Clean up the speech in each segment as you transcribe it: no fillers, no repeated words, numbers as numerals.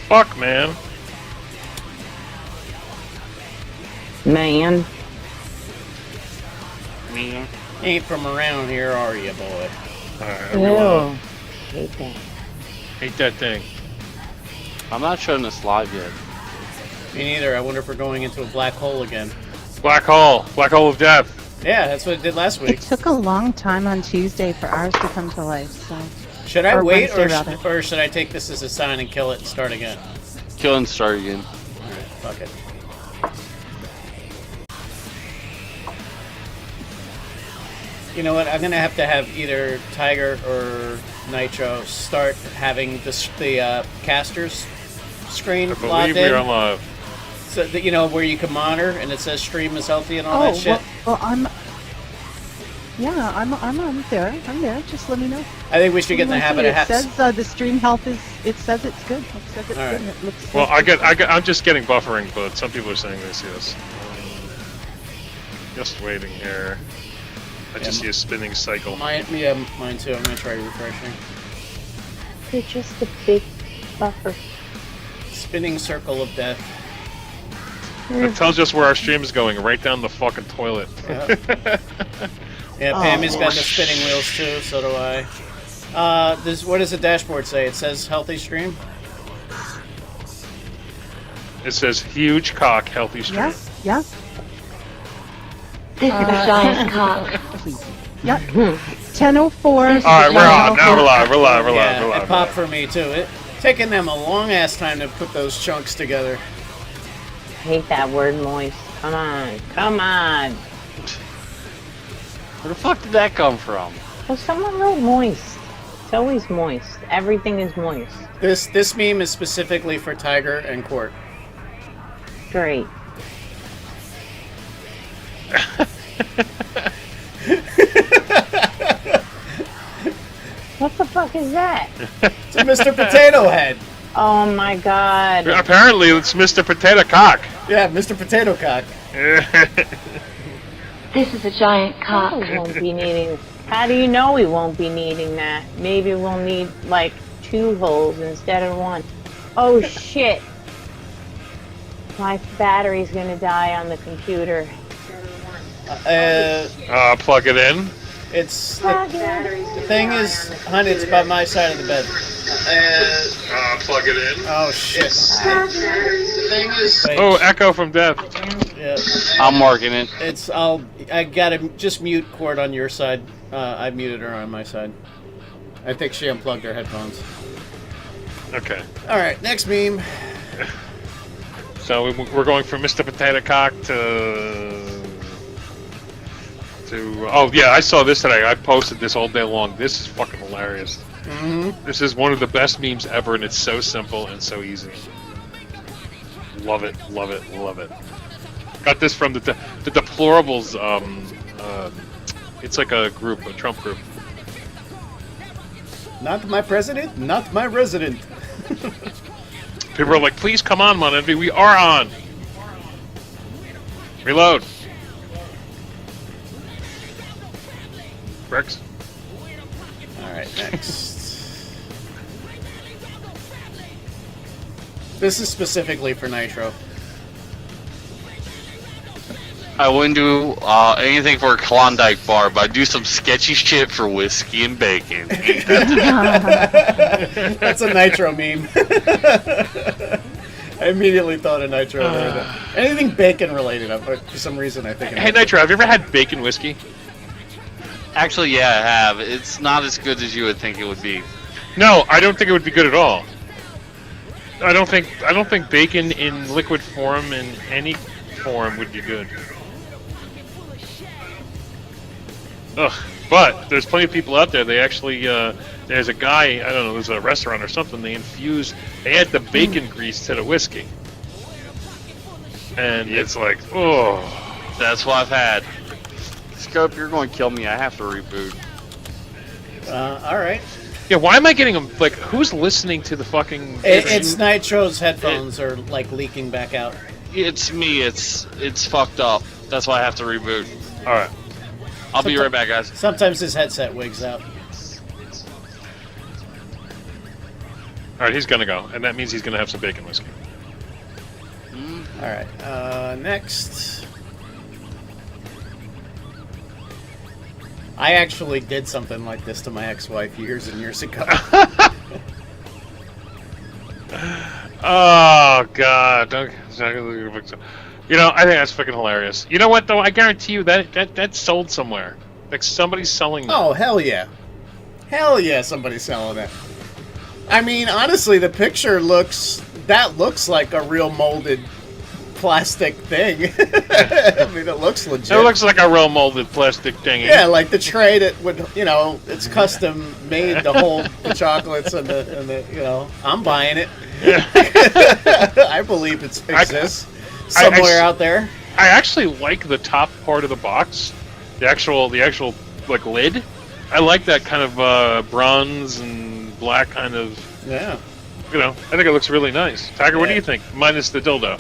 fuck, man? Man. Man. Ain't from around here, are you, boy? Alright, Ew. everyone. Hate that. Hate that thing. I'm not showing this live yet. Me neither. I wonder if we're going into a black hole again. Black hole. Black hole of death. Yeah, that's what it did last week. It took a long time on Tuesday for ours to come to life, so... Should I Or wait, Wednesday, or should I take this as a sign and kill it and start again? Kill and start again. Alright, fuck it. You know what? I'm gonna have to have either Tiger or Nitro start having the casters screen I logged believe we're in, on live. so that you know where you can monitor and it says stream is healthy and all Oh, that shit. well, I'm on there. I'm there. Just let me know. I think we should get in the habit of It says the stream health is. It says it's good. It says it's All right. good. And it looks. Well, good. I'm just getting buffering, but some people are saying this, yes. Just waiting here. I just see a spinning cycle. Mine too. I'm gonna try refreshing. You're just a big buffer. Spinning circle of death. It tells us where our stream is going, right down the fucking toilet. Yeah, Pammy's got the spinning wheels too, so do I. What does the dashboard say? It says healthy stream? It says huge cock, healthy stream. Yes. Yeah. This is a giant cock. Yeah. 10:04. Alright, we're on. Now we're live. We're live. We're live. Yeah, We're it live. popped for me too. It taking them a long ass time to put those chunks together. Hate that word moist. Come on. Come on. Where the fuck did that come from? Well, someone wrote moist. It's always moist. Everything is moist. This meme is specifically for Tiger and Court. Great. What the fuck is that? It's a Mr. Potato Head. Oh my god. Apparently, it's Mr. Potato Cock. Yeah, Mr. Potato Cock. This is a giant We cock. won't be needing. How do you know we won't be needing that? Maybe we'll need like 2 holes instead of 1. Oh shit! My battery's gonna die on the computer. Plug it in. It's the thing is, honey, it's by my side of the bed. Plug it in. Oh shit! The thing is, Oh, echo from death. yeah, I'm marking it. I gotta just mute Court on your side. I muted her on my side. I think she unplugged her headphones. Okay. All right, next meme. So we're going from Mr. Potato Cock to. Oh yeah, I saw this today. I posted this all day long. This is fucking hilarious. Mm-hmm. This is one of the best memes ever, and it's so simple and so easy. Love it, love it, love it. Got this from the Deplorables. It's like a group, a Trump group. Not my president, not my resident. People are like, "Please come on, Mon Envy. We are on." Reload. Rex. All right, next. This is specifically for Nitro. I wouldn't do anything for a Klondike bar, but I do some sketchy shit for whiskey and bacon. That's a Nitro meme. I immediately thought of Nitro there. Anything bacon related, but for some reason I think. Hey Nitro, have you ever had bacon whiskey? Actually, yeah, I have. It's not as good as you would think it would be. No, I don't think it would be good at all. I don't think bacon in liquid form in any form would be good. Ugh. But there's plenty of people out there. They actually there's a guy, I don't know, there's a restaurant or something. They add the bacon grease to the whiskey, and it's like, oh. That's what I've had. Scope, you're going to kill me. I have to reboot. All right. Yeah, why am I getting them? Like, who's listening to the fucking? It's Nitro's headphones are like leaking back out. It's me. It's fucked up. That's why I have to reboot. All right. I'll be right back, guys. Sometimes his headset wigs out. Alright, he's gonna go. And that means he's gonna have some bacon whiskey. Alright, next. I actually did something like this to my ex-wife years and years ago. Oh, God. Don't, you know, I think that's fucking hilarious. You know what, though? I guarantee you that's sold somewhere. Like, somebody's selling that. Oh, hell yeah. Hell yeah, somebody's selling that. I mean, honestly, the picture looks like a real molded plastic thing. I mean, it looks legit. It looks like a real molded plastic thing. Yeah, like the tray that would, you know, it's custom made to hold the chocolates and the you know, I'm buying it. I believe it exists somewhere out there. I actually like the top part of the box, the actual like lid. I like that kind of bronze and black kind of. Yeah. You know, I think it looks really nice. Tiger, what do you think? Minus the dildo.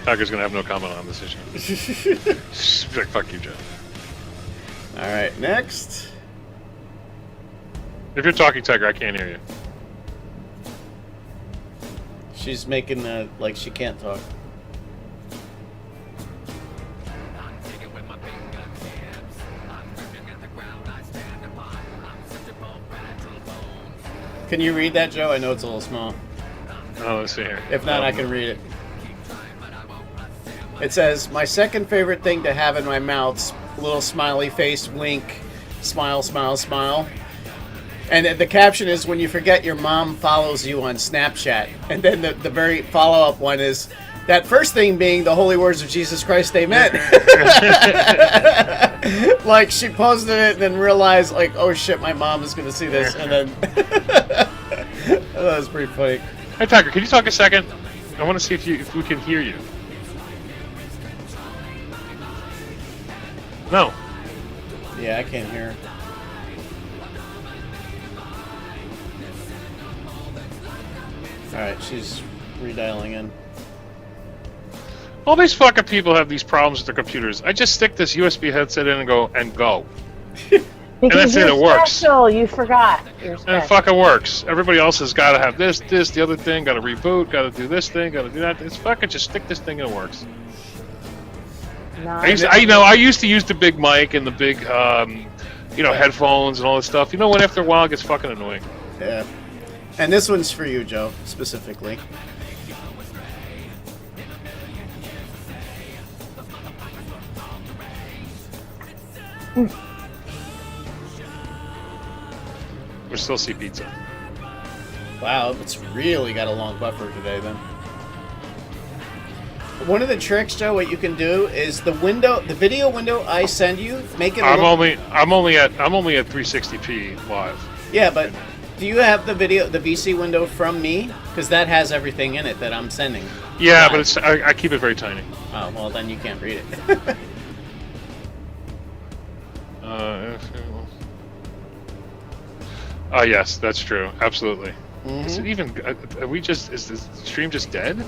Tiger's gonna have no comment on this issue. She's like, fuck you, Joe. Alright, next. If you're talking, Tiger, I can't hear you. She's making like she can't talk. Can you read that, Joe? I know it's a little small. Oh, let's see here. If not, I can read it. It says, my second favorite thing to have in my mouth, little smiley face, wink, smile, smile, smile. And the caption is, when you forget your mom follows you on Snapchat. And then the very follow-up one is, that first thing being the holy words of Jesus Christ, amen. Like, she posted it and then realized, like, oh shit, my mom is going to see this. And then, that was pretty funny. Hey, Tiger, can you talk a second? I want to see if we can hear you. No. Yeah, I can't hear. Alright, she's redialing in. All these fucking people have these problems with their computers. I just stick this USB headset in and go. Because that's it, you're it works. special. You forgot. You're And special. it fucking works. Everybody else has got to have this, the other thing, got to reboot, got to do this thing, got to do that. It's fucking just stick this thing and it works. No, I used to use the big mic and the big, headphones and all this stuff. You know what? After a while, it gets fucking annoying. Yeah. And this one's for you, Joe, specifically. We still see pizza. Wow, it's really got a long buffer today, then. One of the tricks, Joe, what you can do is the video window I send you, make it. I'm only at 360p live. Yeah, but do you have the VC window from me? Because that has everything in it that I'm sending. Yeah, but I keep it very tiny. Oh well, then you can't read it. Oh yes, that's true. Absolutely. Mm-hmm. Is it even? Is the stream just dead?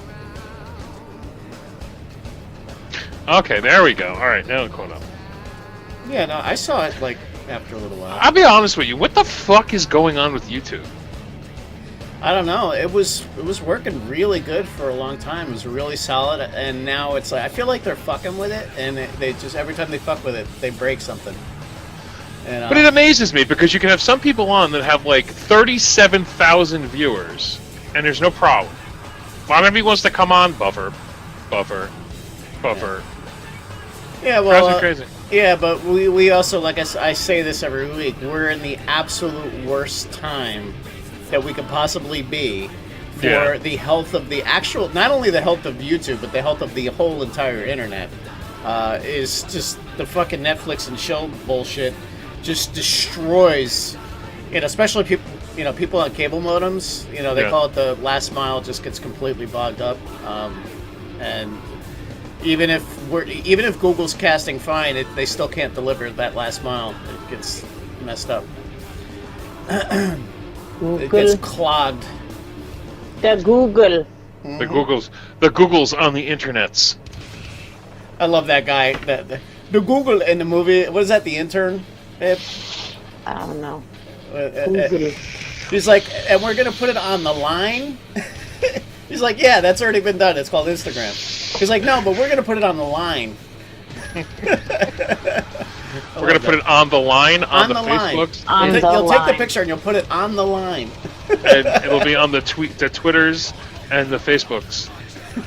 Okay, there we go. All right, now it's caught up. Yeah, no, I saw it like after a little while. I'll be honest with you. What the fuck is going on with YouTube? I don't know. It was working really good for a long time. It was really solid, and now it's like I feel like they're fucking with it, and they just every time they fuck with it, they break something. And, But it amazes me because you can have some people on that have like 37,000 viewers, and there's no problem. Not everybody wants to come on, buffer. Yeah, well, Crazy. yeah, but we also, like I say this every week, we're in the absolute worst time that we could possibly be for the health of the actual, not only the health of YouTube, but the health of the whole entire internet. Is just the fucking Netflix and chill bullshit just destroys, especially people on cable modems. They call it the last mile, just gets completely bogged up, and even if Google's casting fine, they still can't deliver that last mile. It gets messed up. It gets clogged. The Google. The Googles on the internets. I love that guy. The Google in the movie. What is that? The intern? I don't know. He's like, and we're gonna put it on the line. He's like, yeah, that's already been done. It's called Instagram. He's like, no, but we're gonna put it on the line. We're gonna put it on the line on the line. Facebooks. You'll take the picture and you'll put it on the line. And it'll be on the Twitters and the Facebooks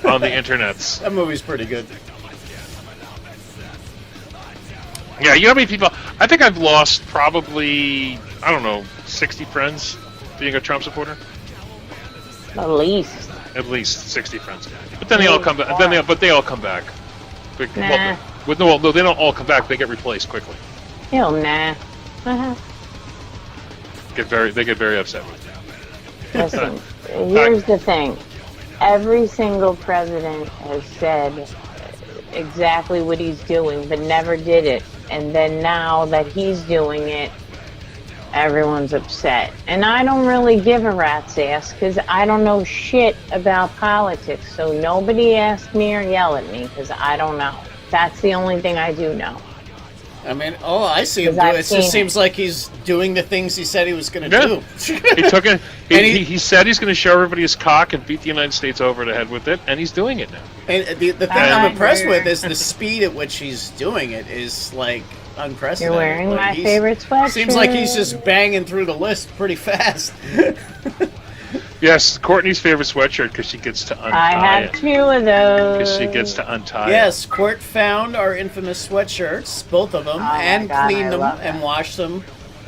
on the internets. That movie's pretty good. Yeah, you know how many people? I think I've lost probably, I don't know, 60 friends being a Trump supporter. At least. At least 60 friends. But then they all come back. But they all come back. Nah. No, they don't all come back. They get replaced quickly. Hell nah. They get very upset with you. Listen, here's the thing. Every single president has said exactly what he's doing, but never did it. And then now that he's doing it, everyone's upset. And I don't really give a rat's ass because I don't know shit about politics. So nobody ask me or yell at me because I don't know. That's the only thing I do know. I mean, I see him do it. It just seems like he's doing the things he said he was going to do. He took it. He said he's going to show everybody his cock and beat the United States over the head with it, and he's doing it now. And the thing I'm impressed with is the speed at which he's doing it is like unprecedented. You're wearing like, my favorite sweatshirt. Seems like he's just banging through the list pretty fast. Yes, Courtney's favorite sweatshirt because she gets to untie I have it. 2 of those. Because she gets to untie Yes, Court found our infamous sweatshirts, both of them, and cleaned them and washed them.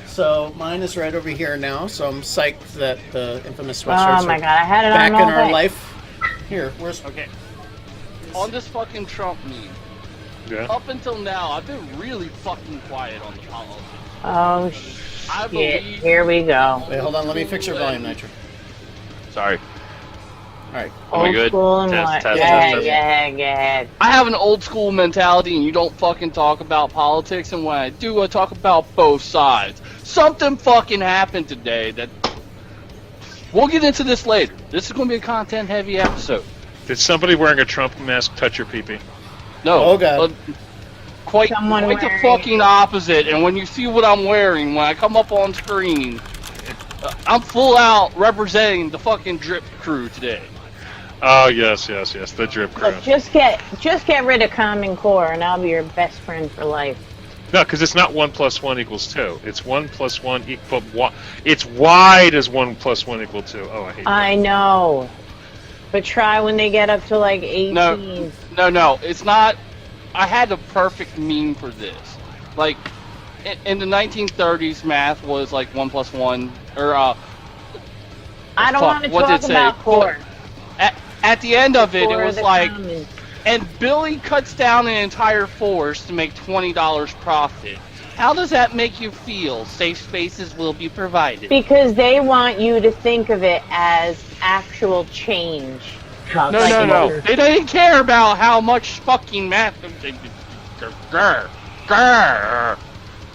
So mine is right over here now. So I'm psyched that the infamous sweatshirts oh my God, I had it back on all in our day. life. Here, where's Okay. On this fucking Trump meme, Yeah. up until now, I've been really fucking quiet on the politics. Oh I shit! believe. Here we go. Wait, hold on. Let me fix your volume, Nitro. Sorry. All right. Are we Old good? school and Test, what? test, Go test, ahead, test. go ahead, go ahead. I have an old school mentality, and you don't fucking talk about politics. And when I do, I talk about both sides. Something fucking happened today that we'll get into this later. This is going to be a content-heavy episode. Did somebody wearing a Trump mask touch your pee-pee? No. Oh, God. Quite Someone the wearing- fucking opposite. And when you see what I'm wearing, when I come up on screen, I'm full out representing the fucking drip crew today. Oh yes, the drip crew. Look, just get rid of Common Core, and I'll be your best friend for life. No, because it's not 1 + 1 = 2. It's 1 + 1 equal. It's wide as 1 + 1 = 2. Oh, I hate that. I know, but try when they get up to like 18. No, it's not. I had the perfect meme for this. Like, in the 1930s, math was like 1 + 1, or I don't want to what did talk it say? about core. At the end of it, Core it of was the like, common. and Billy cuts down an entire force to make $20 profit. How does that make you feel? Safe spaces will be provided. Because they want you to think of it as actual change. No. They didn't care about how much fucking math.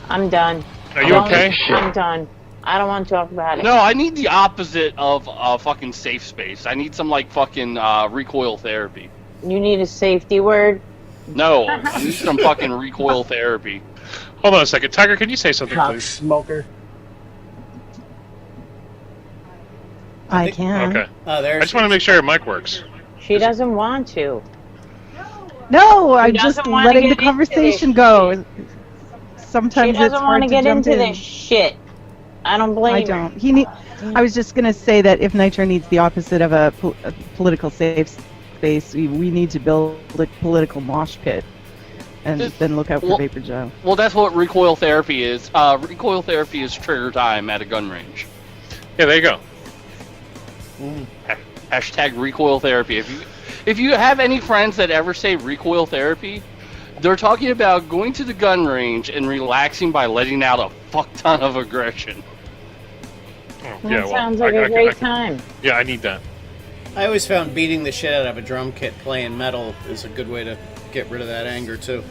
I'm done. Are you okay? I'm done. I don't want to talk about it. No, I need the opposite of fucking safe space. I need some like fucking recoil therapy. You need a safety word. No, I need some fucking recoil therapy. Hold on a second, Tiger. Can you say something, please? Smoker. I can. Okay. Oh, there. I just want to make sure your mic works. She doesn't want to. No, I'm doesn't just wanna letting get the into conversation this go. She Sometimes it's doesn't hard want to to get jump into in. this shit. I don't blame I her. don't. I was just going to say that if Nitro needs the opposite of a political safe space, we need to build a political mosh pit. And then look out for Vaporjoe. Well, that's what recoil therapy is. Recoil therapy is trigger time at a gun range. Yeah, there you go. Hashtag recoil therapy. If you have any friends that ever say recoil therapy, they're talking about going to the gun range and relaxing by letting out a fuck ton of aggression. Oh, That sounds like a great time. Yeah, I need that. I always found beating the shit out of a drum kit playing metal is a good way to get rid of that anger too.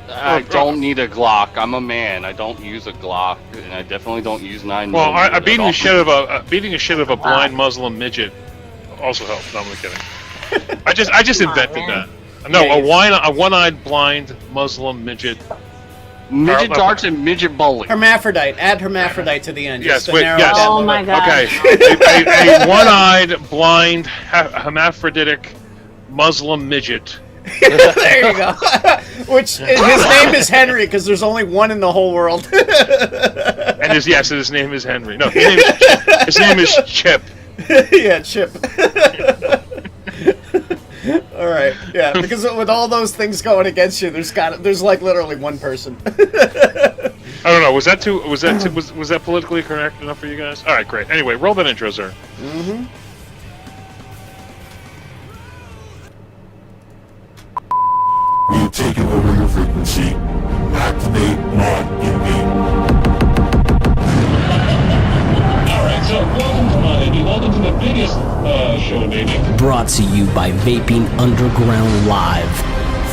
I don't need a Glock. I'm a man. I don't use a Glock, and I definitely don't use 9mm. Well, beating the shit of a blind Muslim midget also helps. No, I'm only kidding. I just invented that. No, a one-eyed blind Muslim midget Midget darts and midget bowling. Hermaphrodite. Add hermaphrodite to the end. Yes, just to wait, narrow yes. it down Oh a my little. god. Okay, a one-eyed, blind, hermaphroditic Muslim midget. There you go. Which his name is Henry because there's only one in the whole world. And his name is Henry. No, his name is Chip. Yeah, Chip. All right, yeah, because with all those things going against you, there's like literally one person. I don't know. Was that politically correct enough for you guys? All right, great. Anyway, roll that intro, sir. Mm-hmm. We've taken over your frequency. Activate mod in Alright, so welcome to my baby. Welcome to the biggest show in vaping. Brought to you by Vaping Underground Live,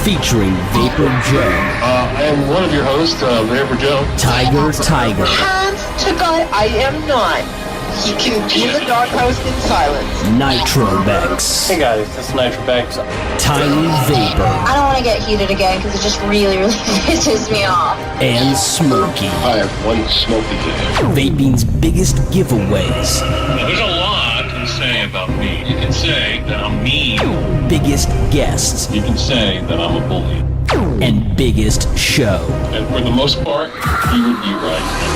featuring Vaporjoe, I am one of your hosts, Vaporjoe. TygerTyger, Hands to God, I am not. He can be in the doghouse in silence. Nitrobex, Hey guys, this is Nitrobex. TinyVapor, I don't want to get heated again because it just really, really pisses me off. and Smokey. I have one smoky kid. Vaping's biggest giveaways, Now, there's a lot to say about me. You can say that I'm mean. biggest guests, You can say that I'm a bully. and biggest show. And for the most part, you would be right.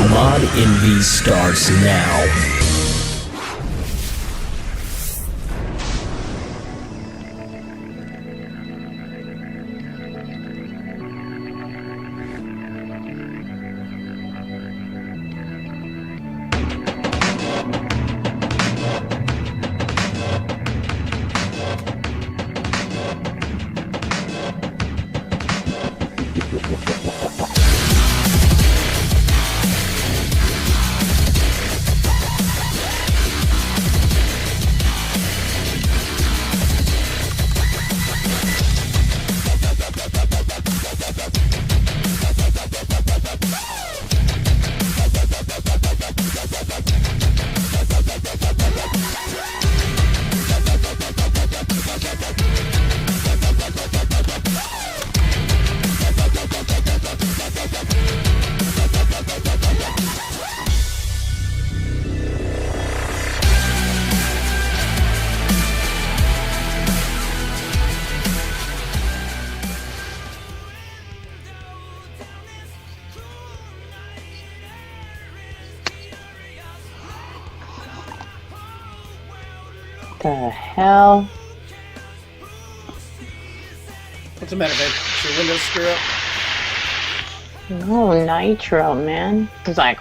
Mod Envy starts now. The hell? What's the matter, babe? Is your windows screw up? No, Nitro, man. He's like,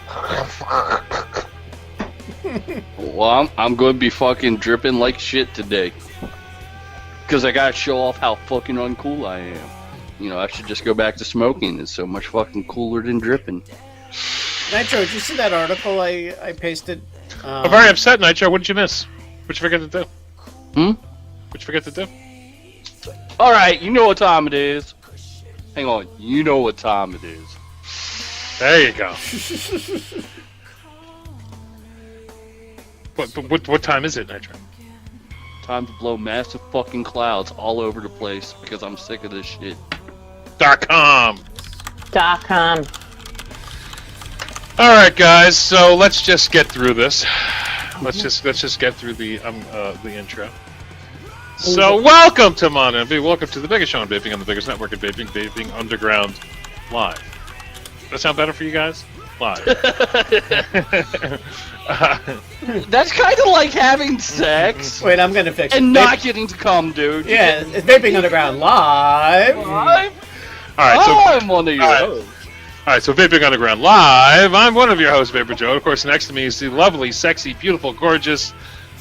Well, I'm going to be fucking dripping like shit today. Because I gotta show off how fucking uncool I am. You know, I should just go back to smoking. It's so much fucking cooler than dripping. Nitro, did you see that article I pasted? I'm very upset, Nitro. What did you miss? What'd you forget to do? What'd you forget to do? Alright, you know what time it is. Hang on, you know what time it is. There you go. What time is it, Nitro? Time to blow massive fucking clouds all over the place because I'm sick of this shit. .com. .com. All right, guys. So let's just get through this. Let's just get through the intro. So welcome to Mon Envy. Welcome to the biggest show in vaping on the biggest network in vaping, Vaping Underground Live. Does that sound better for you guys? Live. That's kind of like having sex Wait, I'm gonna fix it. and not getting to come, dude. Yeah, it's Vaping Underground Live. Live? All right, so I'm one of your hosts. All right, so Vaping Underground Live. I'm one of your hosts, Vaporjoe. Of course, next to me is the lovely, sexy, beautiful, gorgeous,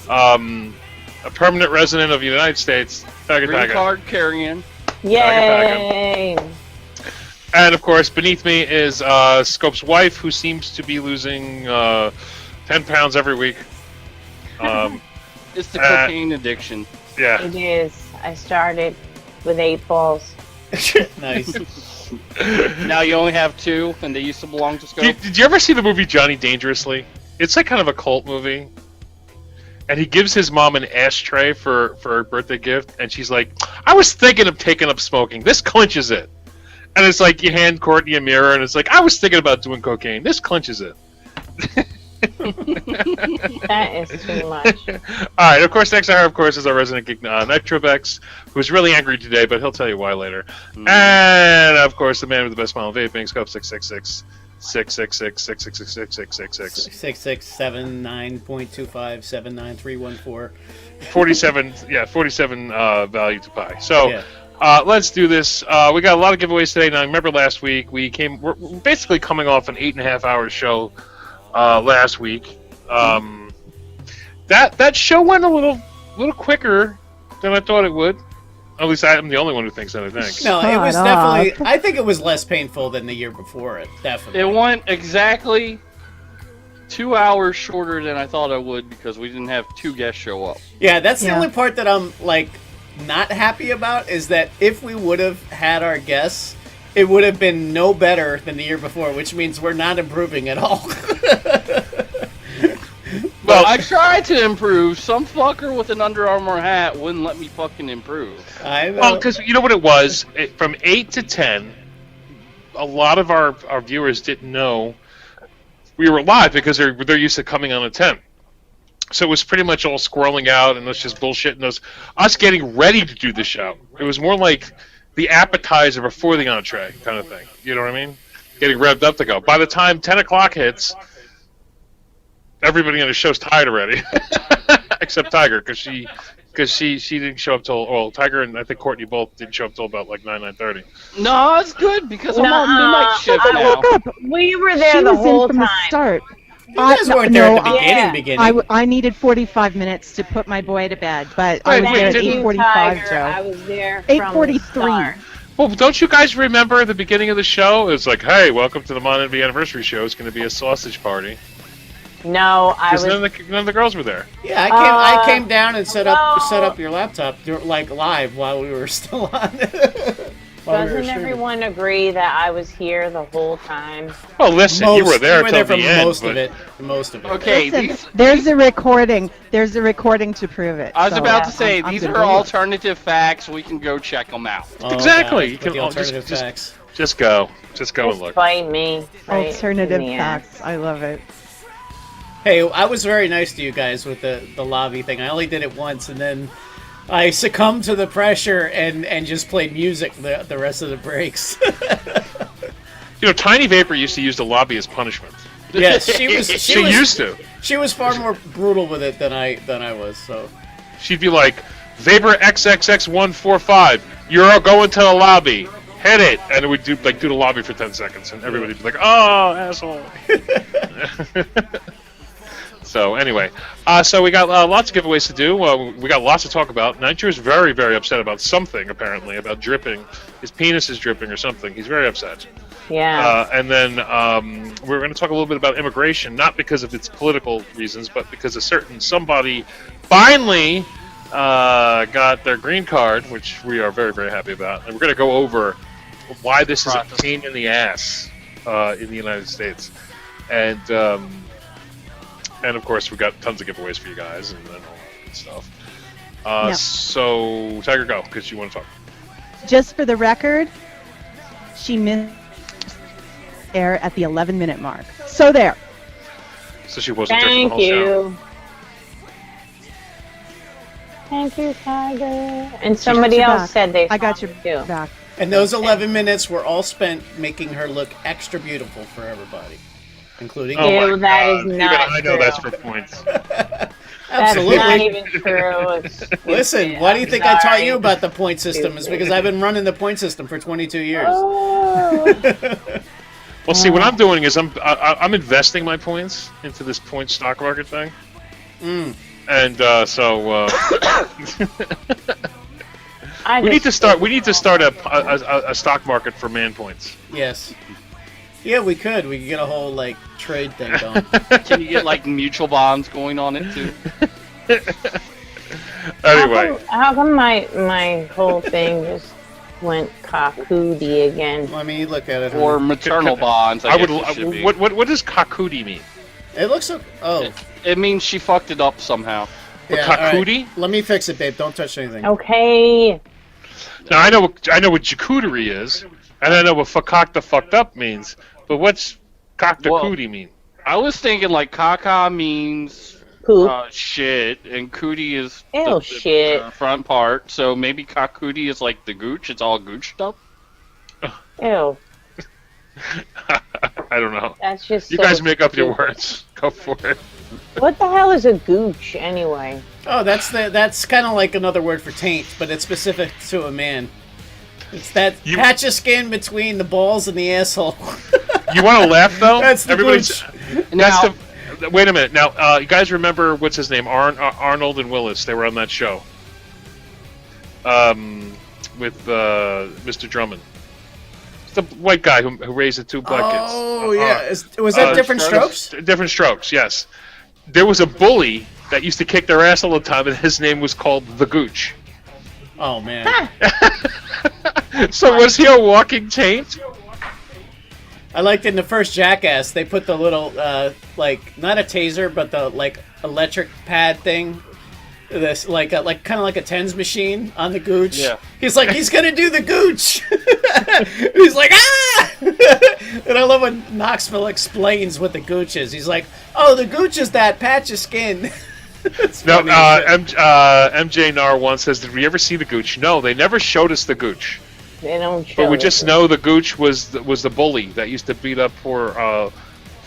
a permanent resident of the United States, Green TygerTyger. card carrying. Yay! And of course, beneath me is Scope's wife, who seems to be losing 10 pounds every week. It's the cocaine addiction. Yeah. It is. I started with 8 balls. Nice. Now you only have 2, and they used to belong to Scope. Did you ever see the movie Johnny Dangerously? It's like kind of a cult movie. And he gives his mom an ashtray for her birthday gift, and she's like, I was thinking of taking up smoking. This clinches it. And it's like you hand Courtney a mirror, and it's like, I was thinking about doing cocaine. This clinches it. That is too much. All right, of course, next hour, of course, is our resident geek, Nitrobex, who's really angry today, but he'll tell you why later. And, of course, the man with the best smile in vaping, Scope 666. 666 667.9.25 47 value to pi. So let's do this. We got a lot of giveaways today. Now, remember last week we're basically coming off an 8.5 hour show last week. That show went a little quicker than I thought it would. At least I'm the only one who thinks that, I think. No, it was definitely... I think it was less painful than the year before it, definitely. It went exactly 2 hours shorter than I thought it would because we didn't have 2 guests show up. Yeah, that's the only part that I'm, like, not happy about, is that if we would have had our guests, it would have been no better than the year before, which means we're not improving at all. Well, I tried to improve. Some fucker with an Under Armour hat wouldn't let me fucking improve. I know. Well, because you know what it was? From 8 to 10, a lot of our viewers didn't know we were live because they're used to coming on at 10. So it was pretty much all squirreling out and us just bullshitting us getting ready to do the show. It was more like the appetizer before the entree kind of thing. You know what I mean? Getting revved up to go. By the time 10 o'clock hits, everybody on the show's tired already, except Tiger, because she didn't show up till, well, Tiger and I think Courtney both didn't show up till about like 9:30. No, it's good because I'm on midnight shift now. We were there She the was whole in from time. the start. You guys weren't there at the beginning. I needed 45 minutes to put my boy to bed, but I was there at 8:45, Joe. I was there 8:43. Well, don't you guys remember the beginning of the show? It's like, hey, welcome to the Mon Envy anniversary show. It's going to be a sausage party. No, I was. None of the girls were there. Yeah, I came down and set up your laptop like live while we were still on. Doesn't everyone agree that I was here the whole time? Well, listen, you were there till for the end. Most of it. Okay, Listen, there's a recording. There's a recording to prove it. I was so about to say, I'm these gonna are believe it. alternative facts. We can go check them out. Oh, Exactly. God, You the can alternative facts. Just go and look. Fight me. Right Alternative in the ass. facts. I love it. Hey, I was very nice to you guys with the lobby thing. I only did it once, and then I succumbed to the pressure and just played music the rest of the breaks. You know, TinyVapor used to use the lobby as punishment. Yes, she was. She used to. She was far more brutal with it than I was. So She'd be like, Vapor XXX145, you're going to the lobby. Hit it, and we'd do the lobby for 10 seconds, and everybody'd be like, "Oh, asshole." So anyway, so we got lots of giveaways to do. We got lots to talk about. Nitro's very, very upset about something, apparently, about dripping. His penis is dripping or something. He's very upset. Yeah. And then we're going to talk a little bit about immigration, not because of its political reasons, but because a certain somebody finally got their green card, which we are very, very happy about. And we're going to go over why this is a pain in the ass in the United States. And of course, we got tons of giveaways for you guys and all that good stuff. So, Tiger, go, because you want to talk. Just for the record, she missed air at the 11-minute mark. So there. So she wasn't there for the whole show. Thank you, Tiger. And somebody else said they. I got your too. back. And those 11 minutes were all spent making her look extra beautiful for everybody, including Ew, my that God. is not Even I know true. that's for points. Absolutely. That's not even true. It's Listen, why do you think I taught you about the point system? It's because I've been running the point system for 22 years. Oh. Well, see, what I'm doing is I'm investing my points into this point stock market thing. And so we need to start a stock market for man points. Yes. Yeah, we could. We could get a whole like trade thing going. Can you get like mutual bonds going on it too? Anyway, how come my whole thing just went cocoody again? Let me look at it. Or maternal bonds. I guess it should be. What does cocoody mean? It looks like It means she fucked it up somehow. yeah, cocoody? right. Let me fix it, babe. Don't touch anything. Okay. Now I know what charcuterie is. And I know what cock the fucked up means, but what's cock the cootie mean? I was thinking like caca means shit, and cootie is the front part. So maybe cock cootie is like the gooch. It's all gooch stuff. Ew. I don't know. That's just you so guys make up your stupid. words. Go for it. What the hell is a gooch anyway? Oh, that's kind of like another word for taint, but it's specific to a man. It's that patch of skin between the balls and the asshole. You want to laugh though? That's the Everybody's. gooch. Wait a minute. Now, you guys remember what's his name? Arnold and Willis. They were on that show. With Mr. Drummond. It's the white guy who raised the two black kids. Oh yeah, was that Different Strokes? Different Strokes. Yes. There was a bully that used to kick their ass all the time, and his name was called the Gooch. Oh man. So was he a walking taint? I liked in the first Jackass they put the little like not a taser but the like electric pad thing, this like kind of like a tens machine on the gooch. Yeah. He's like he's gonna do the gooch. He's like ah, and I love when Knoxville explains what the gooch is. He's like, oh, the gooch is that patch of skin. No, MJ Nar once says, did we ever see the Gooch? No, they never showed us the Gooch. They don't show But we it. just know the Gooch was the bully that used to beat up poor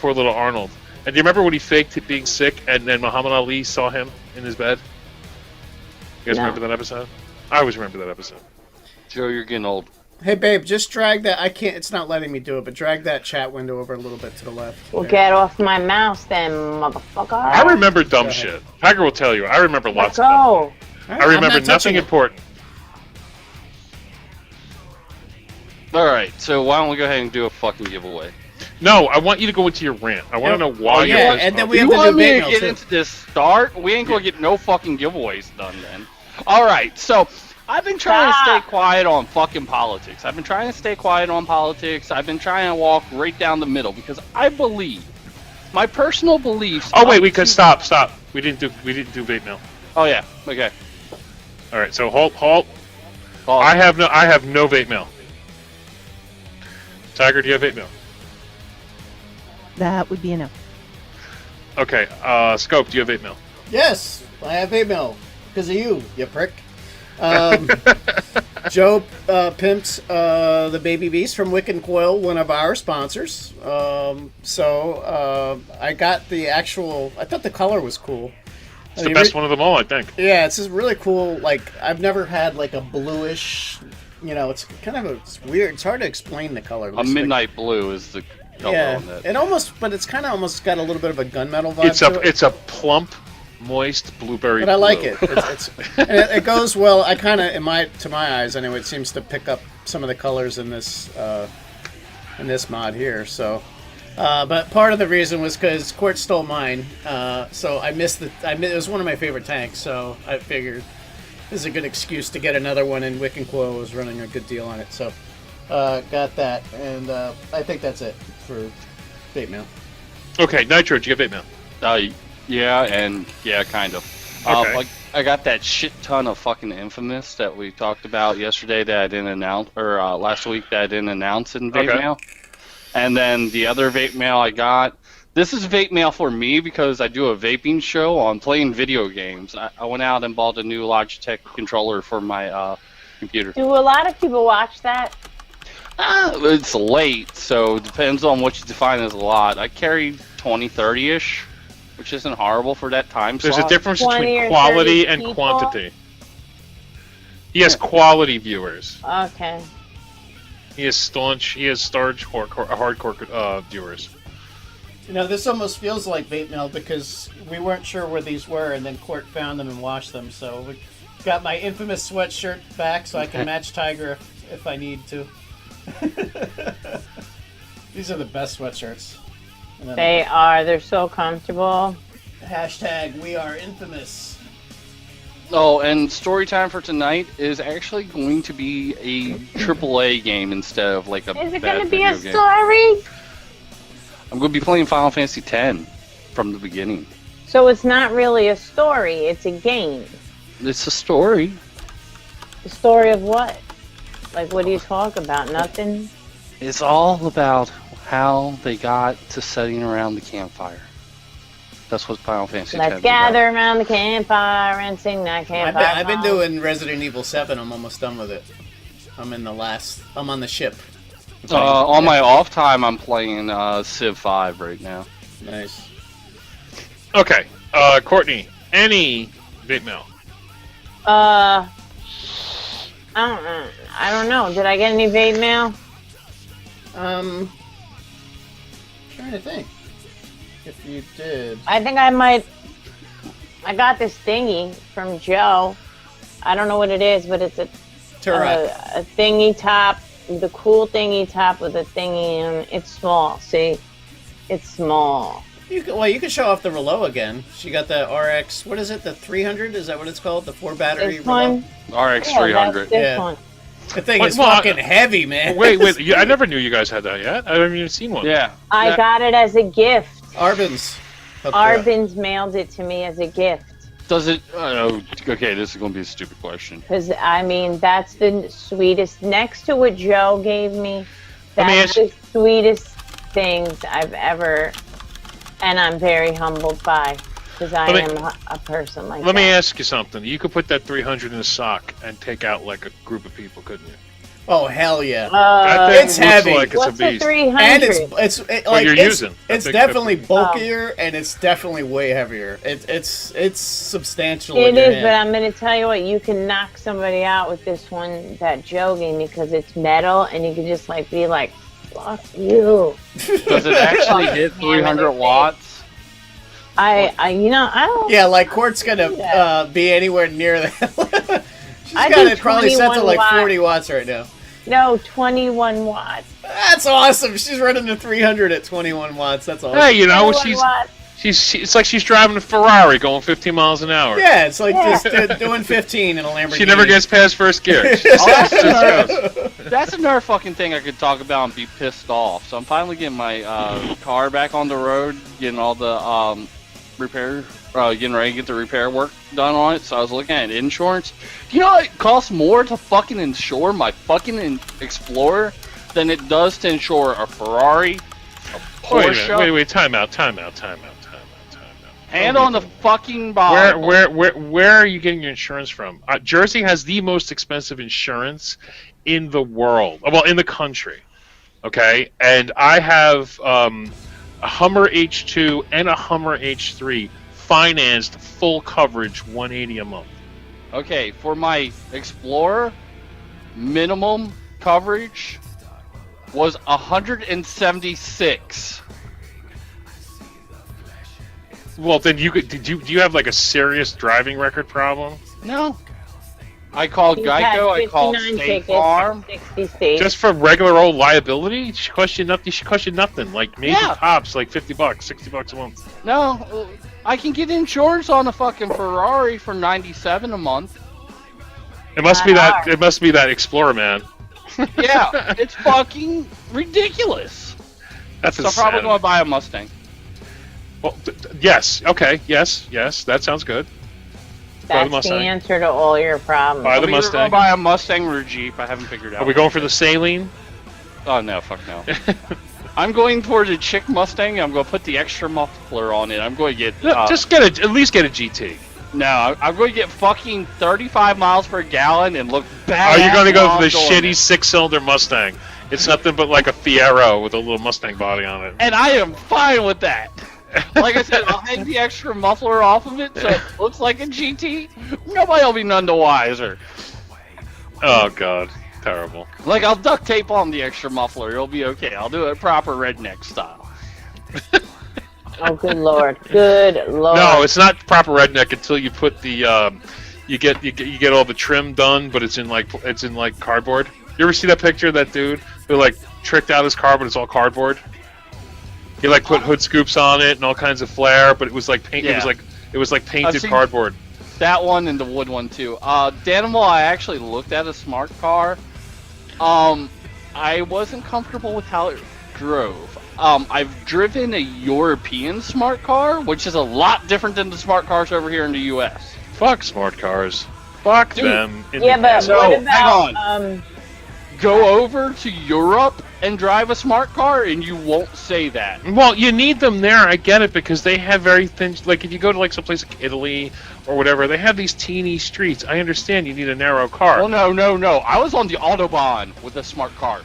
little Arnold. And do you remember when he faked it being sick and then Muhammad Ali saw him in his bed? You guys remember that episode? I always remember that episode. Joe, you're getting old. Hey babe, just drag that. I can't. It's not letting me do it, but drag that chat window over a little bit to the left. Well, get off my mouse then, motherfucker. I remember dumb shit. Tiger will tell you. I remember lots of Go. dumb shit. I remember nothing important. Alright, so why don't we go ahead and do a fucking giveaway? No, I want you to go into your rant. I want to know why you're pissed and then off. we You have to want do me big to mail, get too. into this start? We ain't gonna get no fucking giveaways done then. Alright, so I've been trying to stay quiet on fucking politics. I've been trying to stay quiet on politics. I've been trying to walk right down the middle because I believe my personal beliefs. Oh wait, we could stop. We didn't do vape mail. Oh yeah, okay. All right, so halt. I have no vape mail. Tiger, do you have vape mail? That would be enough. Okay, Scope, do you have vape mail? Yes, I have email because of you prick. Joe pimped the Baby Beast from Wick and Coil, one of our sponsors. So I got the actual. I thought the color was cool. It's the best one of them all, I think. Yeah, it's just really cool. Like I've never had like a bluish. You know, it's kind of it's weird. It's hard to explain the color. A midnight blue is the color on that. It almost, but it's kind of almost got a little bit of a gunmetal vibe. It's a plump, moist blueberry. But I like blue. it. And it goes well. I kind of, to my eyes anyway, it seems to pick up some of the colors in this mod here. So, but part of the reason was because Court stole mine, so I missed it was one of my favorite tanks, so I figured this is a good excuse to get another one. And Wick and Coil was running a good deal on it, so got that, and I think that's it for vape mail. Okay, Nitro, did you get vape mail? Yeah, kind of. Okay. I got that shit ton of fucking Infamous that we talked about yesterday that I didn't announce, or last week that I didn't announce in vape mail. And then the other vape mail I got, this is vape mail for me because I do a vaping show on playing video games. I went out and bought a new Logitech controller for my computer. Do a lot of people watch that? It's late, so it depends on what you define as a lot. I carry 20, 30-ish, which isn't horrible for that time slot. There's a difference 20 between or quality 30 and people? quantity. He has quality viewers. Okay. He has hardcore viewers. You know, this almost feels like vape mail because we weren't sure where these were, and then Court found them and washed them. So we got my Infamous sweatshirt back, so I can match Tiger if I need to. These are the best sweatshirts. They are. They're so comfortable. Hashtag we are infamous. Oh, and story time for tonight is actually going to be a AAA game instead of like a Is it bad going to be a video game. story? I'm going to be playing Final Fantasy X from the beginning. So it's not really a story. It's a game. It's a story. The story of what? Like, what do you talk about? Nothing? It's all about how they got to sitting around the campfire. That's what Final Fantasy X Let's is gather about. around the campfire and sing that campfire I've been song. doing Resident Evil 7. I'm almost done with it. I'm on the ship. On my off time, I'm playing Civ 5 right now. Nice. Okay, Courtney, any vape mail? I don't know. Did I get any vape mail? Trying to think. If you did. I think I might. I got this thingy from Joe. I don't know what it is, but it's a thingy top, the cool thingy top with a thingy, and it's small. See, it's small. You can show off the Relo again. She got the RX. What is it? The 300? Is that what it's called? The 4-battery This Relo? one? RX 300. This one. The thing is fucking heavy, man. Wait, I never knew you guys had that yet. I haven't even seen one. Yeah. I got it as a gift. Arvin's. Arvin's mailed it to me as a gift. Does it? Okay, this is going to be a stupid question. Because, I mean, that's the sweetest. Next to what Joe gave me, that's the sweetest things I've ever. And I'm very humbled by. Because I am a person like that. Let me ask you something. You could put that 300 in a sock and take out like a group of people, couldn't you? Oh hell yeah! It's heavy. Like it's a beast. 300? And it's definitely bulkier and it's definitely way heavier. It's substantial. It is, but I'm going to tell you what. You can knock somebody out with this one that Joe gave me because it's metal, and you can just like be like, "Fuck you." Does it actually hit 300 watts? I don't. Yeah, like Court's gonna be anywhere near that. She's I got do it probably set to 21 like watts. 40 watts right now. No, 21 watts. That's awesome. She's running the 300 at 21 watts. That's awesome. Hey, you know, 21 watts. it's like she's driving a Ferrari going 15 miles an hour. Yeah, it's like just doing 15 in a Lamborghini. She never gets past first gear. That's another fucking thing I could talk about and be pissed off. So I'm finally getting my car back on the road, getting all the getting ready to get the repair work done on it. So I was looking at insurance. You know, it costs more to fucking insure my fucking Explorer than it does to insure a Ferrari, a Porsche. Wait, time out. And on the fucking bottom. Where are you getting your insurance from? Jersey has the most expensive insurance in the world. Well, in the country. Okay? And I have a Hummer H2 and a Hummer H3 financed full coverage, $180 a month. Okay, for my Explorer, minimum coverage was $176. Well, then do you have like a serious driving record problem? No. I called Geico, I called State Farm. 60 states. Just for regular old liability? It should cost you nothing. Like maybe tops like $50, $60 a month. No, I can get insurance on a fucking Ferrari for $97 a month. It must be that Explorer, man. Yeah, it's fucking ridiculous. That's so I'm probably going to buy a Mustang. Well, yes. Okay. Yes. That sounds good. That's the answer to all your problems. Buy the Mustang. Going to buy a Mustang or a Jeep. I haven't figured out. Are we going for the Saline? Oh no, fuck no. I'm going for the chick Mustang. I'm going to put the extra muffler on it. I'm going to get just at least get a GT. No, I'm going to get fucking 35 miles per gallon and look bad. Oh, you're going to go for the shitty 6-cylinder Mustang. It's nothing but like a Fiero with a little Mustang body on it. And I am fine with that. Like I said, I'll hang the extra muffler off of it so it looks like a GT. Nobody will be none the wiser. Oh, God. Terrible. Like, I'll duct tape on the extra muffler. It'll be okay. I'll do it proper redneck style. Oh, good lord. Good lord. No, it's not proper redneck until you put the, you get all the trim done, but it's in like cardboard. You ever see that picture of that dude who like tricked out his car, but it's all cardboard? He like put hood scoops on it and all kinds of flair, but it was like paint. Yeah. It was like painted cardboard. That one and the wood one too. Danimal, I actually looked at a smart car. I wasn't comfortable with how it drove. I've driven a European smart car, which is a lot different than the smart cars over here in the U.S. Fuck smart cars. Fuck them. Yeah, but what about Go over to Europe and drive a smart car, and you won't say that. Well, you need them there. I get it, because they have very thin. Like if you go to like someplace like Italy or whatever, they have these teeny streets. I understand you need a narrow car. Oh no! I was on the autobahn with a smart car.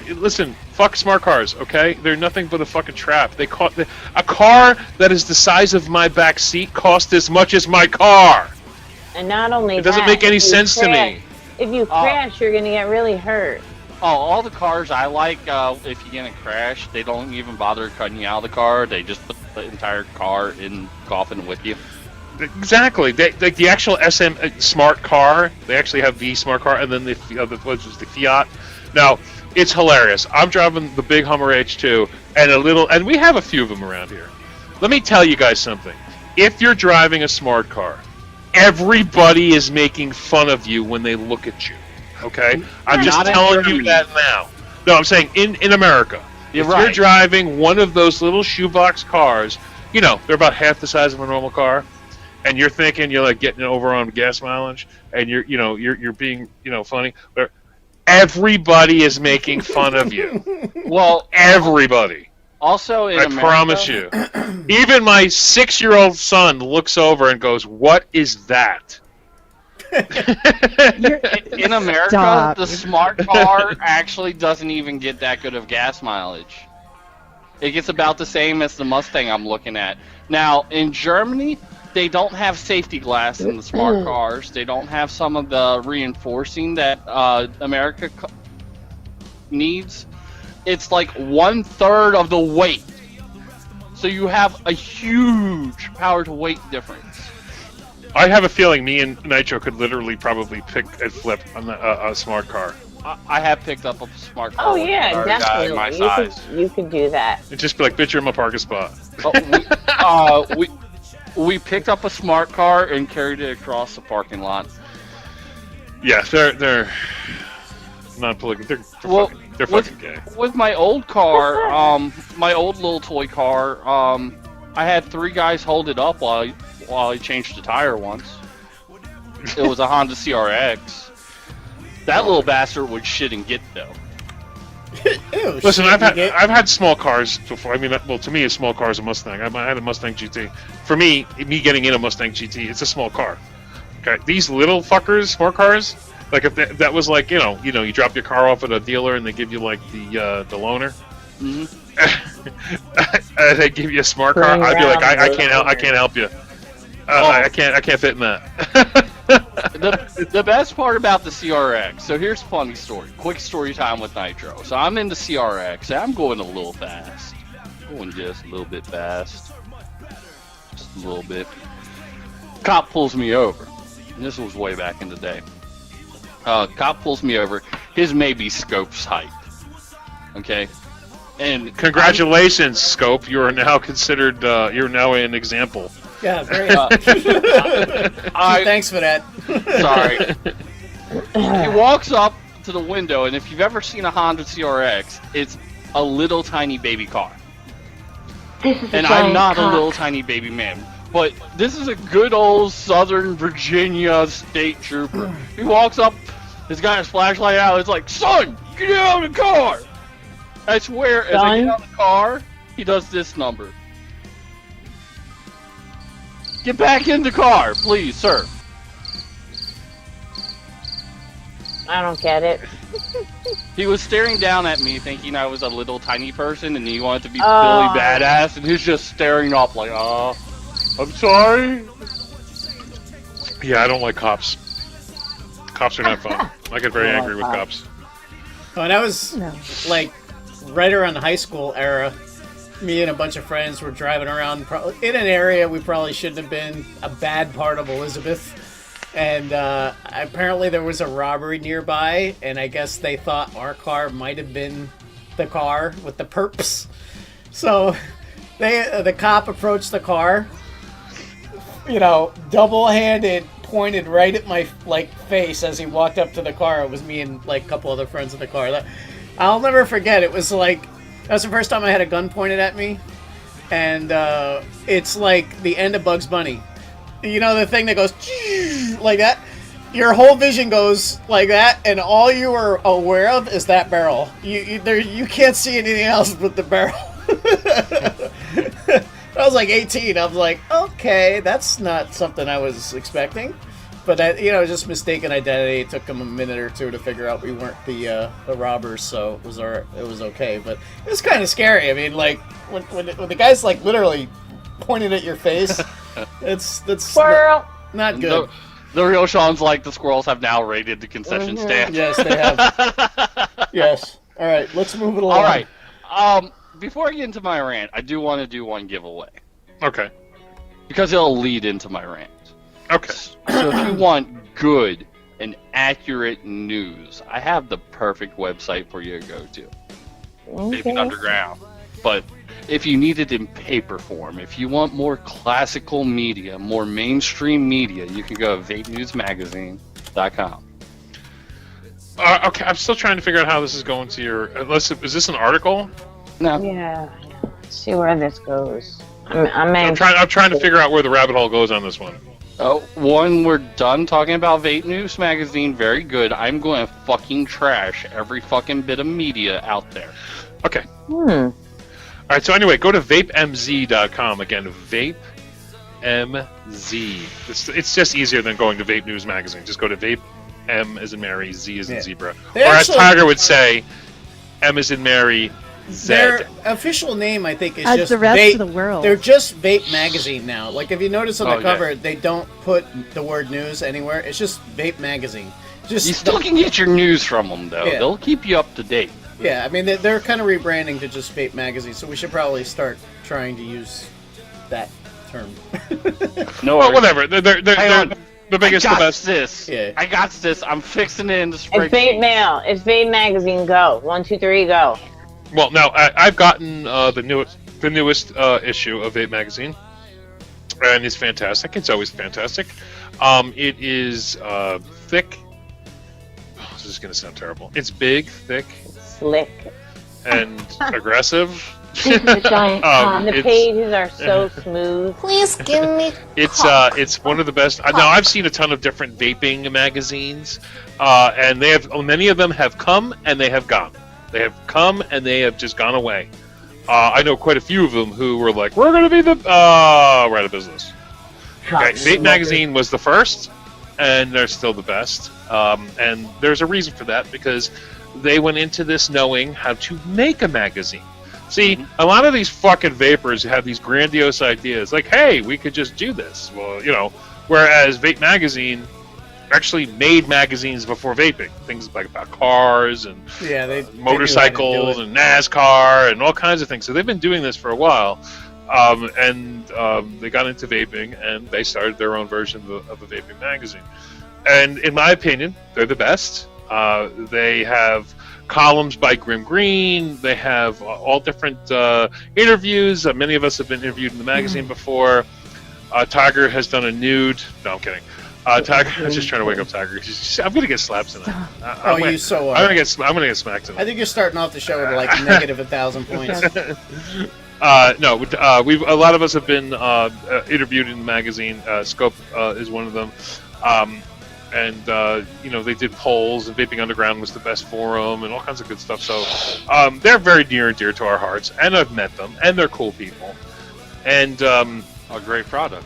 Listen, fuck smart cars, okay? They're nothing but a fucking trap. A car that is the size of my back seat costs as much as my car. And not only it doesn't make any sense to me. If you crash, you're gonna get really hurt. Oh, all the cars I like, if you get in a crash, they don't even bother cutting you out of the car. They just put the entire car in coffin with you. Exactly. Like the actual SM smart car, they actually have the smart car, and then the Fiat. Now, it's hilarious. I'm driving the big Hummer H2, and we have a few of them around here. Let me tell you guys something. If you're driving a smart car, everybody is making fun of you when they look at you. Okay? I'm just telling you that now. No, I'm saying in America. If you're driving one of those little shoebox cars, you know, they're about half the size of a normal car, and you're thinking you're like getting over on gas mileage, and you're being, funny. Everybody is making fun of you. Well, everybody. Also in America, I promise you. Even my 6-year-old son looks over and goes, "What is that?" In America, the smart car actually doesn't even get that good of gas mileage. It gets about the same as the Mustang I'm looking at. Now, in Germany, they don't have safety glass in the smart cars. They don't have some of the reinforcing that America needs. It's like 1/3 of the weight. So you have a huge power to weight difference. I have a feeling me and Nitro could literally probably pick and flip on a smart car. I have picked up a smart car. Oh yeah, definitely. My size. You could do that. It'd just be like, bitch, you're in my parking spot. We picked up a smart car and carried it across the parking lot. Yeah, they're non-polygamy. They're fucking gay. With my old car, my old little toy car, I had 3 guys hold it up while I changed the tire once. It was a Honda CRX. That little bastard would shit and get though. Ew, listen, I've had small cars before. I mean, well, to me, a small car is a Mustang. I had a Mustang GT. For me getting in a Mustang GT, it's a small car. Okay, these little fuckers, smart cars, like if that was like you drop your car off at a dealer and they give you like the loaner. Mm-hmm. They give you a smart car. I'd be like, I can't help you. I can't fit in that. The best part about the CRX, so here's a funny story. Quick story time with Nitro. So I'm in the CRX, and I'm going a little fast. Going just a little bit fast. Just a little bit. Cop pulls me over. And this was way back in the day. Cop pulls me over. His maybe Scope's height. Okay? And congratulations, Scope. You are now considered, you're now an example. Yeah, great. Thanks for that. Sorry. He walks up to the window, and if you've ever seen a Honda CRX, it's a little tiny baby car. And I'm not a little tiny baby man, but this is a good old Southern Virginia state trooper. He walks up, he's got his flashlight out, it's like, "Son, get out of the car!" I swear, as I get out of the car, he does this number. "Get back in the car, please, sir." I don't get it. He was staring down at me thinking I was a little tiny person and he wanted to be Billy Badass, and he's just staring up like, "I'm sorry." Yeah, I don't like cops. Cops are not fun. I get very angry with cops. When I was like right around the high school era, me and a bunch of friends were driving around in an area we probably shouldn't have been, a bad part of Elizabeth. And apparently there was a robbery nearby, and I guess they thought our car might have been the car with the perps. So the cop approached the car, double-handed, pointed right at my face as he walked up to the car. It was me and a couple other friends in the car. I'll never forget. It was that was the first time I had a gun pointed at me, and it's like the end of Bugs Bunny. You know the thing that goes like that? your whole vision goes like that, and all you are aware of is that barrel. You can't see anything else but the barrel. I was like 18. I was like, okay, that's not something I was expecting. But just mistaken identity. It took them a minute or two to figure out we weren't the robbers, so it was okay. But it was kind of scary. I mean, like when the guy's like literally pointing at your face, that's Squirrel. not good. The real Sean's like the squirrels have now raided the concession stand. Yes, they have. Yes. All right, let's move it along. All right. Before I get into my rant, I do want to do one giveaway. Okay. Because it'll lead into my rant. Okay. So if you want good and accurate news, I have the perfect website for you to go to. Vaping Underground. But if you need it in paper form, if you want more classical media, more mainstream media, you can go to vapenewsmagazine.com. Okay, I'm still trying to figure out how this is going to your... Is this an article? No. Yeah. Let's see where this goes. I'm trying to figure out where the rabbit hole goes on this one. Oh, when we're done talking about Vape News Magazine, very good. I'm going to fucking trash every fucking bit of media out there. Okay. All right, so anyway, go to vapemz.com. Again, vapemz. It's just easier than going to Vape News Magazine. Just go to vape, M as in Mary, Z as in zebra. As Tiger would say, M as in Mary, Z. Their official name, I think, is As just the rest Vape. of the world. They're just Vape Magazine now. Like, if you notice on the Oh, cover, yeah. they don't put the word news anywhere. It's just Vape Magazine. Just You still can get your news from them, though. Yeah. They'll keep you up to date. Yeah, I mean, they're kind of rebranding to just Vape Magazine, so we should probably start trying to use that term. No, Well, whatever. They're the biggest, I got the best. this. Yeah. I got this. I'm fixing it in the It's spreadsheet. Vape Mail. It's Vape Magazine. Go. 1, 2, 3, go. Well, no, I've gotten the newest issue of Vape Magazine, and it's fantastic. It's always fantastic. It is thick. Oh, this is going to sound terrible. It's big, thick, Slick. and aggressive. This is a giant And the it's- pages are so smooth. Please give me. It's one of the best. Now I've seen a ton of different vaping magazines, and many of them have come and they have gone. They have come and they have just gone away. I know quite a few of them who were like, "We're going to be we're out of business." Okay, Vape Magazine was the first, and they're still the best. And there's a reason for that, because they went into this knowing how to make a magazine. See, a lot of these fucking vapors have these grandiose ideas, like, "Hey, we could just do this." Well, whereas Vape Magazine actually made magazines before vaping, things like about cars and Yeah, motorcycles and NASCAR and all kinds of things. So they've been doing this for a while, and they got into vaping and they started their own version of a vaping magazine. And in my opinion, they're the best. They have columns by Grim Green. They have all different interviews. Many of us have been interviewed in the magazine before. Tiger has done a nude. No, I'm kidding. Tiger, I was just trying to wake up Tiger. I'm gonna get slapped tonight. I'm gonna get smacked tonight. I think you're starting off the show with like negative 1,000 points. No, a lot of us have been interviewed in the magazine. Scope is one of them, and they did polls, and Vaping Underground was the best forum, and all kinds of good stuff. So they're very near and dear to our hearts, and I've met them, and they're cool people, and A great product.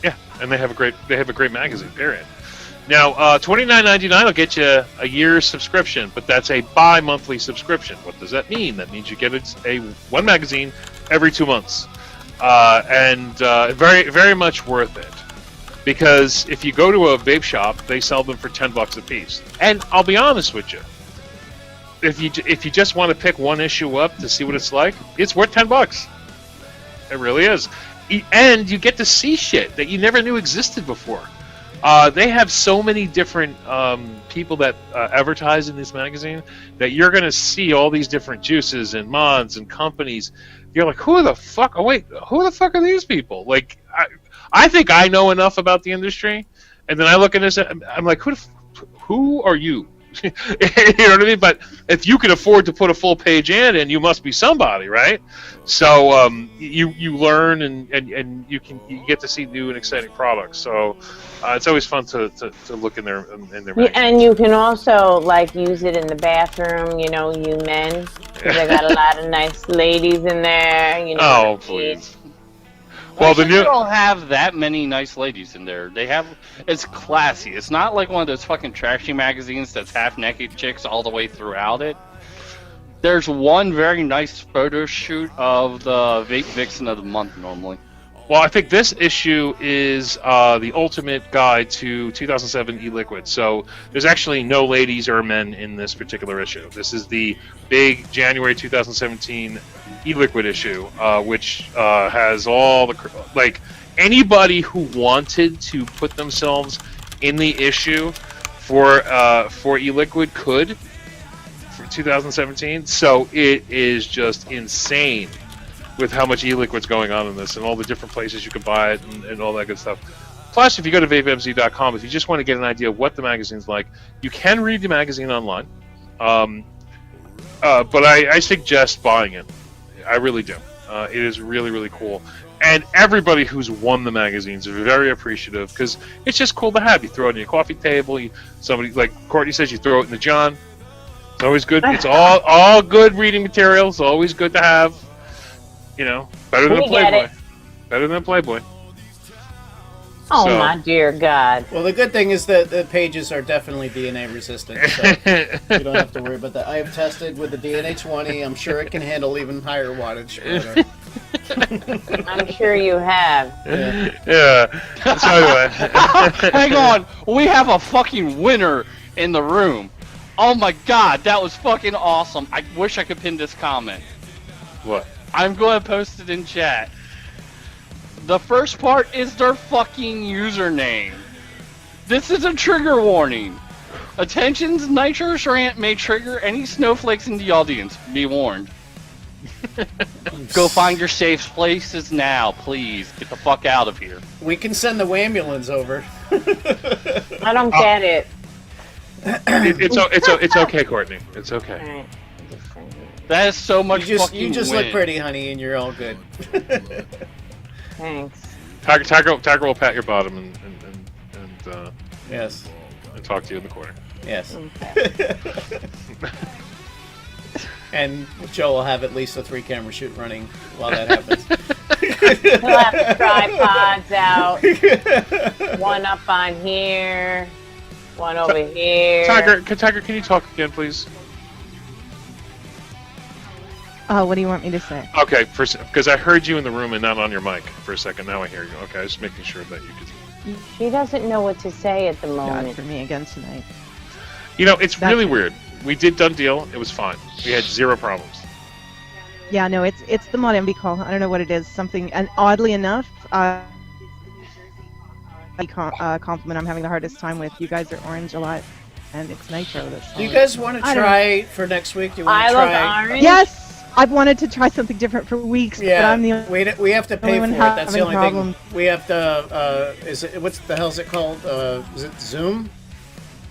yeah, and they have a great magazine. Period. Now, $29.99 will get you a year's subscription, but that's a bi-monthly subscription. What does that mean? That means you get one magazine every 2 months, and very, very much worth it. Because if you go to a vape shop, they sell them for $10 a piece. And I'll be honest with you, if you just want to pick one issue up to see what it's like, it's worth $10. It really is. And you get to see shit that you never knew existed before. They have so many different people that advertise in this magazine that you're going to see all these different juices and mods and companies. You're like, who the fuck? Oh wait, who the fuck are these people? Like, I think I know enough about the industry, and then I look at this, I'm like, who are you? You know what I mean? But if you can afford to put a full page ad in, you must be somebody, right? So you learn and you get to see new and exciting products. So it's always fun to look in their magazine. And you can also like use it in the bathroom. You know, you men, 'cause I got a lot of nice ladies in there. You know. Oh, please. Well, Well, the new. they don't have that many nice ladies in there. It's classy. It's not like one of those fucking trashy magazines that's half-naked chicks all the way throughout it. There's one very nice photo shoot of the Vape Vixen of the month normally. Well, I think this issue is the ultimate guide to 2007 e-liquid. So there's actually no ladies or men in this particular issue. This is the big January 2017 e-liquid issue, which has all the like anybody who wanted to put themselves in the issue for e-liquid could for 2017. So it is just insane with how much e-liquid's going on in this and all the different places you can buy it and all that good stuff. Plus, if you go to vapemz.com, if you just want to get an idea of what the magazine's like, you can read the magazine online. But I suggest buying it. I really do. It is really, really cool. And everybody who's won the magazines is very appreciative because it's just cool to have. You throw it on your coffee table. Somebody, like Courtney says, you throw it in the John. It's always good. It's all good reading material. It's always good to have. You know, better than a Playboy. Better than a Playboy. Oh, so. My dear God. Well, the good thing is that the pages are definitely DNA resistant, so you don't have to worry about that. I have tested with the DNA 20. I'm sure it can handle even higher wattage. I'm sure you have. Yeah. So anyway. Hang on. We have a fucking winner in the room. Oh my God, that was fucking awesome. I wish I could pin this comment. What? I'm going to post it in chat. The first part is their fucking username. This is a trigger warning. Attention's nitrous rant may trigger any snowflakes in the audience. Be warned. Go find your safe places now, please. Get the fuck out of here. We can send the ambulance over. I don't get it. It's okay, Courtney. It's okay. That is so much fucking You just win. look pretty, honey, and you're all good. Thanks. Tiger will pat your bottom and yes, and talk to you in the corner. Yes. Okay. And Joe will have at least a 3-camera shoot running while that happens. He'll have the tripods out. One up on here. One over here. Tiger, can you talk again, please? What do you want me to say? Okay, because I heard you in the room and not on your mic for a second. Now I hear you. Okay, I was just making sure that you could. She doesn't know what to say at the moment. God, for me again tonight. You know, it's really weird. We did Done Deal. It was fine. We had 0 problems. Yeah, no, it's the Mod MB call. I don't know what it is. Something, and oddly enough, compliment I'm having the hardest time with. You guys are orange a lot, and it's Nitro. Do you guys want to try for next week? Do you want to try? love orange. Yes. I've wanted to try something different for weeks, but I'm the we have to pay for it. That's the only problem. thing. We have to. What the hell is it called? Is it Zoom?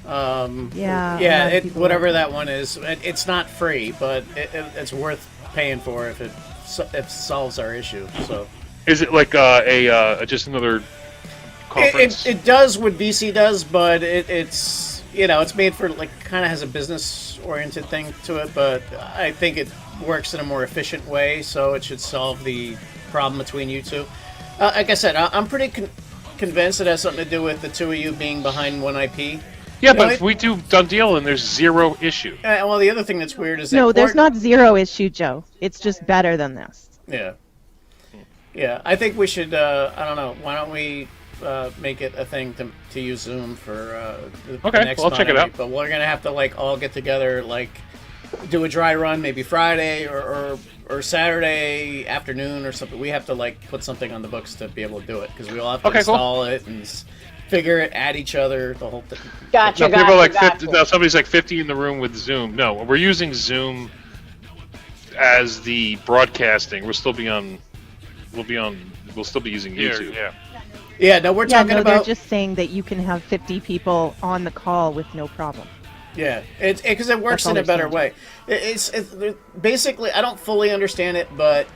Yeah. Yeah. Whatever that one is. It's not free, but it's worth paying for if it solves our issue. So. Is it like just another conference? It does what VC does, but it's it's made for kind of has a business oriented thing to it, but I think it works in a more efficient way, so it should solve the problem between you two. Like I said, I'm pretty convinced it has something to do with the two of you being behind one IP. Yeah, but if we do Done Deal and there's 0 issue. Well, the other thing that's weird is that... No, there's not 0 issue, Joe. It's just better than this. Yeah. Yeah, I think we should, I don't know, why don't we make it a thing to use Zoom for the next I'll check it out. But we're going to have to, all get together, do a dry run maybe Friday or Saturday afternoon or something. We have to put something on the books to be able to do it because we all have to install it and figure it, add each other, the whole thing. Gotcha. Now, people 50. Now somebody's 50 in the room with Zoom. No, we're using Zoom as the broadcasting. We'll still be on. We'll still be using YouTube. Yeah. Yeah. No, we're talking about. They're just saying that you can have 50 people on the call with no problem. Yeah, it's because it works in a better way. It's basically, I don't fully understand it, but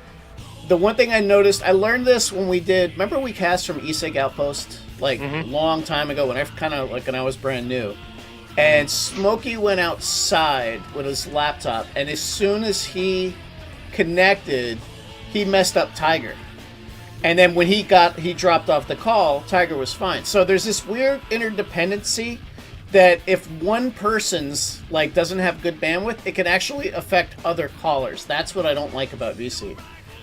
the one thing I noticed, I learned this when we did. Remember we cast from e-cig Outpost like a long time ago when I was brand new, and Smokey went outside with his laptop, and as soon as he connected, he messed up Tiger. And then when he dropped off the call, Tiger was fine. So there's this weird interdependency that if one person's like doesn't have good bandwidth, it can actually affect other callers. That's what I don't like about VC.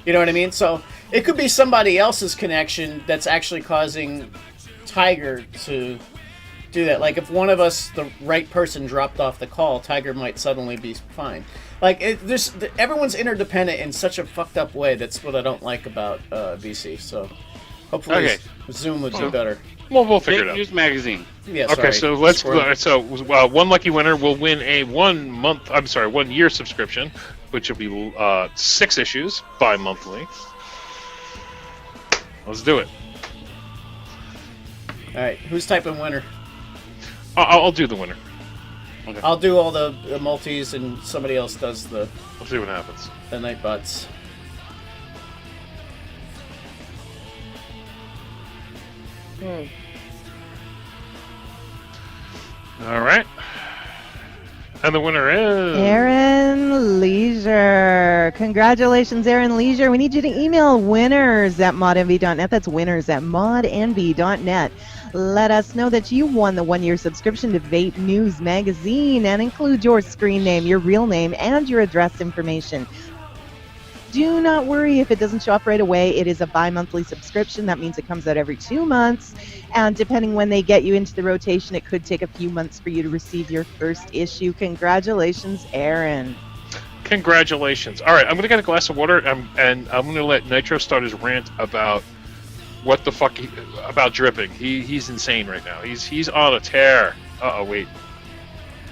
You know what I mean? So it could be somebody else's connection that's actually causing Tiger to do that. Like if one of us, the right person, dropped off the call, Tiger might suddenly be fine. Like everyone's interdependent in such a fucked up way. That's what I don't like about VC. So hopefully Zoom would do better. Well, we'll figure it out. News Magazine. Yeah, okay, so let's go. So one lucky winner will win a 1 year subscription, which will be 6 issues bi-monthly. Let's do it. All right, who's typing winner? I'll do the winner. Okay. I'll do all the multis, and somebody else does the. We'll see what happens. The Nightbots. All right. And the winner is Aaron Leisure. Congratulations, Aaron Leisure. We need you to email winners@modnv.net. That's winners@modnv.net. Let us know that you won the 1-year subscription to Vape News Magazine and include your screen name, your real name, and your address information. Do not worry if it doesn't show up right away. It is a bi-monthly subscription. That means it comes out every 2 months. And depending when they get you into the rotation, it could take a few months for you to receive your first issue. Congratulations, Aaron. Congratulations. All right, I'm going to get a glass of water, and I'm going to let Nitro start his rant about what the fuck about dripping. He's insane right now. He's on a tear. Uh-oh, wait.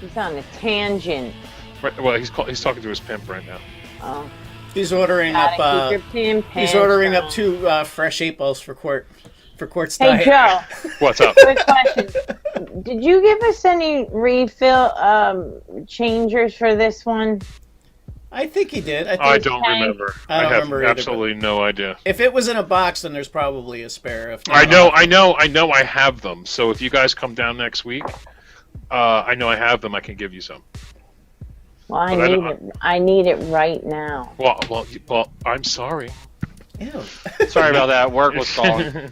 He's on a tangent. Right, well, he's talking to his pimp right now. Oh. He's ordering up. He's ordering up 2 fresh 8 balls for Quartz diet. Hey Joe. What's up? Quick question. Did you give us any refill changers for this one? I think he did. I don't remember. I don't remember either, absolutely no idea. If it was in a box, then there's probably a spare. If not, I know I have them. So if you guys come down next week, I know I have them. I can give you some. Well, I need it right now. Well, I'm sorry. Ew. Sorry about that. Work was calling.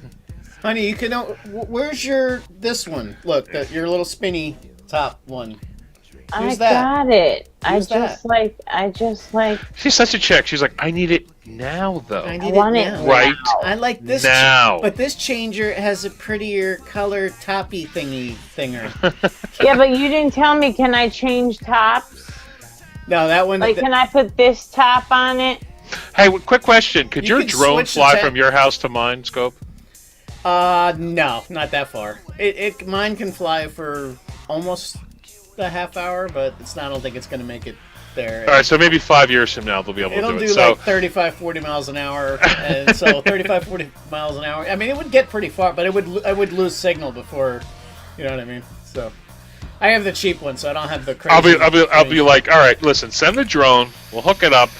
Honey, you can. Where's this one? Look, your little spinny top one. I got it. Who's that? I just like. She's such a chick. She's like, I need it now, though. I want it now. Right. I like this now. But this changer has a prettier color toppy thinger. Yeah, but you didn't tell me. Can I change tops? No, that one. Like, can I put this top on it? Hey, quick question. Could your drone fly from your house to mine, Scope? No, not that far. Mine can fly for almost a half hour, but I don't think it's going to make it there. All right, so maybe 5 years from now they'll be able to do it. It'll do like 35, 40 miles an hour, and so 35, 40 miles an hour. I mean, it would get pretty far, but I would lose signal before, you know what I mean? So I have the cheap one, so I don't have the crazy. I'll be like, all right, listen, send the drone, we'll hook it up,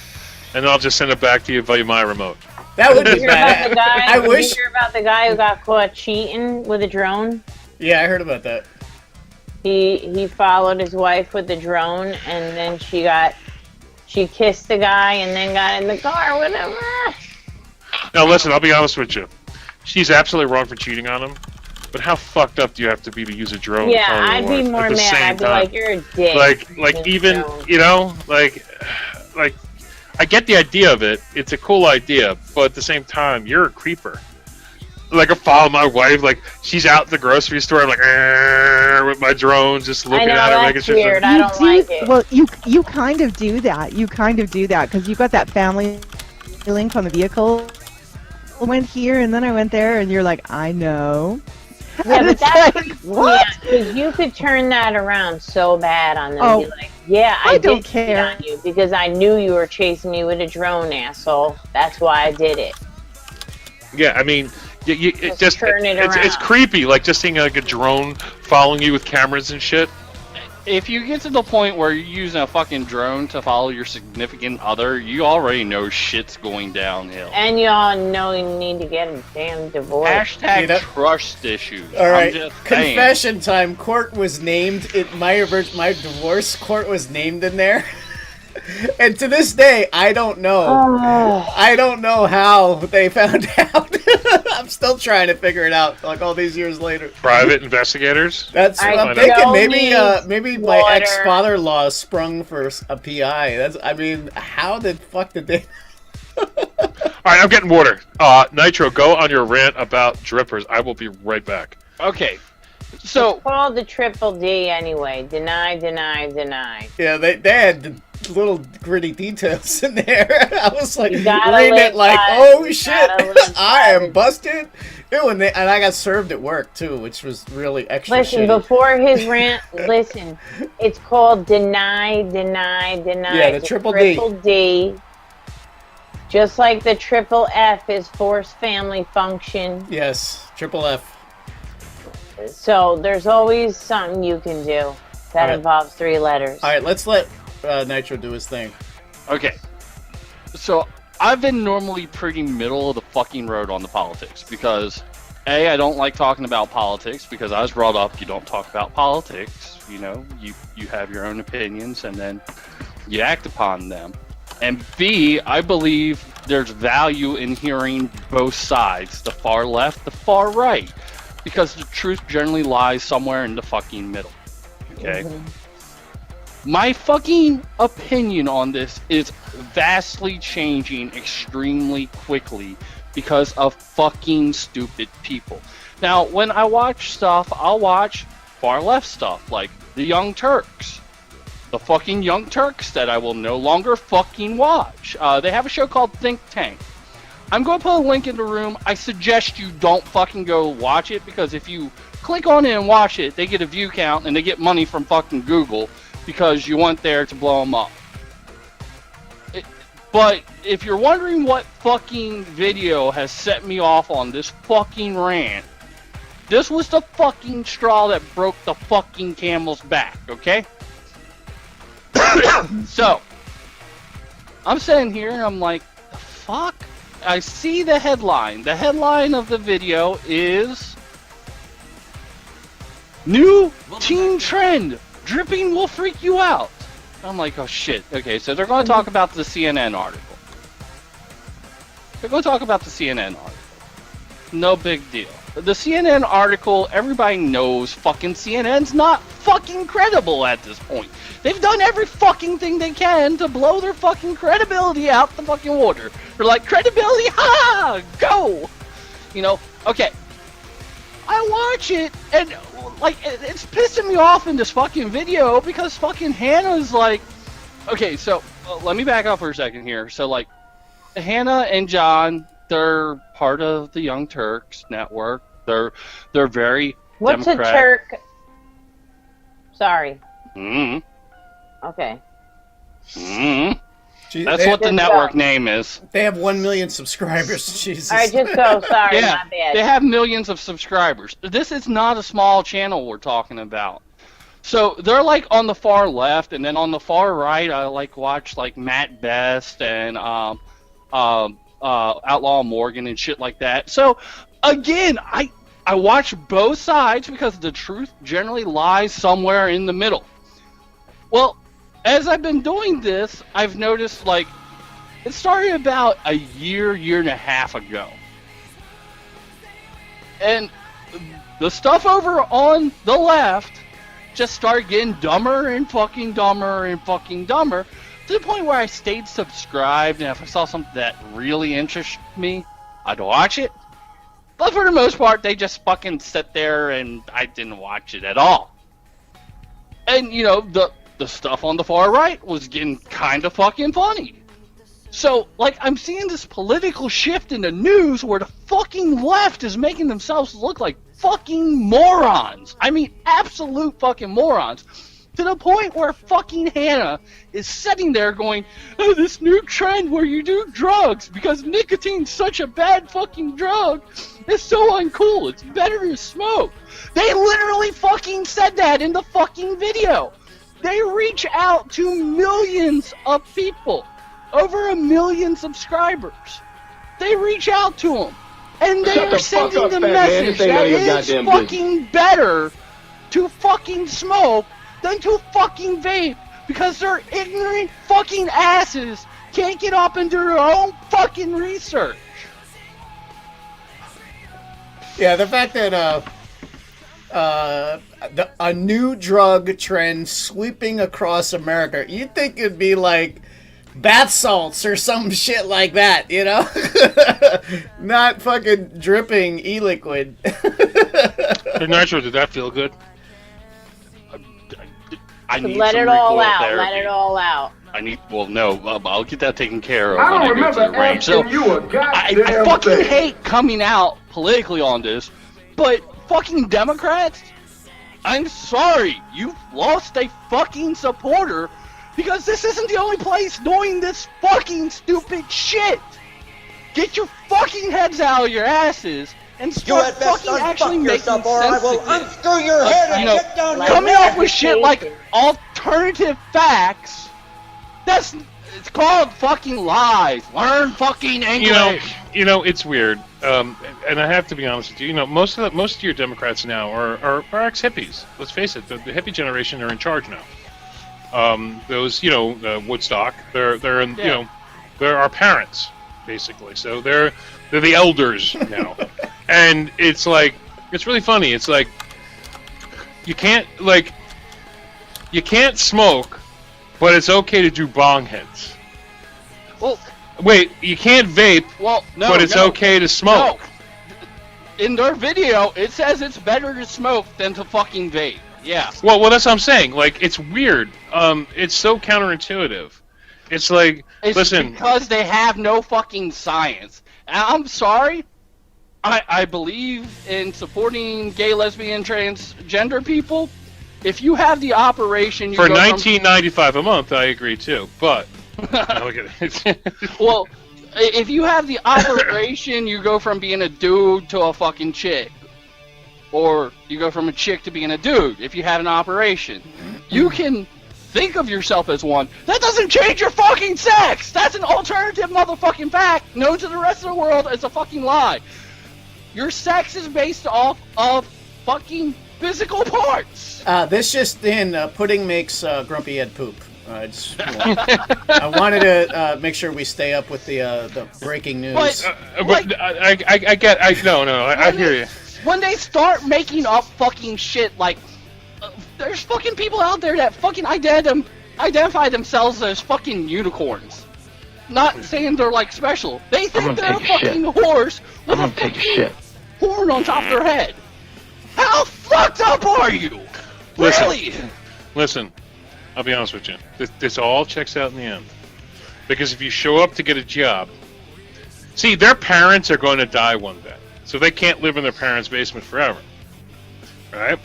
and then I'll just send it back to you via my remote. That would be bad. I wish. Did you hear about the guy who got caught cheating with a drone? Yeah, I heard about that. He followed his wife with the drone, and then she kissed the guy, and then got in the car with him. Now listen, I'll be honest with you. She's absolutely wrong for cheating on him, but how fucked up do you have to be to use a drone? Yeah, I'd be more mad. I'd be like, you're a dick. Like even you know, like I get the idea of it. It's a cool idea, but at the same time, you're a creeper. Like I follow my wife, like she's out at the grocery store, I'm like with my drone, just looking at her, making sure. Weird. I don't like it. Well, you kind of do that. You kind of do that because you got that family link on the vehicle. I went here and then I went there, and you're like, I know. Yeah, but that's like, what? Because you could turn that around so bad on them. Oh, and be like, yeah, I don't did care on you because I knew you were chasing me with a drone, asshole. That's why I did it. Yeah, I mean. Turn it around. It's creepy, like just seeing like a drone following you with cameras and shit. if you get to the point where you're using a fucking drone to follow your significant other, you already know shit's going downhill. And y'all know you need to get a damn divorce. Hashtag trust issues. All right, I'm just saying. confession time. Court was named. My divorce court was named in there. And to this day, I don't know. I don't know how they found out. I'm still trying to figure it out, like all these years later. Private investigators? That's what I'm thinking. Maybe my ex-father-in-law sprung for a PI. How the fuck did they... Alright, I'm getting water. Nitro, go on your rant about drippers. I will be right back. Okay. So it's called the triple D anyway. Deny, deny, deny. Yeah, they had the little gritty details in there. I was like reading live it like, by oh it. shit, I am busted. Ew, and I got served at work too, which was really extra. Listen, shitty. before his rant, listen. It's called deny, deny, deny. Yeah, the It's triple D. Just like the triple F is forced family function. Yes, triple F. So there's always something you can do that involves 3 letters. All right, let's let Nitro do his thing. Okay. So I've been normally pretty middle of the fucking road on the politics because A, I don't like talking about politics because I was brought up you don't talk about politics. You know, you have your own opinions and then you act upon them. And B, I believe there's value in hearing both sides, the far left, the far right. Because the truth generally lies somewhere in the fucking middle. Okay? My fucking opinion on this is vastly changing extremely quickly because of fucking stupid people. Now, when I watch stuff, I'll watch far left stuff, like the Young Turks. The fucking Young Turks that I will no longer fucking watch. They have a show called Think Tank. I'm going to put a link in the room. I suggest you don't fucking go watch it because if you click on it and watch it, they get a view count and they get money from fucking Google because you went there to blow them up. But if you're wondering what fucking video has set me off on this fucking rant, this was the fucking straw that broke the fucking camel's back, okay? So, I'm sitting here and I'm like, the fuck? I see the headline. The headline of the video is New Teen Trend. Dripping will freak you out. I'm like, oh shit. Okay, so they're going to talk about the CNN article. They're going to talk about the CNN article. No big deal. The CNN article, everybody knows fucking CNN's not fucking credible at this point. They've done every fucking thing they can to blow their fucking credibility out the fucking water. They're like, credibility, ha! Go! You know, okay. I watch it, and, like, it's pissing me off in this fucking video because fucking Hannah's like... Okay, so, let me back up for a second here. So, like, Hannah and John, they're part of the Young Turks network. They're very What's Democrat. a Turk? Sorry. Mm-hmm. Okay. Mm-hmm. Gee, That's what the network name is. They have 1 million subscribers. Jesus. All right, just go. Sorry, Yeah, my bad. they have millions of subscribers. This is not a small channel we're talking about. So they're like on the far left, and then on the far right, I like watch like Matt Best and Outlaw Morgan and shit like that. So again, I watch both sides because the truth generally lies somewhere in the middle. Well, as I've been doing this, I've noticed, like, it started about a year and a half ago. And the stuff over on the left just started getting dumber and fucking dumber and fucking dumber to the point where I stayed subscribed, and if I saw something that really interested me, I'd watch it. But for the most part, they just fucking sit there and I didn't watch it at all. And, you know, the stuff on the far right was getting kind of fucking funny. So, like, I'm seeing this political shift in the news where the fucking left is making themselves look like fucking morons. I mean, absolute fucking morons. To the point where fucking Hannah is sitting there going, oh, this new trend where you do drugs because nicotine's such a bad fucking drug. It's so uncool. It's better to smoke. They literally fucking said that in the fucking video. They reach out to millions of people, over 1 million subscribers. They reach out to them, and they are sending the message that it's fucking better to fucking smoke than to fucking vape, because their ignorant fucking asses can't get up and do their own fucking research. Yeah, the fact that a new drug trend sweeping across America, you'd think it'd be like bath salts or some shit like that, you know? Not fucking dripping e-liquid. Hey, Nitro, did that feel good? I need Let some it all recoil out. therapy. Let it all out. I'll get that taken care of I when don't I go remember to the range. asking So, you a I goddamn fucking thing. hate coming out politically on this, but fucking Democrats, I'm sorry, you've lost a fucking supporter, because this isn't the only place doing this fucking stupid shit. Get your fucking heads out of your asses and start fucking actually making sense again. unscrew your head You know, get down coming up with shit like alternative facts, it's called fucking lies. Learn fucking English. You know, it's weird. And I have to be honest with you. You know, most of your Democrats now are ex-hippies. Let's face it, the hippie generation are in charge now. Those, Woodstock, they're in, they're our parents basically. So they're the elders now, and it's like, it's really funny. It's like you can't smoke, but it's okay to do bong hits. Well, wait, you can't vape, but it's okay to smoke. No. In their video, it says it's better to smoke than to fucking vape. Yeah. Well, that's what I'm saying. Like, it's weird. It's so counterintuitive. It's like, listen, because they have no fucking science. And I'm sorry. I believe in supporting gay, lesbian, transgender people. If you have the operation, for $19.95 a month, I agree too. But well, if you have the operation, you go from being a dude to a fucking chick. Or you go from a chick to being a dude if you have an operation. You can think of yourself as one. That doesn't change your fucking sex! That's an alternative motherfucking fact known to the rest of the world as a fucking lie. Your sex is based off of fucking physical parts. This just in, pudding makes grumpy head poop. I wanted to make sure we stay up with the breaking news. But I hear you. When they start making up fucking shit, like, there's fucking people out there that fucking identify themselves as fucking unicorns. Not saying they're, like, special. They think they're a fucking horse with a fucking horn on top of their head. How fucked up are you? Really? Listen, I'll be honest with you. This all checks out in the end. Because if you show up to get a job, see, their parents are going to die one day. So they can't live in their parents' basement forever. Right?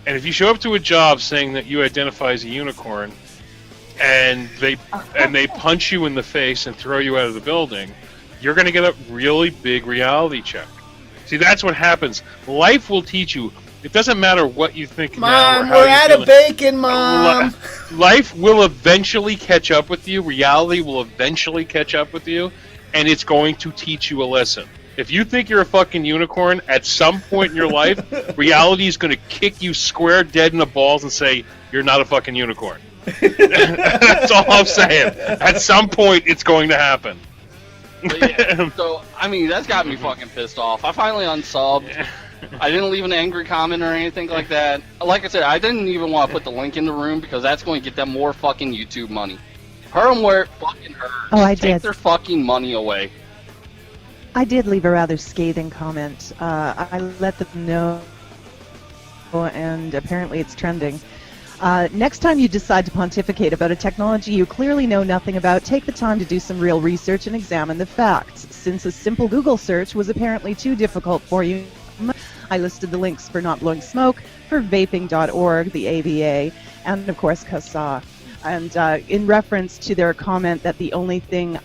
And if you show up to a job saying that you identify as a unicorn, and they punch you in the face and throw you out of the building, you're going to get a really big reality check. See, that's what happens. Life will teach you. It doesn't matter what you think now or Mom, how we're you're out feeling. of bacon, Mom. Life will eventually catch up with you. Reality will eventually catch up with you, and it's going to teach you a lesson. If you think you're a fucking unicorn, at some point in your life, reality is going to kick you square dead in the balls and say, you're not a fucking unicorn. That's all I'm saying. At some point, it's going to happen. But yeah, so, I mean, that's got me fucking pissed off. I finally unsubbed. I didn't leave an angry comment or anything like that. Like I said, I didn't even want to put the link in the room because that's going to get them more fucking YouTube money. Hurt them where it fucking hurts. Oh, I Take did. their fucking money away. I did leave a rather scathing comment. I let them know, and apparently it's trending. Next time you decide to pontificate about a technology you clearly know nothing about, take the time to do some real research and examine the facts. Since a simple Google search was apparently too difficult for you, I listed the links for Not Blowing Smoke, for vaping.org, the AVA, and of course CASA. And in reference to their comment that the only thing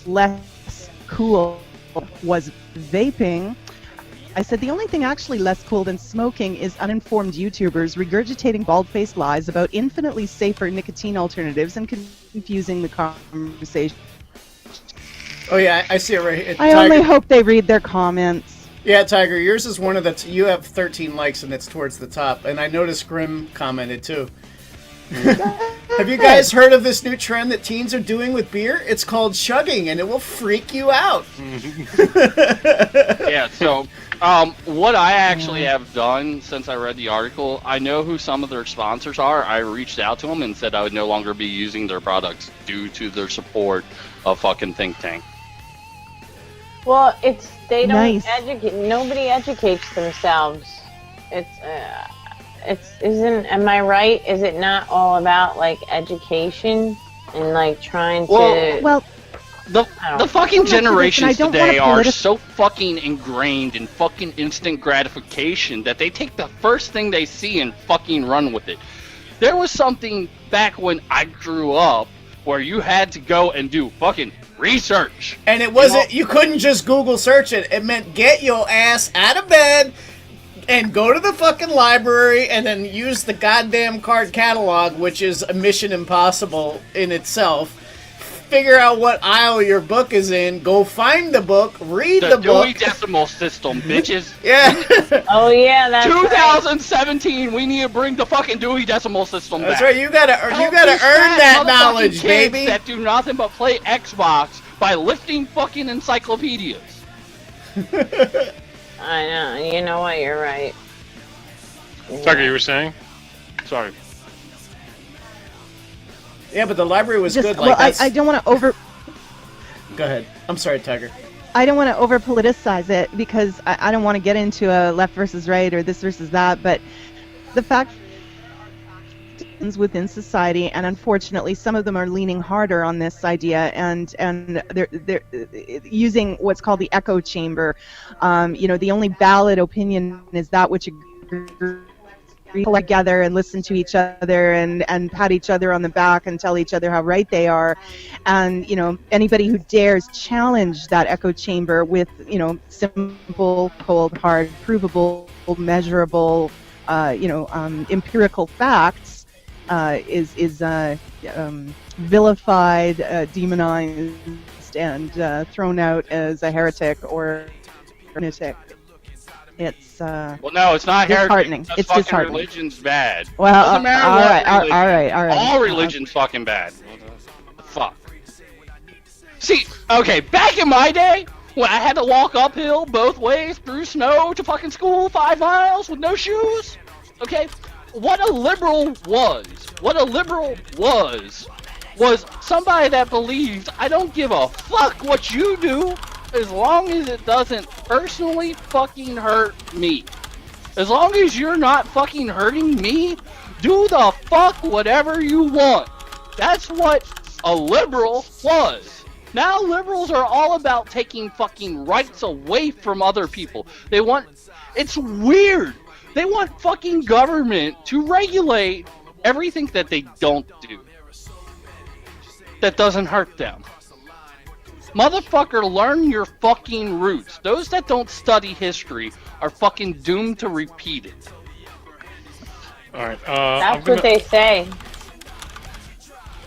less cool was vaping, I said, the only thing actually less cool than smoking is uninformed YouTubers regurgitating bald-faced lies about infinitely safer nicotine alternatives and confusing the conversation. Oh yeah, I see it right here. I only hope they read their comments. Yeah, Tiger, yours is one of the... you have 13 likes and it's towards the top. And I noticed Grim commented too. Have you guys heard of this new trend that teens are doing with beer? It's called chugging, and it will freak you out. Yeah, so what I actually have done since I read the article, I know who some of their sponsors are. I reached out to them and said I would no longer be using their products due to their support of fucking Think Tank. Well, they don't Nice. educate. Nobody educates themselves. Am I right? Is it not all about like education and like trying to? Well, the fucking generations don't today wanna are so fucking ingrained in fucking instant gratification that they take the first thing they see and fucking run with it. There was something back when I grew up where you had to go and do fucking research. And it wasn't... you couldn't just Google search it. It meant get your ass out of bed and go to the fucking library and then use the goddamn card catalog, which is a mission impossible in itself. Figure out what aisle your book is in, go find the book, read the book. Dewey Decimal System, bitches. Yeah. Oh yeah, that's 2017, we need to bring the fucking Dewey Decimal System back. That's right, you gotta earn that knowledge, baby. That do nothing but play Xbox by lifting fucking encyclopedias. I know. You know what? You're right. Tucker, you were saying? Sorry. Yeah, but the library was good. Well, I don't want to over... Go ahead. I'm sorry, Tiger. I don't want to over-politicize it because I don't want to get into a left versus right or this versus that, but the fact within society, and unfortunately some of them are leaning harder on this idea and they're using what's called the echo chamber. The only valid opinion is that which collect together and listen to each other and pat each other on the back and tell each other how right they are. And anybody who dares challenge that echo chamber with simple, cold, hard, provable, measurable empirical facts is vilified, demonized, and thrown out as a heretic or lunatic. It's well, no, it's not disheartening. That's it's fucking disheartening. religion's bad. Well, doesn't matter all what right, religion. all right. All religion's fucking bad. Fuck. See, okay, back in my day, when I had to walk uphill both ways through snow to fucking school 5 miles with no shoes, okay, what a liberal was somebody that believed I don't give a fuck what you do as long as it doesn't personally fucking hurt me. As long as you're not fucking hurting me, do the fuck whatever you want. That's what a liberal was. Now liberals are all about taking fucking rights away from other people. It's weird. They want fucking government to regulate everything that they don't do. That doesn't hurt them. Motherfucker, learn your fucking roots. Those that don't study history are fucking doomed to repeat it. Alright, That's what they say.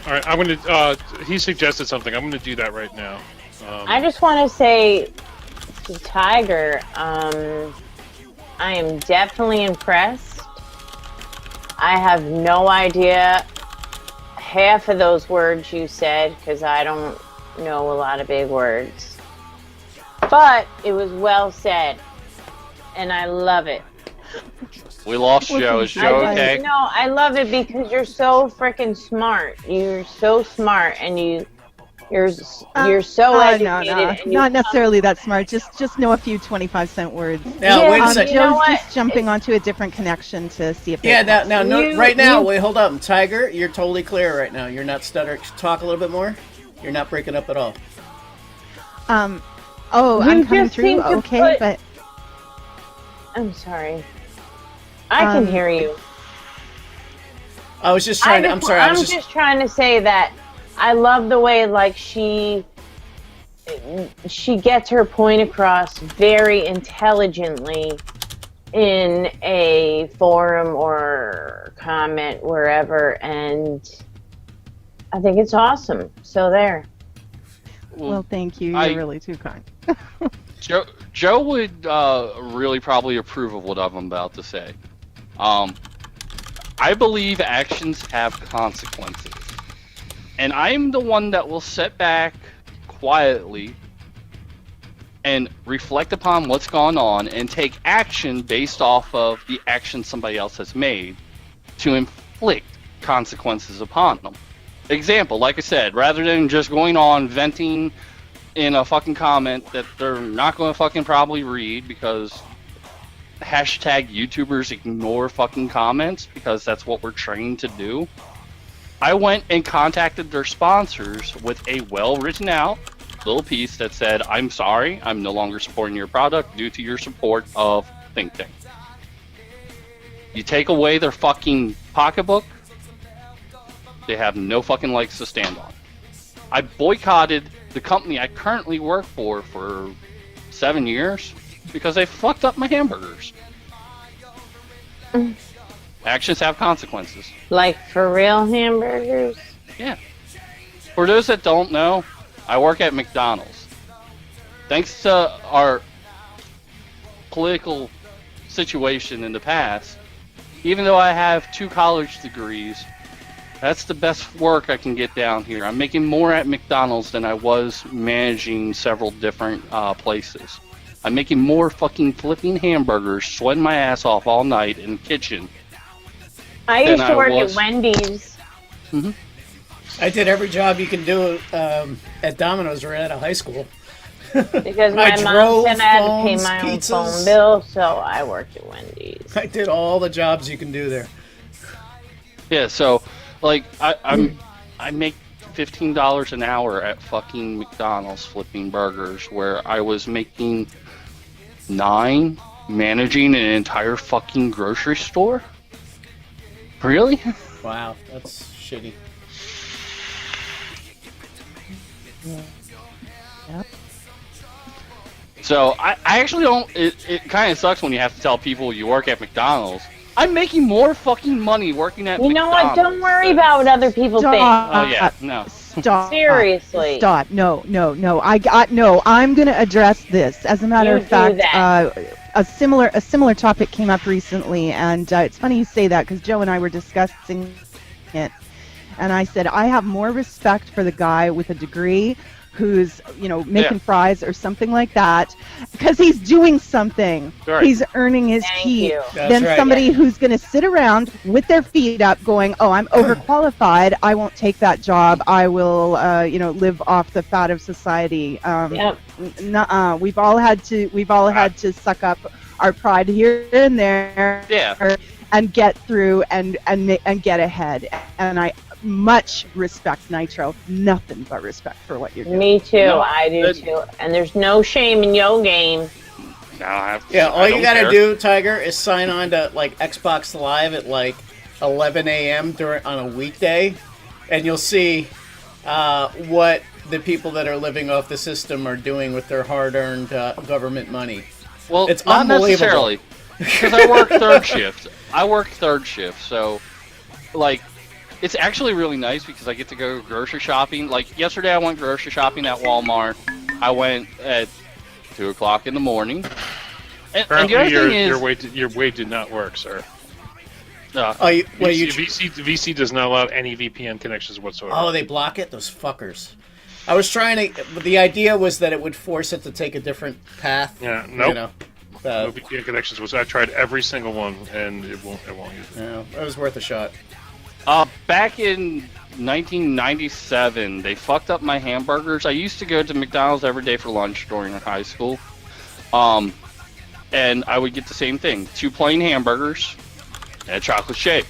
Alright, I'm gonna, he suggested something. I'm gonna do that right now. I just want to say to Tiger, I am definitely impressed. I have no idea half of those words you said, because I don't know a lot of big words. But it was well said, and I love it. We lost Joe. Is Joe okay? No, I love it because you're so freaking smart. You're so smart, and you're so educated. No, not necessarily that smart. Just know a few 25-cent words. Now, wait a second. Joe's just jumping onto a different connection to see if. Yeah, wait, hold up, Tiger. You're totally clear right now. You're not stuttering. Talk a little bit more. You're not breaking up at all. I'm coming through. Okay, but I'm sorry. I can hear you. I was just trying to. I'm sorry. I'm just trying to say that I love the way, like, she she gets her point across very intelligently in a forum or comment wherever, and I think it's awesome. So there. Well, thank you. You're really too kind. Joe would really probably approve of what I'm about to say. I believe actions have consequences. And I'm the one that will sit back quietly and reflect upon what's gone on and take action based off of the action somebody else has made to inflict consequences upon them. Example, like I said, rather than just going on venting in a fucking comment that they're not going to fucking probably read because hashtag YouTubers ignore fucking comments because that's what we're trained to do. I went and contacted their sponsors with a well-written out little piece that said, I'm sorry, I'm no longer supporting your product due to your support of Think Tank. You take away their fucking pocketbook, they have no fucking legs to stand on. I boycotted the company I currently work for 7 years because they fucked up my hamburgers. Actions have consequences. Like for real hamburgers? Yeah. For those that don't know, I work at McDonald's. Thanks to our political situation in the past, even though I have 2 college degrees, that's the best work I can get down here. I'm making more at McDonald's than I was managing several different places. I'm making more fucking flipping hamburgers, sweating my ass off all night in the kitchen. I used to work at Wendy's. Mm-hmm. I did every job you can do at Domino's right out of high school. Because my mom said I had to pay my own phone bill, so I worked at Wendy's. I did all the jobs you can do there. Yeah, so like I make $15 an hour at fucking McDonald's flipping burgers, where I was making $9 managing an entire fucking grocery store. Really? Wow, that's shitty. Yep. So I actually don't. It kind of sucks when you have to tell people you work at McDonald's. I'm making more fucking money working at McDonald's. You know what? Don't worry about what other people think. Oh yeah, no. Stop. Seriously. Stop. No. I'm going to address this. As a matter of fact, a similar topic came up recently, and it's funny you say that because Joe and I were discussing it, and I said I have more respect for the guy with a degree who's, making fries or something like that, because he's doing something. Right. He's earning his keep. That's right. Somebody who's going to sit around with their feet up going, oh, I'm overqualified, I won't take that job, I will, live off the fat of society. Nuh-uh. We've all had to suck up our pride here and there. Yeah. And get through and get ahead. And I much respect Nitro. Nothing but respect for what you're doing. Me too. No, I do too. And there's no shame in your game. No, I all you gotta do, Tiger, is sign on to like Xbox Live at like 11 a.m. on a weekday, and you'll see what the people that are living off the system are doing with their hard-earned government money. Well, it's not unbelievable. necessarily, because I work third shift. So like. It's actually really nice because I get to go grocery shopping. Like, yesterday I went grocery shopping at Walmart. I went at 2 o'clock in the morning. And the other thing is... Your way did not work, sir. VC does not allow any VPN connections whatsoever. Oh, they block it? Those fuckers. I was trying to... The idea was that it would force it to take a different path. Yeah, nope. No VPN connections. I tried every single one, and it won't use it. Yeah, it was worth a shot. Back in 1997, they fucked up my hamburgers. I used to go to McDonald's every day for lunch during high school. And I would get the same thing. 2 plain hamburgers and a chocolate shake.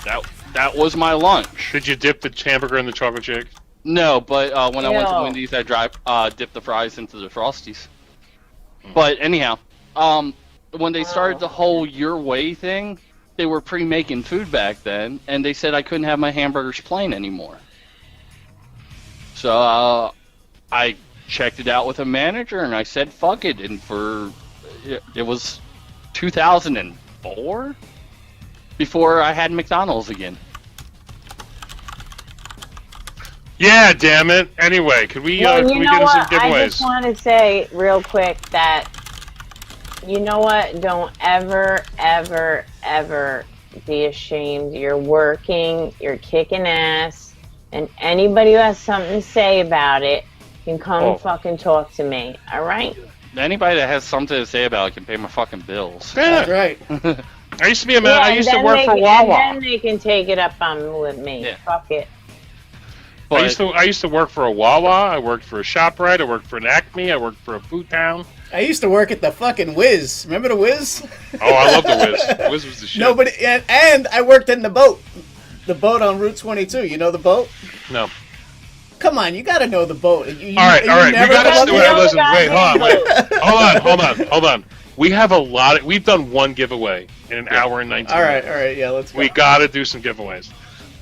That was my lunch. Did you dip the hamburger in the chocolate shake? No, but when I went to Wendy's, I dipped the fries into the Frosties. But anyhow, when they started the whole your way thing, they were pre-making food back then, and they said I couldn't have my hamburgers plain anymore. So I checked it out with a manager, and I said, fuck it. And it was 2004 before I had McDonald's again. Yeah, damn it. Anyway, could we Well, can you we know get into some what? I giveaways? just want to say real quick that, you know what? Don't ever, ever, ever be ashamed. You're working, you're kicking ass, and anybody who has something to say about it can come fucking talk to me, alright? Anybody that has something to say about it can pay my fucking bills. Yeah. That's right. I used to be a man. I used to work for And Wawa. then they can take it up on with me. Yeah. Fuck it. I used to work for a Wawa. I worked for a ShopRite. I worked for an Acme. I worked for a Food Town. I used to work at the fucking Whiz. Remember the Whiz? Oh, I love the Whiz. The Whiz was the shit. Nobody, and I worked in the boat. The boat on Route 22. You know the boat? No. Come on, you gotta know the boat. All right. We gotta do it. Listen, wait, hold on. We have a lot. We've done one giveaway in an hour and 19 minutes. All right, yeah, let's go. We gotta do some giveaways.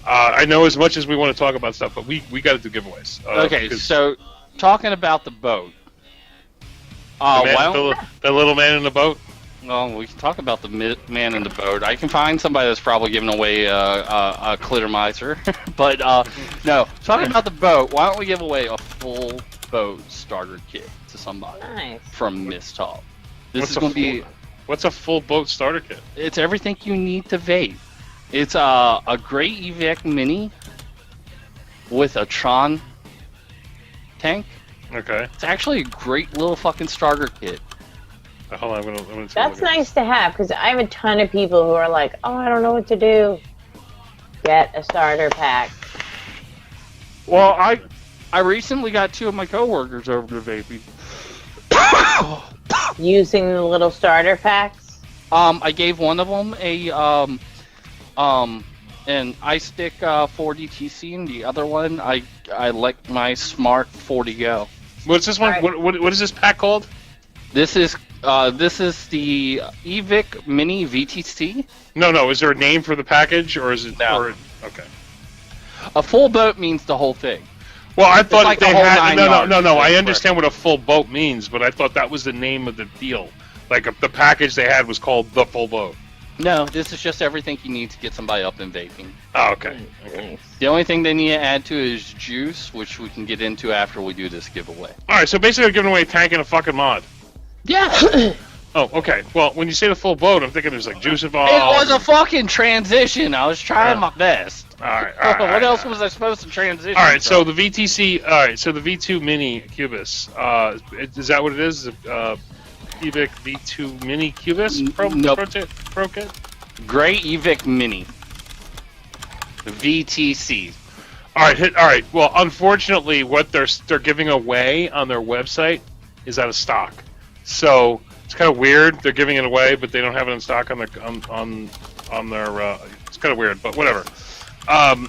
I know as much as we want to talk about stuff, but we gotta do giveaways. Okay, so talking about the boat. The little man in the boat? Well, we can talk about the man in the boat. I can find somebody that's probably giving away a clitomizer. But, no. Talking about the boat, why don't we give away a full boat starter kit to somebody from Miss Talk? What's a full boat starter kit? It's everything you need to vape. It's a gray eVic Mini with a Tron tank. Okay. It's actually a great little fucking starter kit. Hold on, I'm gonna That's nice to have, because I have a ton of people who are like, oh, I don't know what to do. Get a starter pack. Well, I recently got 2 of my coworkers over to vaping. Using the little starter packs? I gave one of them an iStick 40TC, and the other one I like my Smart 40 Go. What's this one? Right. What is this pack called? This is the eVic Mini VTC. No. Is there a name for the package, or is it? No. Okay. A full boat means the whole thing. Well, I thought like they the whole had. 9 No. yards. I understand what a full boat means, but I thought that was the name of the deal. Like the package they had was called the full boat. No, this is just everything you need to get somebody up in vaping. Oh, okay. The only thing they need to add to is juice, which we can get into after we do this giveaway. All right, so basically they're giving away a tank and a fucking mod. Yeah. Oh, okay. Well, when you say the full boat, I'm thinking there's like juice involved. It was a fucking transition. I was trying my best. All right. What else was I supposed to transition? All right. So the VTC. All right. So the V2 Mini Cubus. Is that what it is? eVic V2 Mini Cubus Pro Kit. Gray eVic Mini. VTC. All right. Well, unfortunately, what they're giving away on their website is out of stock. So it's kind of weird. They're giving it away, but they don't have it in stock on their it's kind of weird, but whatever. I'm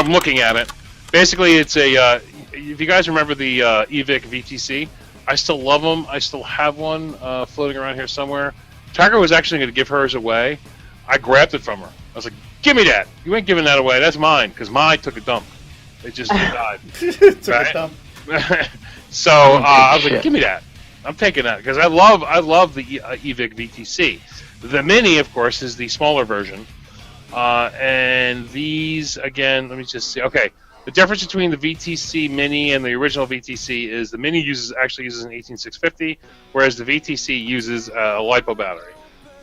looking at it. Basically, it's a. If you guys remember the eVic VTC, I still love them. I still have one floating around here somewhere. Tiger was actually going to give hers away. I grabbed it from her. I was like, "Give me that! You ain't giving that away. That's mine." Because mine took a dump. It just died. Took a dump. So I was like, "Give me that! I'm taking that because I love the eVic VTC. The Mini, of course, is the smaller version, and these again. Let me just see. Okay, the difference between the VTC Mini and the original VTC is the Mini actually uses an 18650, whereas the VTC uses a LiPo battery,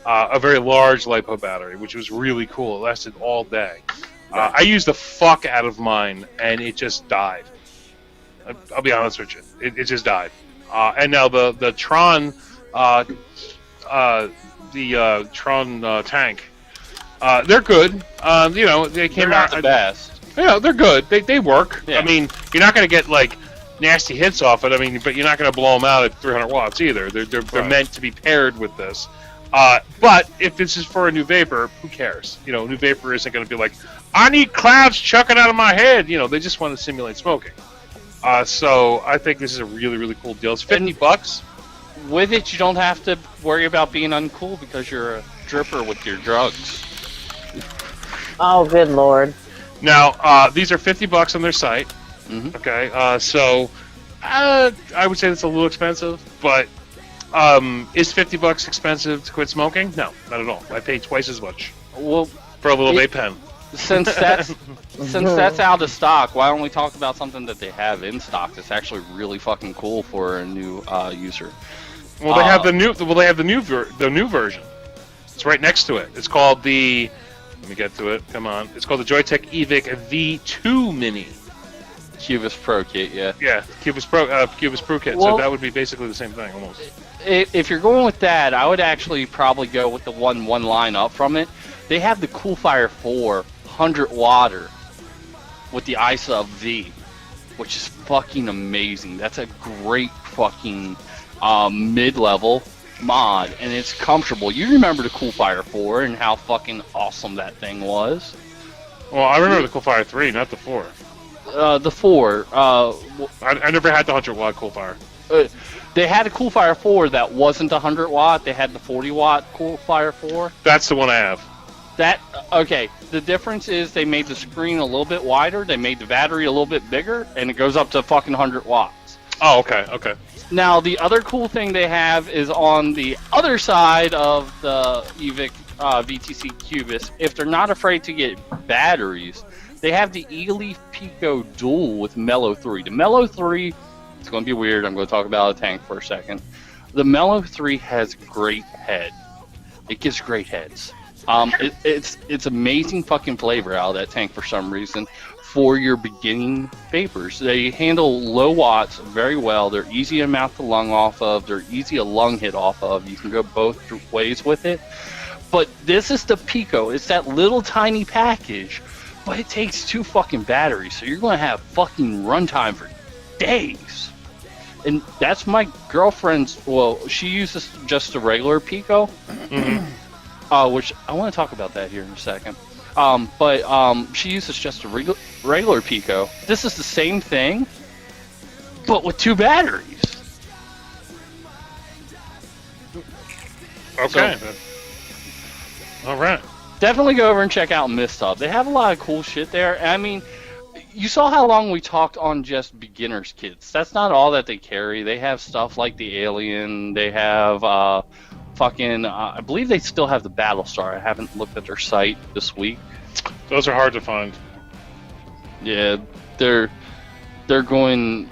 a very large LiPo battery, which was really cool. It lasted all day. I used the fuck out of mine, and it just died. I'll be honest with you, it just died. And now the Tron, Tron tank, they're good. They came out the best. Yeah, they're good. They work. Yeah. I mean, you're not going to get like nasty hits off it. I mean, but you're not going to blow them out at 300 watts either. They're meant to be paired with this. But if this is for a new vapor, who cares? New vapor isn't going to be like, I need clouds chucking out of my head. They just want to simulate smoking. So I think this is a really, really cool deal. It's $50. With it, you don't have to worry about being uncool because you're a dripper with your drugs. Oh, good lord. Now, these are $50 on their site. Mm-hmm. Okay, so I would say that's a little expensive, but is $50 expensive to quit smoking? No, not at all. I pay twice as much Well, for a little vape pen. since that's out of stock, why don't we talk about something that they have in stock that's actually really fucking cool for a new user? Well, they have the new. Well, they have the new version. It's right next to it. It's called the. Let me get to it. Come on. It's called the Joytech eVic V2 Mini. Cubus Pro Kit, yeah. Yeah, Cubus Pro Kit. Well, so that would be basically the same thing almost. If you're going with that, I would actually probably go with the one line up from it. They have the Coolfire 4 100 watter with the ISA V, which is fucking amazing. That's a great fucking mid-level mod, and it's comfortable. You remember the Coolfire 4 and how fucking awesome that thing was. Well, I remember the Coolfire 3, not the 4. The 4. I never had the 100 watt Coolfire. They had a Coolfire 4 that wasn't 100 watt. They had the 40 watt Coolfire 4. That's the one I have. Okay, the difference is they made the screen a little bit wider, they made the battery a little bit bigger, and it goes up to fucking 100 watts. Oh, okay. Now, the other cool thing they have is on the other side of the eVic VTC Cubus, if they're not afraid to get batteries, they have the E-Leaf Pico Dual with Mellow 3. The Mellow 3, it's going to be weird, I'm going to talk about a tank for a second. The Mellow 3 has great head. It gives great heads. It's amazing fucking flavor out of that tank for some reason for your beginning vapors. They handle low watts very well. They're easy to mount the lung off of. They're easy to lung hit off of. You can go both ways with it. But this is the Pico. It's that little tiny package, but it takes 2 fucking batteries, so you're going to have fucking runtime for days. And that's my girlfriend's, well, she uses just a regular Pico. Mm-hmm. Which I want to talk about that here in a second. But she uses just a regular Pico. This is the same thing, but with 2 batteries. Okay. All right. Definitely go over and check out Mist Hub. They have a lot of cool shit there. I mean, you saw how long we talked on just beginners kits. That's not all that they carry. They have stuff like the Alien. They have I believe they still have the Battlestar. I haven't looked at their site this week. Those are hard to find. Yeah, they're going.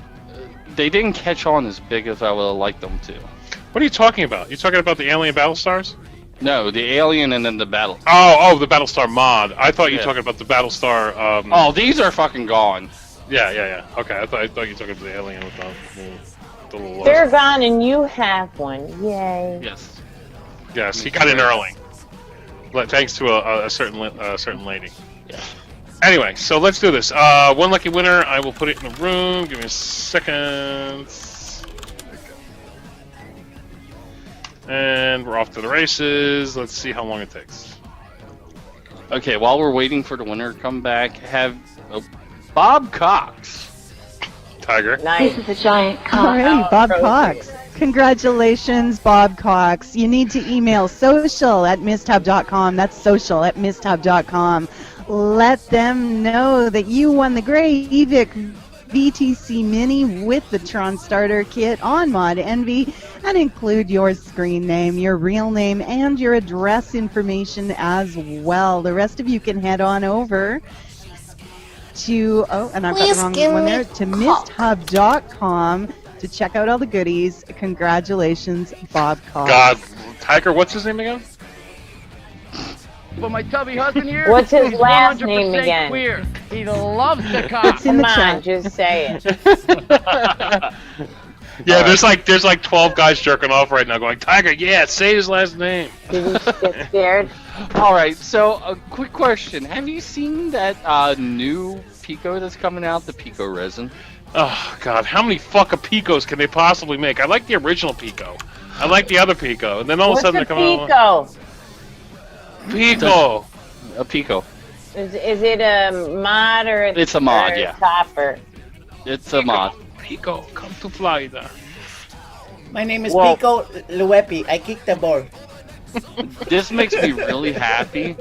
They didn't catch on as big as I would have liked them to. What are you talking about? You talking about the Alien Battlestars? No, the Alien and then the Battle. Oh, the Battlestar mod. I thought you were talking about the Battlestar. Oh, these are fucking gone. Yeah. Okay, I thought you were talking about the Alien with the little. They're gone, and you have one. Yay! Yes, he got in early. Thanks to a certain lady. Yeah. Anyway, so let's do this. One lucky winner. I will put it in the room. Give me a second. And we're off to the races. Let's see how long it takes. Okay, while we're waiting for the winner to come back, have Bob Cox. Tiger. Nice. This is a giant cock. Alrighty, Bob Cox. Congratulations, Bob Cox. You need to email social@misthub.com. That's social@misthub.com. Let them know that you won the great eVic VTC Mini with the Tron Starter Kit on Mod Envy, and include your screen name, your real name, and your address information as well. The rest of you can head on over to, and I've got the wrong one there, to misthub.com to check out all the goodies. Congratulations, Bob Cox. God, Tiger, what's his name again? But my tubby husband here, What's his he's last 100% name again? Queer. He loves the cock. It's in the Come on, chat. just say it. Yeah, there's like 12 guys jerking off right now going, Tiger, yeah, say his last name. Did you get scared? All right, so a quick question: have you seen that new Pico that's coming out, the Pico resin? Oh God, how many fucking Picos can they possibly make? I like the original Pico. I like the other Pico, and then all of a sudden they come out. Pico. A Pico. Is it a mod or It's a mod, yeah. Topper? It's a mod. Pico, come to Florida. My name is Pico Luepi. I kick the ball. This makes me really happy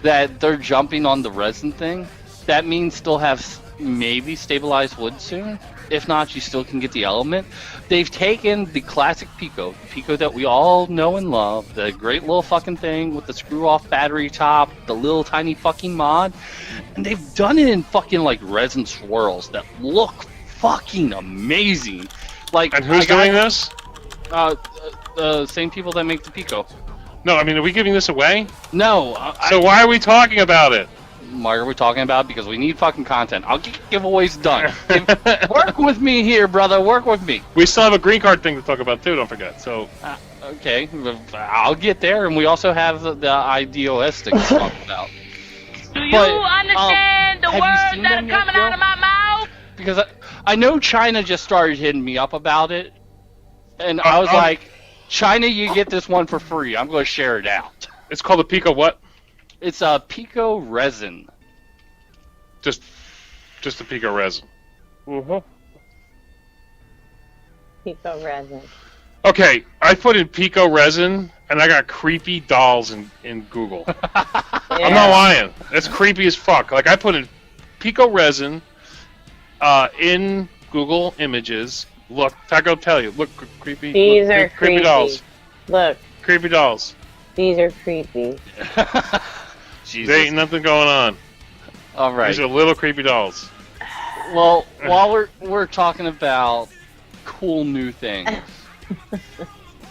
that they're jumping on the resin thing. That means they'll have maybe stabilized wood soon. If not, you still can get the Element. They've taken the classic Pico, that we all know and love, the great little fucking thing with the screw-off battery top, the little tiny fucking mod, and they've done it in fucking like resin swirls that look fucking amazing. Like, and who's doing this? The same people that make the Pico. No, I mean, are we giving this away? No. So why are we talking about it? Why are we talking about it? Because we need fucking content. I'll get giveaways done. Work with me here, brother. Work with me. We still have a green card thing to talk about too. Don't forget. So. Okay, I'll get there, and we also have the IDOS thing to talk about. Do you understand the words that are coming out of my mouth? Because I know China just started hitting me up about it, and I was like, China, you get this one for free. I'm going to share it out. It's called a Pico what? It's a Pico resin. Just a Pico resin. Pico resin. Okay, I put in Pico resin, and I got creepy dolls in Google. I'm not lying. That's creepy as fuck. Like, I put in Pico resin in Google Images. Look, I go tell you. Look, creepy. These look, are creepy dolls. Look. Creepy dolls. These are creepy. There ain't nothing going on. All right. These are little creepy dolls. Well, while we're talking about cool new things,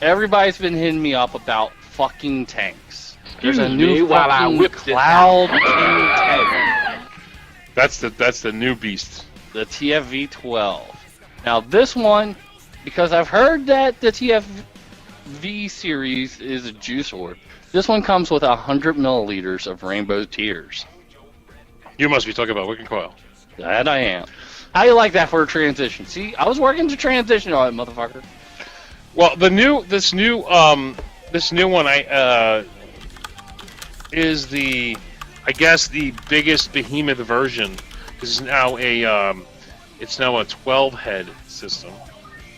everybody's been hitting me up about fucking tanks. There's a new fucking Cloud King tank. That's the new beast. The TFV-12. Now this one, because I've heard that the TFV series is a juice orb. This one comes with 100 milliliters of Rainbow Tears. You must be talking about Wicked Coil. That I am. How you like that for a transition? See, I was working to transition on it, motherfucker. Well, this new one is I guess the biggest behemoth version. This is now a 12 head system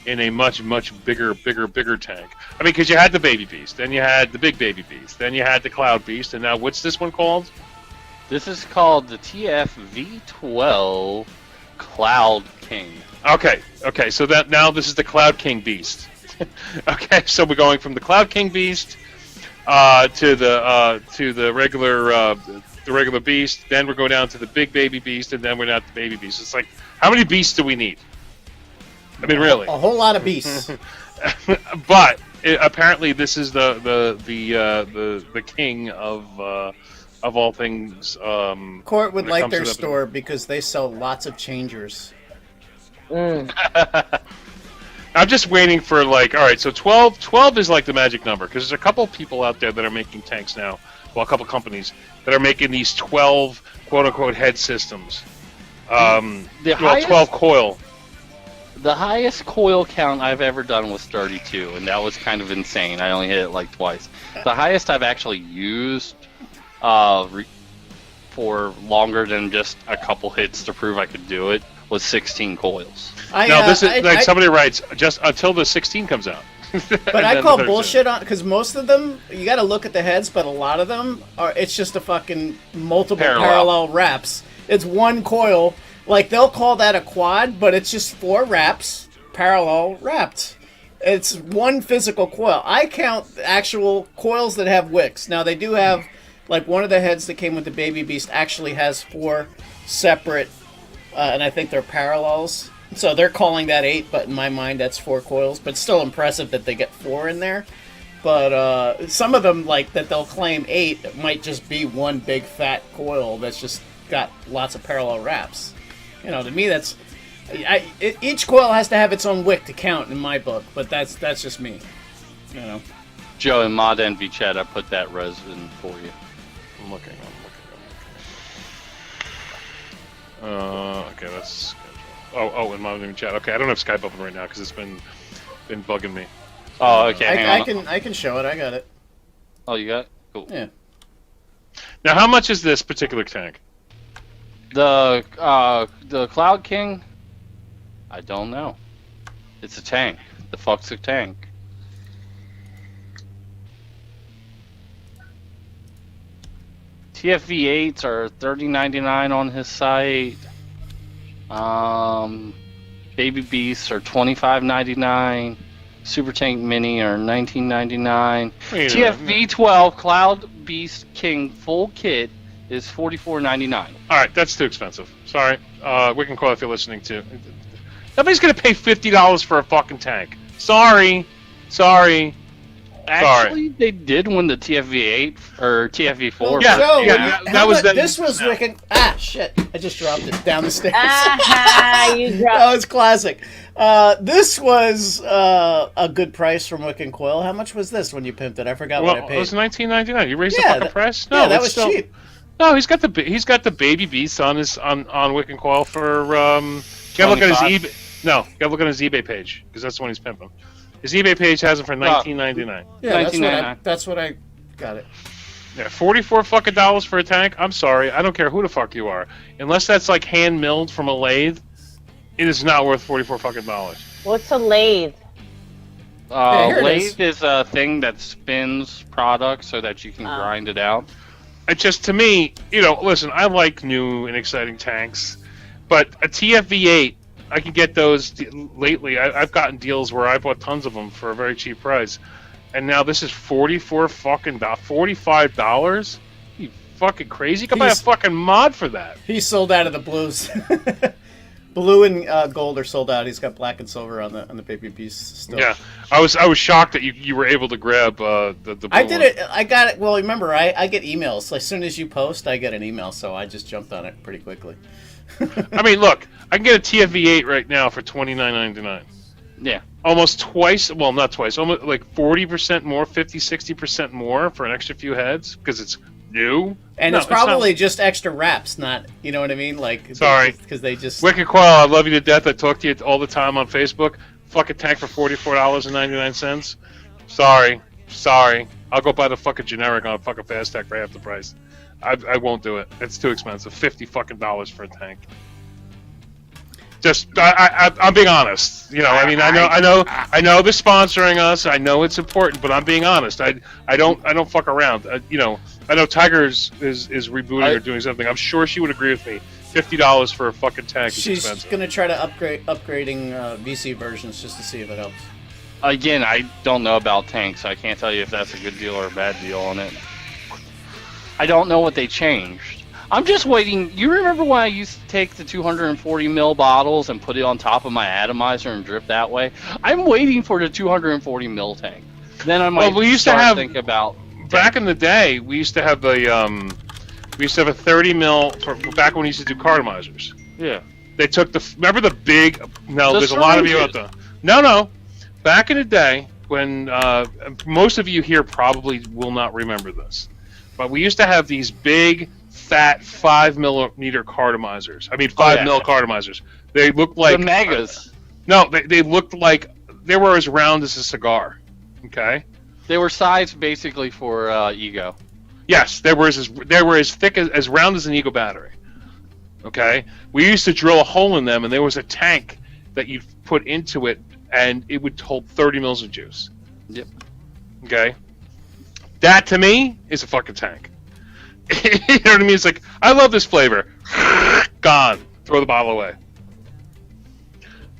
in a much bigger tank. I mean, because you had the Baby Beast, then you had the Big Baby Beast, then you had the Cloud Beast, and now what's this one called? This is called the TFV-12 Cloud King. Okay, so that now this is the Cloud King Beast. Okay, so we're going from the Cloud King Beast to the regular Beast. Then we're going down to the Big Baby Beast, and then we're down to the Baby Beast. It's like, how many beasts do we need? I mean, really, a whole lot of beasts. But apparently, this is the king of all things. Court would like their store because they sell lots of changers. I'm just waiting for, like, all right, so 12 is like the magic number, because there's a couple people out there that are making tanks now, well, a couple companies that are making these 12 quote-unquote head systems. 12 coil. The highest coil count I've ever done was 32, and that was kind of insane. I only hit it like twice. The highest I've actually used for longer than just a couple hits to prove I could do it was 16 coils. Now, this is like somebody writes, just until the 16 comes out. But I call bullshit on, because most of them, you got to look at the heads, but a lot of them it's just a fucking multiple parallel wraps. It's one coil. Like, they'll call that a quad, but it's just 4 wraps, parallel wrapped. It's one physical coil. I count actual coils that have wicks. Now, they do have, like, one of the heads that came with the Baby Beast actually has 4 separate, and I think they're parallels. So they're calling that 8, but in my mind, that's 4 coils. But it's still impressive that they get 4 in there. But some of them, like, that they'll claim 8, it might just be one big fat coil that's just got lots of parallel wraps. You know, to me, that's... each coil has to have its own wick to count in my book, but that's just me. You know. Joe, in Mod Envy chat, I put that resin for you. I'm looking. Okay, that's... Oh, in Mod Envy chat. Okay, I don't have Skype open right now because it's been bugging me. Oh, okay. I can show it. I got it. Oh, you got it? Cool. Yeah. Now, how much is this particular tank? The Cloud King? I don't know. It's a tank. The fuck's a tank? TFV8s are $30.99 on his site. Baby Beasts are $25.99. Super Tank Mini are $19.99. TFV12 Cloud Beast King full kit is $44.99. All right, that's too expensive. Sorry. We can call if you're listening to. Nobody's gonna pay $50 for a fucking tank. Sorry. Actually, they did win the TFV8 or TFV4. That was the. This was wicked. Ah, shit! I just dropped it down the stairs. You dropped. That was classic. This was a good price from Wick and Quill. How much was this when you pimped it? I forgot what I paid. It was $19.99. You raised the fucking price? No, that was cheap. No, he's got the baby beast on his on Wick and Quill for. You gotta look at his eBay. No, you gotta look at his eBay page because that's the one he's pimping. His eBay page has him for $19.99. Yeah, that's what I got it. Yeah, $44 fucking dollars for a tank. I'm sorry, I don't care who the fuck you are, unless that's like hand milled from a lathe. It is not worth $44 fucking dollars. What's a lathe? Lathe is a thing that spins products so that you can grind it out. It just, to me, listen, I like new and exciting tanks, but a TFV8. I can get those lately. I've gotten deals where I bought tons of them for a very cheap price, and now this is $45. You fucking crazy? You can buy a fucking mod for that. He sold out of the blues. Blue and gold are sold out. He's got black and silver on the Baby Beast still. Yeah, I was shocked that you were able to grab the blue I did it. I got it. Well, remember, I get emails. As soon as you post, I get an email, so I just jumped on it pretty quickly. I mean, look, I can get a TFV8 right now for $29.99. Yeah. Almost twice, well, not twice, almost like 40% more, 50-60% more for an extra few heads because it's new. And it's probably just extra wraps, not, you know what I mean? Like, sorry. Because they just... Wicked Quell, I love you to death. I talk to you all the time on Facebook. Fucking tank for $44.99. Sorry. I'll go buy the fucking generic on a fucking fast tech for half the price. I won't do it. It's too expensive. $50 fucking dollars for a tank. Just I'm being honest. I mean, I know they're sponsoring us. I know it's important, but I'm being honest. I don't fuck around. I know Tiger's is rebooting or doing something. I'm sure she would agree with me. $50 for a fucking tank is expensive. She's gonna try to upgrading VC versions just to see if it helps. Again, I don't know about tanks. I can't tell you if that's a good deal or a bad deal on it. I don't know what they changed. I'm just waiting. You remember when I used to take the 240 ml bottles and put it on top of my atomizer and drip that way? I'm waiting for the 240 ml tank. Then I might think about. Back in the day, we used to have a 30 ml for back when we used to do cartomizers. Yeah. They took remember the big. No, there's a lot of you out there. No. Back in the day when most of you here probably will not remember this. But we used to have these big, fat 5mm cartomizers. I mean, 5 mil cartomizers. They looked like the megas. No, they looked like they were as round as a cigar. Okay. They were sized basically for Ego. Yes, they were as thick as round as an Ego battery. Okay. We used to drill a hole in them, and there was a tank that you'd put into it, and it would hold 30 mils of juice. Yep. Okay. That, to me, is a fucking tank. You know what I mean? It's like, I love this flavor. Gone. Throw the bottle away.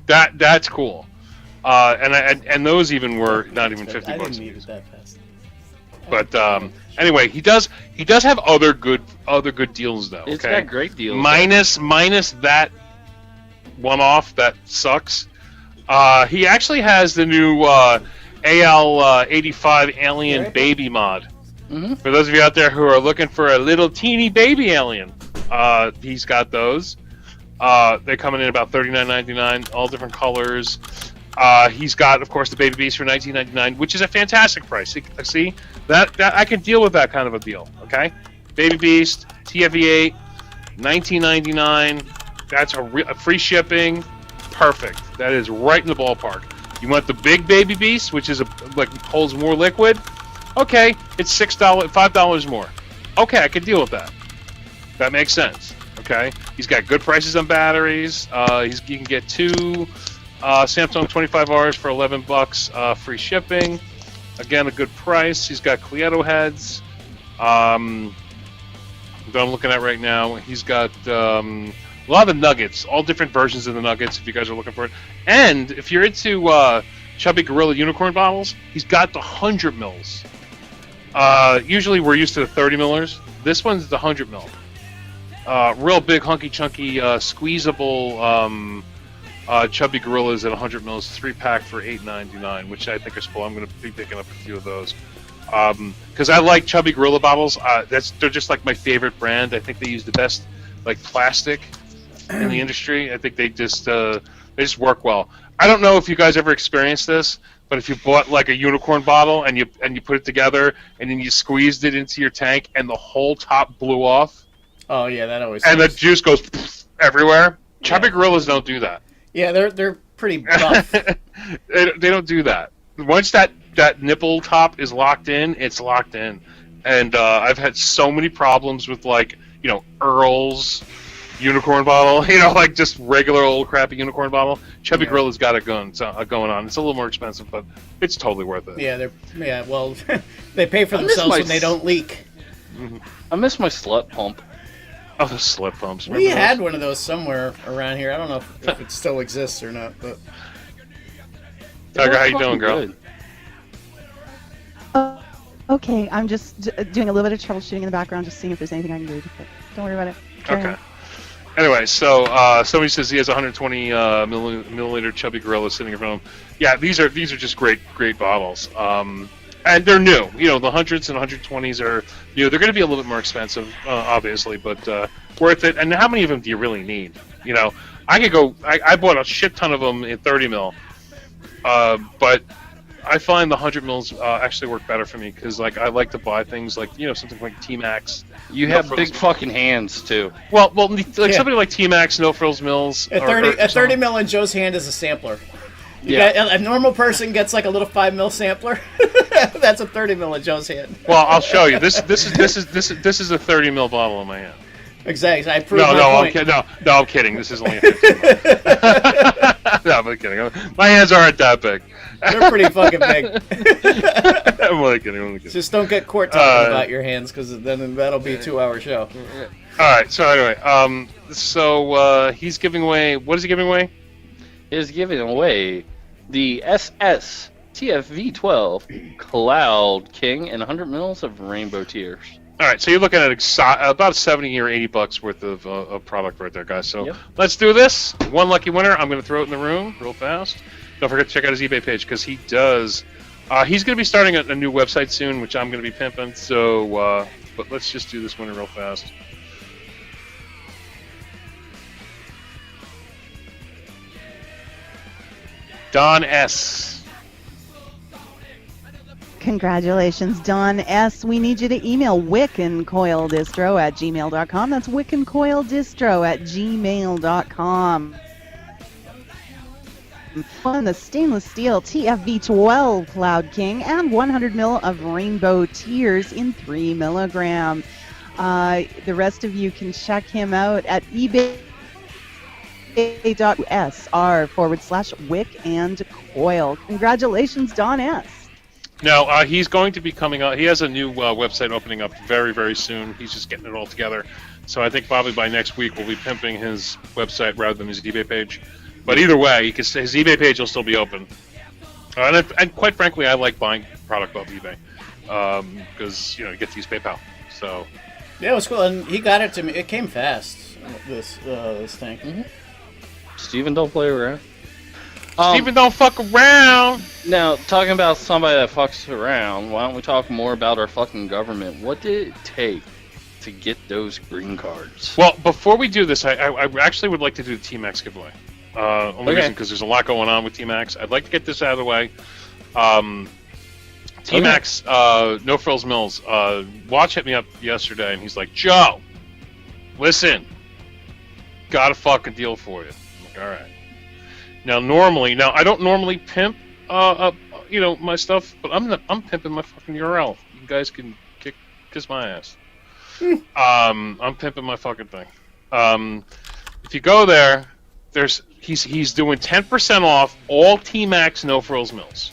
That's cool. And those even were not even $50. I didn't need it that fast. But anyway, he does have other good deals though. It's okay? got great deals. Minus that one-off that sucks. He actually has the new AL85 Alien Baby mod. Mm-hmm. For those of you out there who are looking for a little teeny baby alien, he's got those. They're coming in about $39.99, all different colors. He's got, of course, the Baby Beast for $19.99, which is a fantastic price. See, that I can deal with that kind of a deal. Okay, Baby Beast, TFV8, $19.99. That's a free shipping. Perfect. That is right in the ballpark. You want the big Baby Beast, which is holds more liquid? Okay, it's $5 more. Okay, I can deal with that. That makes sense. Okay, he's got good prices on batteries. You can get two Samsung 25Rs for $11, free shipping. Again, a good price. He's got Cleto heads. That I'm looking at right now. He's got A lot of the nuggets, all different versions of the nuggets if you guys are looking for it. And if you're into Chubby Gorilla unicorn bottles, he's got the 100 mils. Usually we're used to the 30 millers. This one's the 100 mil. Real big, hunky, chunky, squeezable Chubby Gorillas at 100 mils, 3-pack for $8.99, which I think is cool. I'm going to be picking up a few of those. Because I like Chubby Gorilla bottles. They're just like my favorite brand. I think they use the best like plastic in the industry. I think they just work well. I don't know if you guys ever experienced this, but if you bought like a unicorn bottle and you put it together and then you squeezed it into your tank and the whole top blew off. Oh yeah, that always. And the juice goes everywhere. Chubby Gorillas don't do that. Yeah, they're pretty buff. They don't do that. Once that nipple top is locked in, it's locked in. And I've had so many problems with like, Earl's unicorn bottle, like just regular old crappy unicorn bottle. Chubby Gorilla's got it going on. It's a little more expensive, but it's totally worth it. Yeah, well, they pay for themselves when they don't leak. I miss my slut pump. Oh, the slut pumps. We had one of those somewhere around here. I don't know if it still exists or not, but. Tiger, how you doing, girl? Okay, I'm just doing a little bit of troubleshooting in the background, just seeing if there's anything I can do. But don't worry about it. Carry on. Anyway, so somebody says he has 120 milliliter Chubby Gorilla sitting in front of him. Yeah, these are just great bottles. And they're new. The hundreds and 120s are new. They're going to be a little bit more expensive, obviously, but worth it. And how many of them do you really need? I bought a shit ton of them in 30 mil, but I find the 100 mils actually work better for me because I like to buy things like something like T-Max. You have big fucking hands too. Well, somebody like T-Max, No Frills Mills. A 30 mil in Joe's hand is a sampler. A normal person gets like a little 5 mil sampler. That's a 30 mil in Joe's hand. Well, I'll show you. This is a 30 mil bottle in my hand. Exactly. I proved my point. No, I'm kidding. This is only a 15 mil. No, I'm kidding. My hands aren't that big. They're pretty fucking big. I'm only kidding. Just don't get court talking about your hands, because then that'll be a 2-hour show. All right. So anyway, he's giving away. What is he giving away? Is giving away the SS TFV12 Cloud King and 100 mils of Rainbow Tears. All right, so you're looking at about $70 or $80 worth of product right there, guys. So let's do this. One lucky winner. I'm going to throw it in the room real fast. Don't forget to check out his eBay page because he does. He's going to be starting a new website soon, which I'm going to be pimping. So, but let's just do this winner real fast. Don S. Congratulations, Don S. We need you to email wickandcoildistro@gmail.com. That's wickandcoildistro@gmail.com. On the stainless steel TFV12 Cloud King and 100 mil of Rainbow Tears in 3 milligram. The rest of you can check him out at ebay.sr/wick and coil. Congratulations, Don S. Now, he's going to be coming out. He has a new website opening up very, very soon. He's just getting it all together. So I think probably by next week we'll be pimping his website rather than his eBay page. But either way, his eBay page will still be open. And quite frankly, I like buying product off eBay because you get to use PayPal. So yeah, it was cool, and he got it to me. It came fast. This thing. Mm-hmm. Steven, don't play around. Steven, don't fuck around. Now, talking about somebody that fucks around, why don't we talk more about our fucking government? What did it take to get those green cards? Well, before we do this, I actually would like to do the T-Max giveaway. Only reason because there's a lot going on with T-Max. I'd like to get this out of the way. T-Max, No Frills Mills. Watch hit me up yesterday, and he's like, Joe, listen, got a fucking deal for you. I'm like, all right. Now, I don't normally pimp, my stuff, but I'm pimping my fucking URL. You guys can kiss my ass. I'm pimping my fucking thing. If you go there, he's doing 10% off all T-Max No Frills Mills.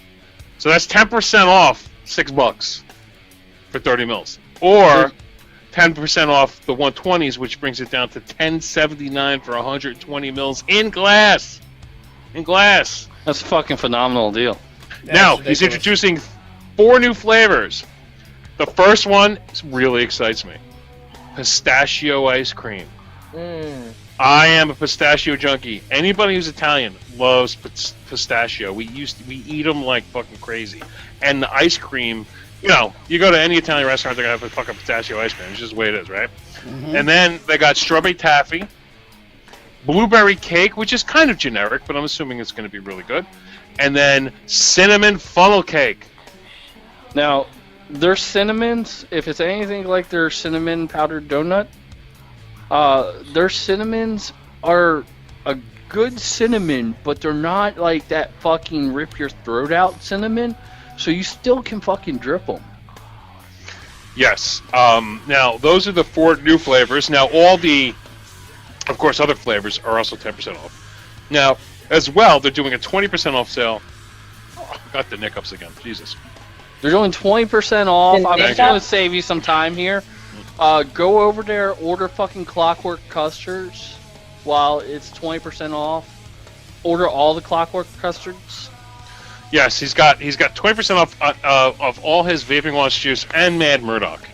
So that's 10% off $6 for 30 mils, or 10% off the 120s, which brings it down to $10.79 for 120 mils in glass. In glass. That's a fucking phenomenal deal. Now, he's introducing 4 new flavors. The first one really excites me. Pistachio ice cream. I am a pistachio junkie. Anybody who's Italian loves pistachio. We eat them like fucking crazy. And the ice cream, you know, you go to any Italian restaurant, they're gonna have a fucking pistachio ice cream. It's just the way it is, right? And then they got strawberry taffy, blueberry cake, which is kind of generic, but I'm assuming it's going to be really good. And then cinnamon funnel cake. Now, their cinnamons, if it's anything like their cinnamon powdered donut, their cinnamons are a good cinnamon, but they're not like that fucking rip your throat out cinnamon, so you still can fucking drip them. Yes. Now, those are the 4 new flavors. Now, all the, of course, other flavors are also 10% off. Now, as well, they're doing a 20% off sale. Oh, I got the hiccups again. Jesus. They're doing 20% off. I'm just going to save you some time here. Go over there, order fucking Clockwork Custards while it's 20% off. Order all the Clockwork Custards. Yes, he's got 20% off of all his vaping launch juice and Mad Murdoch.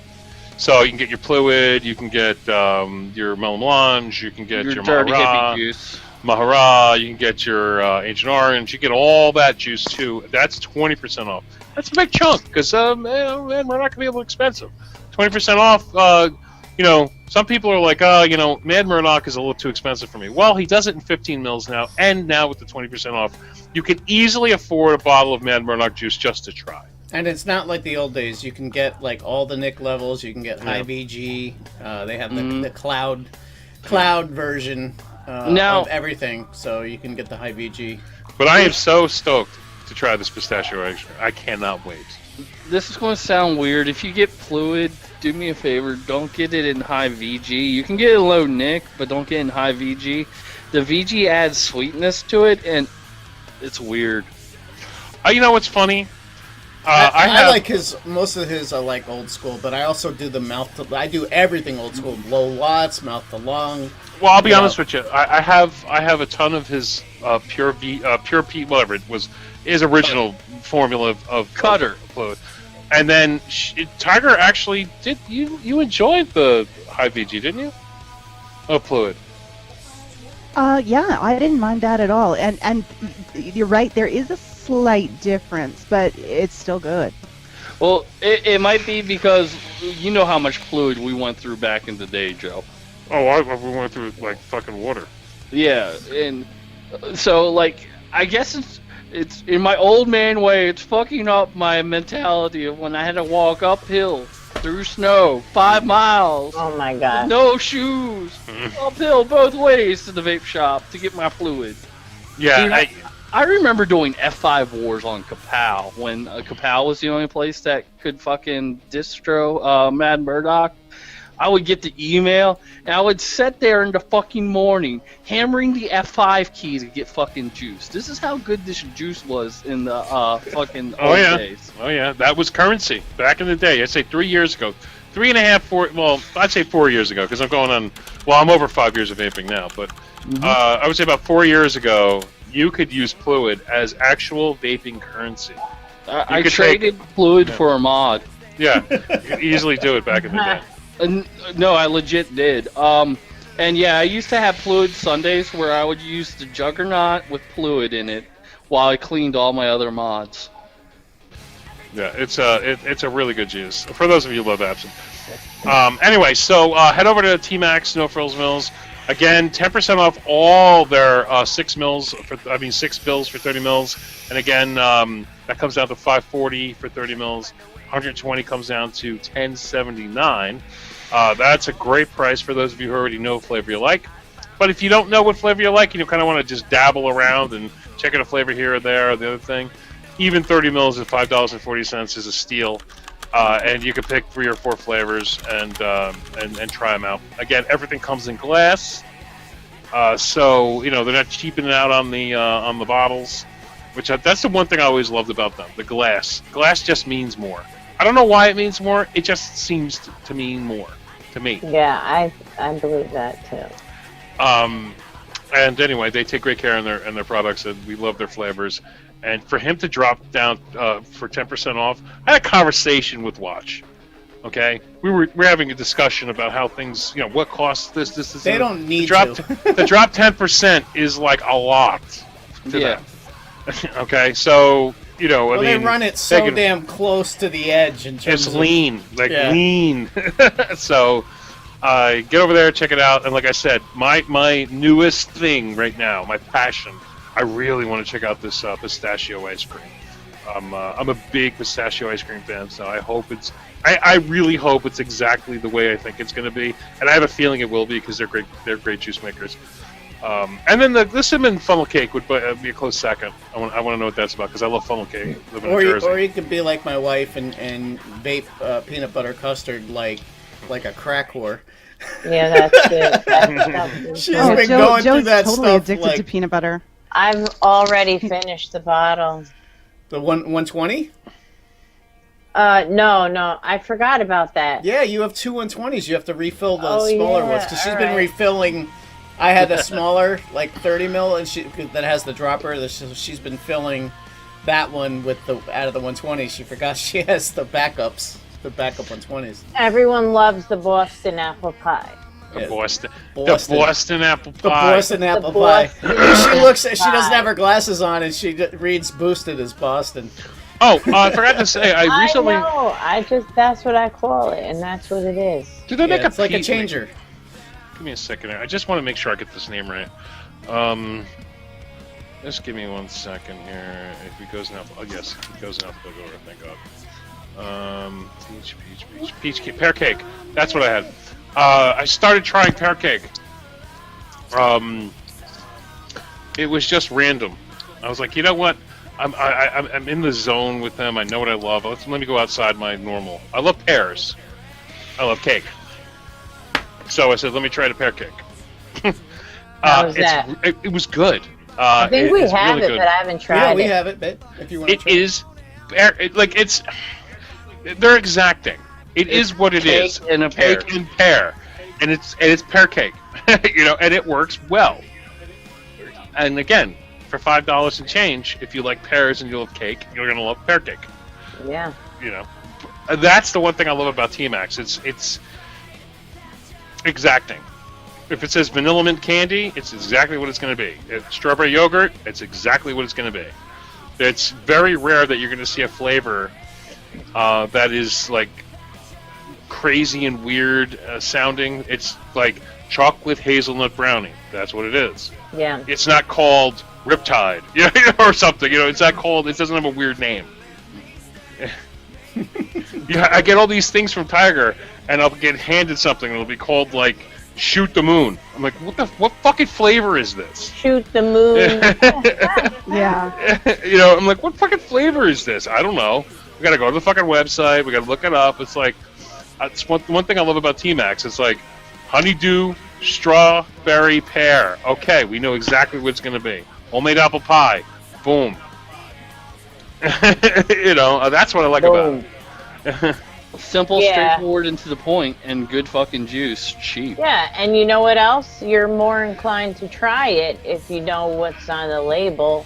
So you can get your Fluid, you can get your Melon Melange, you can get your dirty Mahara hippie juice. Mahara, you can get your Ancient Orange, you get all that juice too. That's 20% off. That's a big chunk because Mad Murdoch can be a little expensive. 20% off. You know, some people are like, you know, Mad Murdoch is a little too expensive for me. Well, he does it in 15 mils now, and now with the 20% off, you can easily afford a bottle of Mad Murdoch juice just to try. And it's not like the old days. You can get like all the Nick levels. You can get high VG. They have the cloud version of everything, so you can get the high VG. But I am so stoked to try this pistachio ice cream. I cannot wait. This is going to sound weird. If you get Fluid, do me a favor. Don't get it in high VG. You can get it low Nick, but don't get it in high VG. The VG adds sweetness to it, and it's weird. You know what's funny? I like most of his. I like old school, but I also do the mouth to. I do everything old school. Low watts, mouth to lung. Well, I'll be honest with you. I have a ton of his pure P, whatever it was, his original formula of Cutter Fluid. And then Tiger actually did. You enjoyed the high VG, didn't you? Oh, Fluid. Yeah, I didn't mind that at all. And you're right, there is a slight difference, but it's still good. Well, it might be because you know how much Fluid we went through back in the day, Joe. Oh, we went through like fucking water. Yeah, and so like I guess it's in my old man way. It's fucking up my mentality of when I had to walk uphill through snow 5 miles. Oh my god! No shoes, uphill both ways to the vape shop to get my Fluid. Yeah, dude, I remember doing F5 wars on Kapow when Kapow was the only place that could fucking distro Mad Murdoch. I would get the email, and I would sit there in the fucking morning, hammering the F5 key to get fucking juice. This is how good this juice was in the fucking old days. Oh yeah, that was currency back in the day. I'd say 3 years ago. 3.5, 4, well, I'd say 4 years ago, because I'm going on, well, I'm over 5 years of vaping now, but I would say about 4 years ago, you could use Fluid as actual vaping currency. I traded Fluid for a mod. Yeah, you could easily do it back in the day. No, I legit did. And yeah, I used to have Fluid Sundays where I would use the Juggernaut with Fluid in it while I cleaned all my other mods. Yeah, it's a really good juice for those of you who love Absinthe. Anyway, so head over to T-Max No Frills Mills. Again, 10% off all their 6 bills for 30 mils. And again, that comes down to $5.40 for 30 mils. 120 comes down to $10.79. That's a great price for those of you who already know what flavor you like. But if you don't know what flavor you like, and you kind of want to just dabble around and check out a flavor here or there or the other thing, even 30 mils at $5.40 is a steal. And you can pick 3 or 4 flavors and try them out. Again, everything comes in glass, so you know they're not cheaping it out on the bottles. That's the one thing I always loved about them. The glass. Glass just means more. I don't know why it means more. It just seems to mean more. to me. Yeah, I believe that too. And anyway, they take great care in their products, and we love their flavors. And for him to drop down for 10% off, I had a conversation with Watch. Okay, we're having a discussion about how things, what costs this. They don't need to. The drop 10% is like a lot to them. Okay, so well, they run it so damn close to the edge in terms of lean, lean. So get over there, check it out, and like I said, my newest thing right now, my passion, I really want to check out this pistachio ice cream. I'm a big pistachio ice cream fan, so I hope I really hope it's exactly the way I think it's going to be, and I have a feeling it will be because they're great juice makers. And then the cinnamon funnel cake would be a close second. I want to know what that's about because I love funnel cake. Or you could be like my wife and vape peanut butter custard like a crack whore. Yeah, that's it. She's been going through that totally stuff. Addicted to peanut butter. I've already finished the bottle. The 120? No, I forgot about that. Yeah, you have 2 120s. You have to refill the smaller ones because she's been refilling. I had a smaller, like 30 mil, and that has the dropper. She's been filling that one with out of the 120s. She forgot she has the backups, the backup 120s. Everyone loves the Boston apple pie. The Boston apple pie. The Boston apple pie. She doesn't have her glasses on, and she reads "boosted" as Boston. Oh, I forgot to say, I recently. I know. That's what I call it, and that's what it is. Do they make it's like a changer? Give me a second here. I just want to make sure I get this name right. Just give me 1 second here. If it goes in alphabetical, yes, it goes in alphabetical order. Thank God. Peach cake, pear cake. That's what I had. I started trying pear cake. It was just random. I was like, you know what? I'm in the zone with them. I know what I love. Let me go outside my normal. I love pears. I love cake. So I said, let me try the pear cake. How was that? It was good. I think we have really it, but I haven't tried it. Yeah, we have it, but if you want to try it. They're exacting. It is what it is. Cake and a pear. Cake and pear. And it's pear cake. And it works well. And again, for $5 and change, if you like pears and you love cake, you're gonna love pear cake. Yeah. That's the one thing I love about T-Max. It's exacting. If it says vanilla mint candy, it's exactly what it's going to be. Strawberry yogurt, it's exactly what it's going to be. It's very rare that you're going to see a flavor that is like crazy and weird sounding. It's like chocolate hazelnut brownie. That's what it is. Yeah. It's not called Riptide, or something. It's not called. It doesn't have a weird name. Yeah, I get all these things from Tiger, and I'll get handed something, and it'll be called like Shoot the Moon. I'm like, what fucking flavor is this? Shoot the Moon. Yeah. I'm like, what fucking flavor is this? I don't know. We gotta go to the fucking website. We gotta look it up. It's like, it's one thing I love about T-Max. It's like, honeydew, strawberry, pear. Okay, we know exactly what it's gonna be. Homemade apple pie. Boom. That's what I like about it. Simple, straightforward, and to the point, and good fucking juice, cheap. Yeah, and you know what else? You're more inclined to try it if you know what's on the label,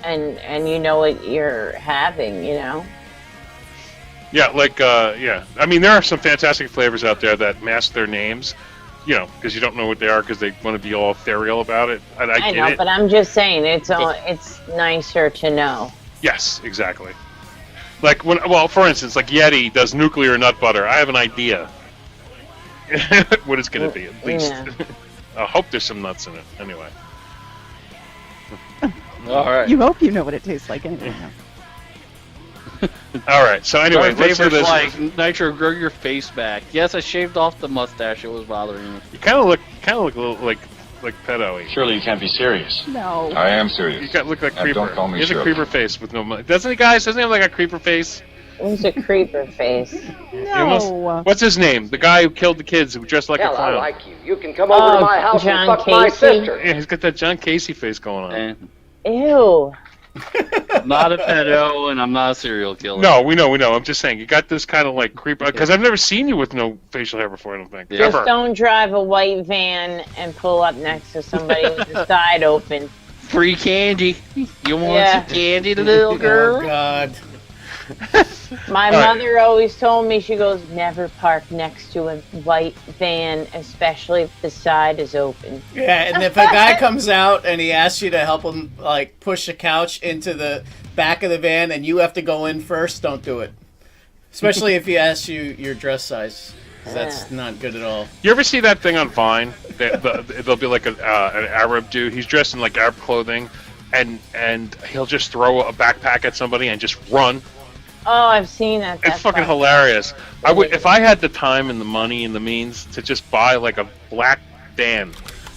and you know what you're having. Yeah, I mean, there are some fantastic flavors out there that mask their names, because you don't know what they are because they want to be all ethereal about it. And I know, but I'm just saying it's nicer to know. Yes, exactly. Like for instance, like Yeti does nuclear nut butter. I have an idea what it's going to be, at least. Yeah. I hope there's some nuts in it. Anyway. All right. You hope you know what it tastes like anyway. All right. So anyway, let's do this. Like, Nitro, grow your face back. Yes, I shaved off the mustache. It was bothering me. You kind of look a little like pedo-y. Surely you can't be serious. No. I am serious. You look like Creeper. Don't call me He has a creeper face with no money. Doesn't he, guys? Doesn't he have like a creeper face? Who's a creeper face? No. What's his name? The guy who killed the kids who dressed like a clown. I like you. You can come over to my house and fuck my sister. Yeah, he's got that John Casey face going on. Ew. I'm not a pedo, and I'm not a serial killer. No, we know. I'm just saying, you got this kind of like creep, because I've never seen you with no facial hair before, I don't think. Just Ever. don't drive a white van and pull up next to somebody with the side open. Free candy. You want some candy, little girl? Oh, God. My mother always told me, she goes, never park next to a white van, especially if the side is open. Yeah, and if a guy comes out and he asks you to help him, like, push a couch into the back of the van and you have to go in first, don't do it. Especially if he asks you your dress size. 'Cause that's not good at all. You ever see that thing on Vine? There'll be like an Arab dude. He's dressed in like Arab clothing, and he'll just throw a backpack at somebody and just run. Oh, I've seen that. It's fucking hilarious. I would, if I had the time and the money and the means to just buy like a black van.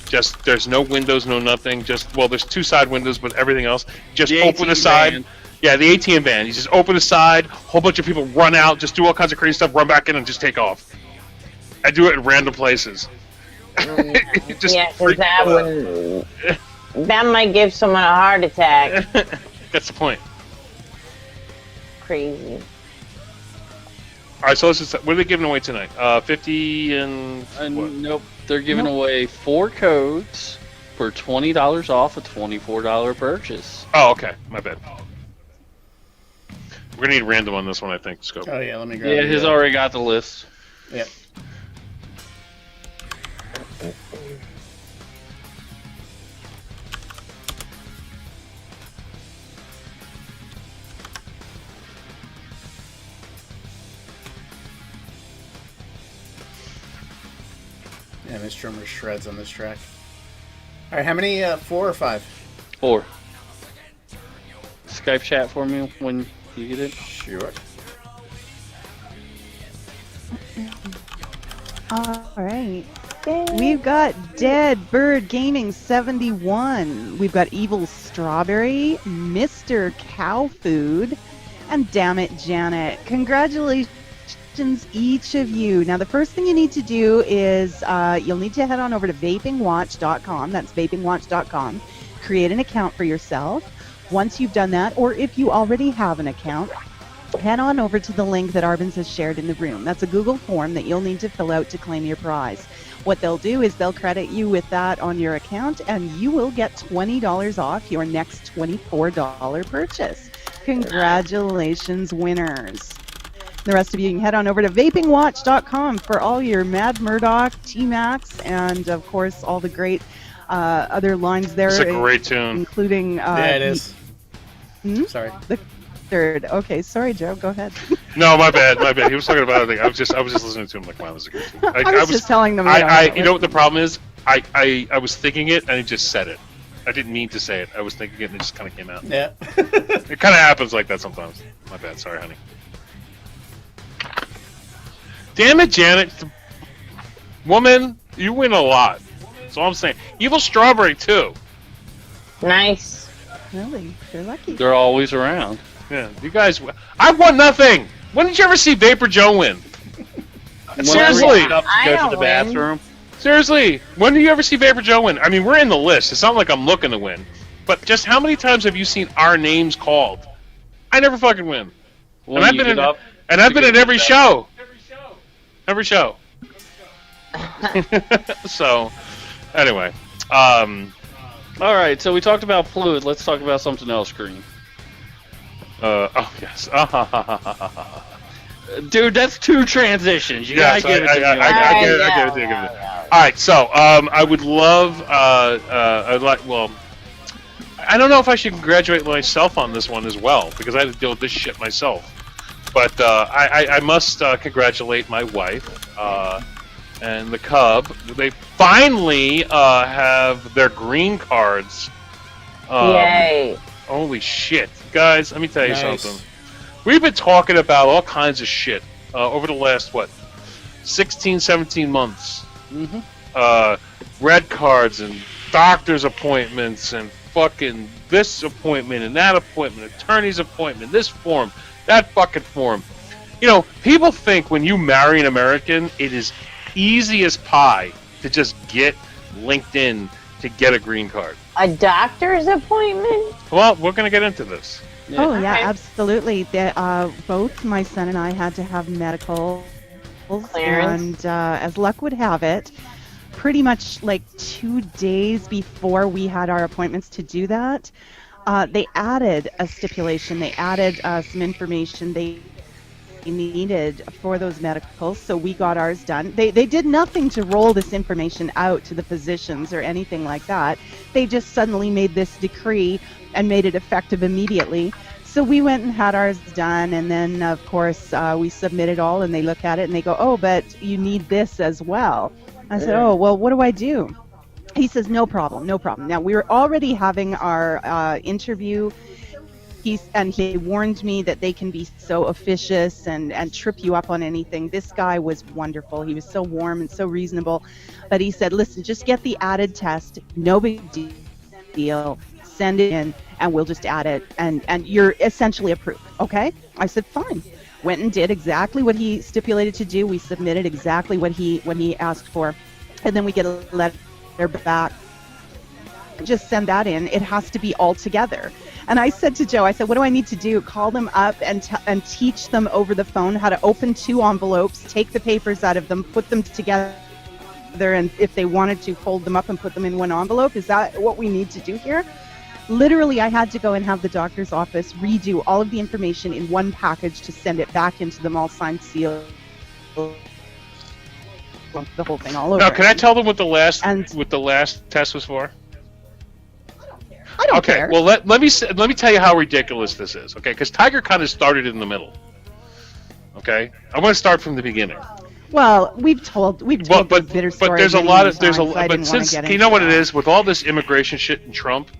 Just there's no windows, no nothing. Just there's two side windows, but everything else just open the side. Van. Yeah, the ATM van. You just open the side. Whole bunch of people run out, just do all kinds of crazy stuff, run back in, and just take off. I do it in random places. Yeah, because that might give someone a heart attack. That's the point. Crazy. All right, so let's just, what are they giving away tonight? 50 and nope, they're giving away 4 codes for $20 off a $24 purchase. Oh, okay, my bad. We're gonna need random on this one, I think. Scope. Oh yeah, let me grab. Yeah, he's already got the list. Yep. Yeah, this drummer shreds on this track. All right, how many? 4 or 5? 4. Skype chat for me when you get it. Sure. All right. We've got Dead Bird Gaming 71. We've got Evil Strawberry, Mr. Cow Food, and Damn It Janet. Congratulations, each of you. Now, the first thing you need to do is you'll need to head on over to vapingwatch.com. That's vapingwatch.com. Create an account for yourself. Once you've done that, or if you already have an account, head on over to the link that Arbenz has shared in the room. That's a Google form that you'll need to fill out to claim your prize. What they'll do is they'll credit you with that on your account, and you will get $20 off your next $24 purchase. Congratulations, winners. The rest of you can head on over to vapingwatch.com for all your Mad Murdoch, T-Max, and of course all the great other lines there. It's a great tune. Including... yeah, it is. Sorry. The third. Okay, sorry, Joe. Go ahead. No, my bad. He was talking about other things. I was just listening to him like, wow, this is a great tune. I was just telling them. You know what the problem is? I was thinking it and I just said it. I didn't mean to say it. I was thinking it and it just kind of came out. Yeah. It kind of happens like that sometimes. My bad. Sorry, honey. Damn it, Janet. Woman, you win a lot. That's all I'm saying. Evil Strawberry, too. Nice. Really? They're lucky. They're always around. Yeah, you guys... I won nothing! When did you ever see Vaporjoe win? Seriously! Go to the bathroom. Seriously, when do you ever see Vaporjoe win? I mean, we're in the list. It's not like I'm looking to win. But just how many times have you seen our names called? I never fucking win. When and I've been in every show. Every show. So, anyway. Alright, so we talked about fluid. Let's talk about something else, Green. Oh, yes. Dude, that's 2 transitions. You gotta give it to me. I get it. Alright, so, I would love, I'd like, well, I don't know if I should congratulate myself on this one as well, because I had to deal with this shit myself. But I must congratulate my wife and the cub. They finally have their green cards. Yay. Holy shit. Guys, let me tell you something. We've been talking about all kinds of shit over the last, 16, 17 months. Mm-hmm. Red cards and doctor's appointments and fucking this appointment and that appointment, attorney's appointment, this form, that fucking form. You know, people think when you marry an American, it is easy as pie to just get LinkedIn to get a green card. A doctor's appointment? Well, we're going to get into this. Oh yeah, absolutely. Both my son and I had to have medical, and as luck would have it, pretty much like 2 days before we had our appointments to do that, they added a stipulation. They added some information they needed for those medicals, so we got ours done. They did nothing to roll this information out to the physicians or anything like that. They just suddenly made this decree and made it effective immediately. So we went and had ours done, and then of course we submit it all, and they look at it and they go, "Oh, but you need this as well." I said, "Oh, well, what do I do?" He says, "No problem, no problem." Now, we were already having our interview. He warned me that they can be so officious and trip you up on anything. This guy was wonderful. He was so warm and so reasonable. But he said, "Listen, just get the added test. No big deal. Send it in, and we'll just add it, and you're essentially approved." Okay? I said, "Fine." Went and did exactly what he stipulated to do. We submitted exactly what he asked for, and then we get a letter back. Just send that in. It has to be all together. And I said to Joe, I said, "What do I need to do? Call them up and teach them over the phone how to open 2 envelopes, take the papers out of them, put them together, and if they wanted to, fold them up and put them in 1 envelope? Is that what we need to do here?" Literally, I had to go and have the doctor's office redo all of the information in 1 package to send it back into them, all signed, sealed, the whole thing all over. Now, can I tell them what the last test was for? I don't care. Well, let me tell you how ridiculous this is. Okay, because Tiger kind of started in the middle. Okay, I want to start from the beginning. Well, we've told but bitter story. But there's a lot. But since you know what it is with all this immigration shit and Trump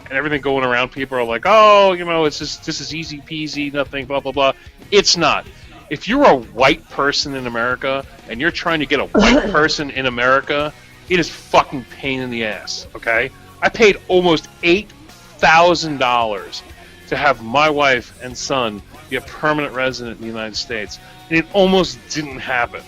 and everything going around, people are like, "Oh, this is easy peasy, nothing, blah blah blah." It's not. If you're a white person in America and you're trying to get a white person in America, it is fucking pain in the ass. Okay, I paid almost $8,000 to have my wife and son be a permanent resident in the United States, and it almost didn't happen.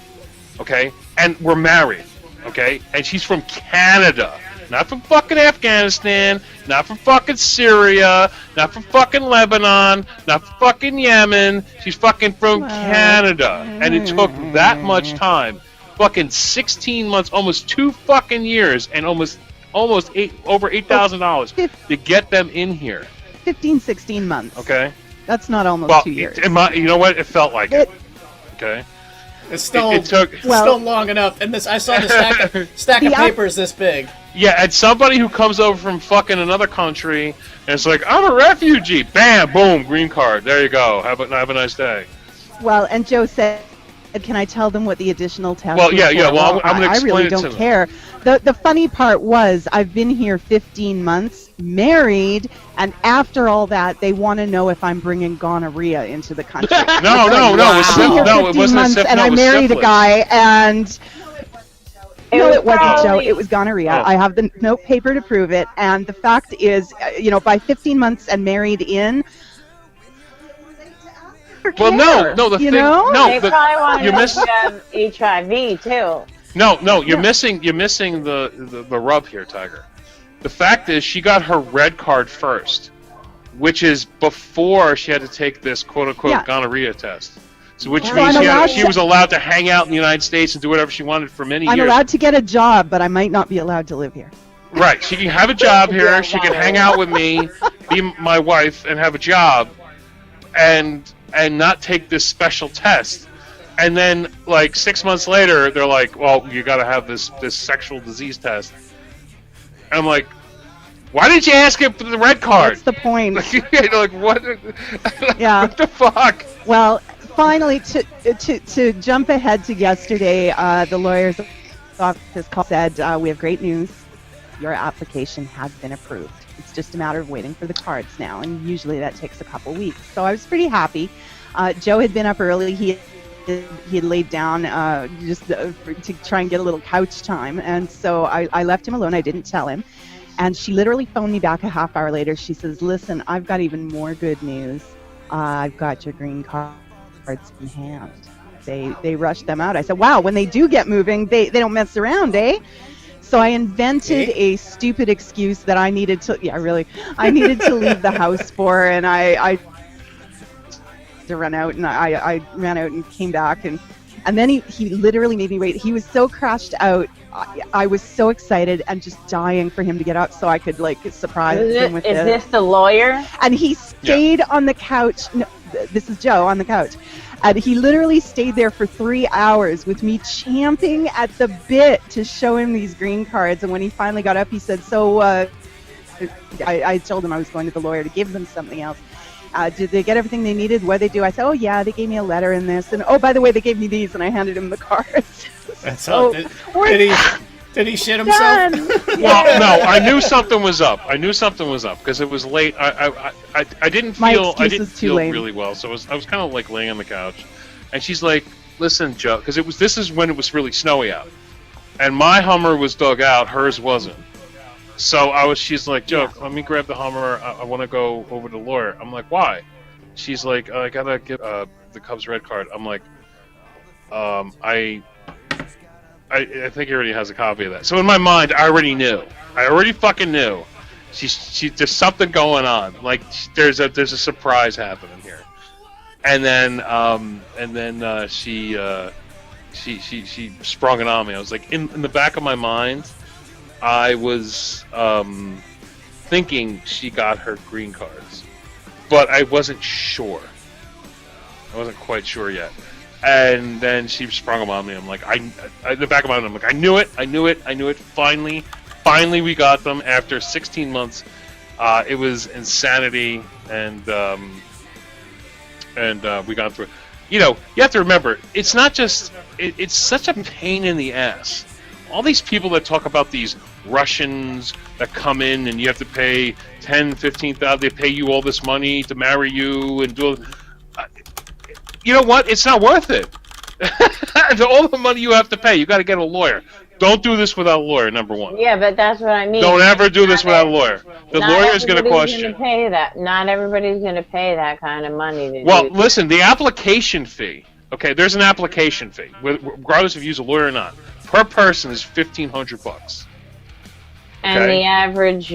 Okay, and we're married. Okay, and she's from Canada. Not from fucking Afghanistan, not from fucking Syria, not from fucking Lebanon, not from fucking Yemen. She's fucking from Canada. And it took that much time. Fucking 16 months, almost 2 fucking years, and over $8,000 to get them in here. 15, 16 months. Okay. That's not almost 2 years. You know what? It felt like it. Okay. It's still still long enough, and I saw the stack of papers this big. Yeah, and somebody who comes over from fucking another country and it's like, "I'm a refugee." Bam, boom, green card. There you go. Have a nice day. Well, and Joe said, "Can I tell them what the additional test?" Well, yeah. Well, I'm going to explain I really it to don't them. care. The funny part was I've been here 15 months, married, and after all that, they want to know if I'm bringing gonorrhea into the country. No. I've been here 15 months, and I married a guy, and it wasn't, Joe. It was gonorrhea. I have the note paper to prove it, and the fact is, by 15 months and married in. Well, no. They probably want to know if you have HIV too. No. You're missing the rub here, Tiger. The fact is, she got her red card first, which is before she had to take this quote-unquote gonorrhea test. So, which means she was allowed to hang out in the United States and do whatever she wanted for many years. I'm allowed to get a job, but I might not be allowed to live here. Right. She can have a job here. She can hang out with me, be my wife, and have a job, and not take this special test. And then, like 6 months later, they're like, "Well, you got to have this sexual disease test." And I'm like, "Why didn't you ask him for the red card?" That's the point. Like what? Yeah. What the fuck? Well, finally, to jump ahead to yesterday, the lawyer's office said, "We have great news. Your application has been approved. It's just a matter of waiting for the cards now, and usually that takes a couple weeks." So I was pretty happy. Joe had been up early. He had laid down just to try and get a little couch time, and so I left him alone. I didn't tell him, and she literally phoned me back a half hour later. She says, "Listen, I've got even more good news. I've got your green cards in hand." They rushed them out. I said, "Wow, when they do get moving, they don't mess around, eh?" So I invented a stupid excuse that I needed to, I needed to leave the house for, and I to run out, and I ran out and came back, and then he literally made me wait. He was so crashed out. I was so excited and just dying for him to get up so I could like surprise him with Is this the lawyer? And he stayed on the couch. No, this is Joe on the couch. And he literally stayed there for 3 hours with me champing at the bit to show him these green cards. And when he finally got up, he said, so I told him I was going to the lawyer to give them something else. Did they get everything they needed? What did they do? I said, oh, yeah, they gave me a letter in this. And, oh, by the way, they gave me these. And I handed him the cards. That's all. Did he shit himself? Well, no, I knew something was up. Because it was late. I didn't feel really well, so I was kind of like laying on the couch, and she's like, "Listen, Joe," because this is when it was really snowy out, and my Hummer was dug out, hers wasn't. So she's like, "Joe, let me grab the Hummer. I want to go over to the lawyer." I'm like, "Why?" She's like, "I gotta get the Cubs red card." I'm like, I think he already has a copy of that. So in my mind, I already knew. I already fucking knew. There's something going on. Like there's a surprise happening here. And then she sprung it on me. I was like, in the back of my mind, I was thinking she got her green cards, but I wasn't sure. I wasn't quite sure yet. And then she sprung them on me. I'm like, in the back of my mind, I'm like, I knew it. Finally, we got them after 16 months. It was insanity, and we got through it. You know, you have to remember, it's not just, it's such a pain in the ass. All these people that talk about these Russians that come in and you have to pay $10,000-$15,000, they pay you all this money to marry you and do. You know what? It's not worth it. All the money you have to pay, you got to get a lawyer. Don't do this without a lawyer. Number one. Yeah, but that's what I mean. Don't ever do this without a lawyer. The lawyer is going to cost you. Pay that. Not everybody's going to pay that kind of money. Listen, the application fee. Okay, there's an application fee, regardless if you use a lawyer or not. Per person is $1,500. And the average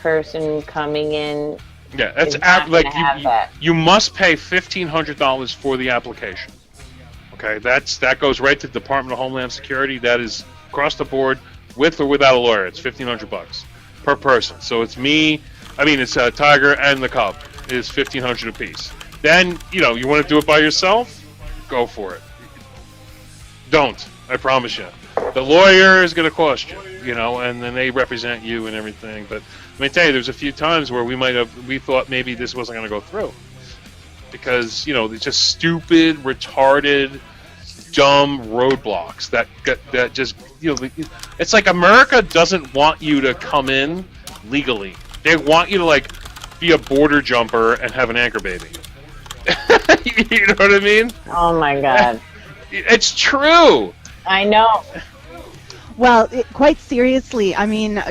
person coming in. Yeah, that's you must pay $1,500 for the application. Okay, that goes right to the Department of Homeland Security. That is across the board, with or without a lawyer. It's $1,500 per person. So it's it's Tiger and the Cub is $1,500 apiece. Then you want to do it by yourself, go for it. Don't, I promise you. The lawyer is going to cost you, and then they represent you and everything. But let me tell you, there's a few times where we thought maybe this wasn't going to go through. Because, it's just stupid, retarded, dumb roadblocks that just, it's like America doesn't want you to come in legally. They want you to, be a border jumper and have an anchor baby. You know what I mean? Oh, my God. It's true. I know. Well, quite seriously, I mean,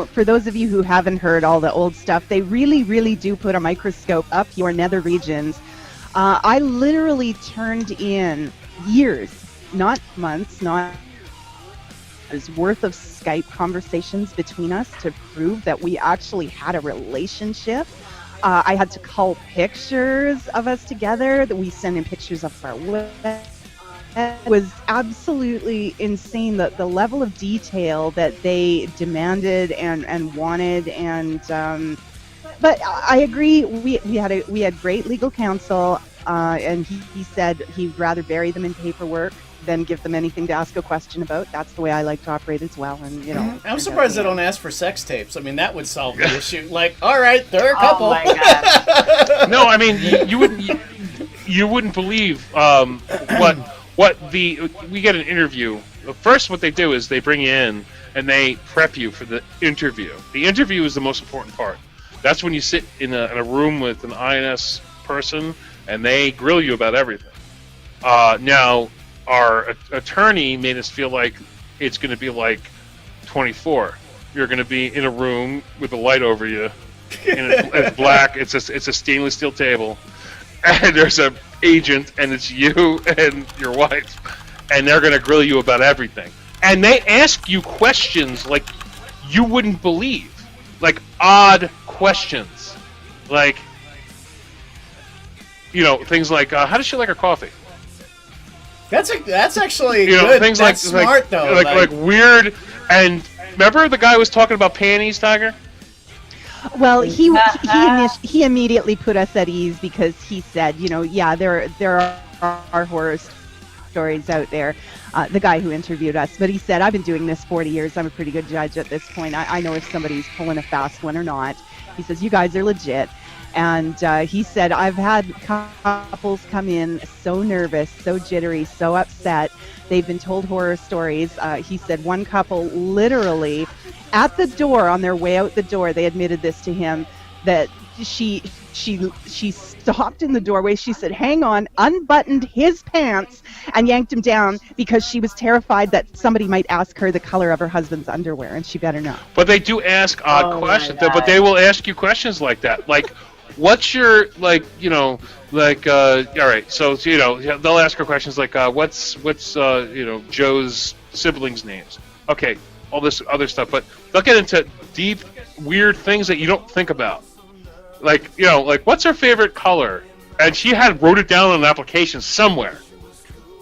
for those of you who haven't heard all the old stuff, they really, really do put a microscope up your nether regions. I literally turned in years, not months, not years worth of Skype conversations between us to prove that we actually had a relationship. I had to cull pictures of us together, that we sent in pictures of our wedding. It was absolutely insane, the level of detail that they demanded and wanted, and but I agree. We had great legal counsel, and he said he'd rather bury them in paperwork than give them anything to ask a question about. That's the way I like to operate as well. And I'm surprised they don't ask for sex tapes. I mean, that would solve the issue. All right, there are a couple. Oh my God. No, I mean you wouldn't believe we get an interview. First, what they do is they bring you in and they prep you for the interview. The interview is the most important part. That's when you sit in a room with an INS person and they grill you about everything. Now, our attorney made us feel like it's going to be like 24. You're going to be in a room with a light over you, and it's black. It's a stainless steel table, and there's an agent, and it's you and your wife, and they're going to grill you about everything. and they ask you questions like you wouldn't believe, like odd questions, like things like how does she like her coffee? That's actually good. Things that's smart though. Like weird. And remember the guy was talking about panties, Tiger? Well, he immediately put us at ease because he said, there are horror stories out there. The guy who interviewed us, but he said, I've been doing this 40 years. I'm a pretty good judge at this point. I know if somebody's pulling a fast one or not. He says, you guys are legit. And he said, I've had couples come in so nervous, so jittery, so upset. They've been told horror stories. He said one couple literally at the door, on their way out the door, they admitted this to him, that she stopped in the doorway. She said, hang on, unbuttoned his pants and yanked him down because she was terrified that somebody might ask her the color of her husband's underwear, and she better not. But they do ask odd questions. But they will ask you questions like that. Like, what's your, all right, so, they'll ask her questions like, what's Joe's siblings' names? Okay, all this other stuff. But they'll get into deep, weird things that you don't think about. Like, what's her favorite color? And she wrote it down on an application somewhere.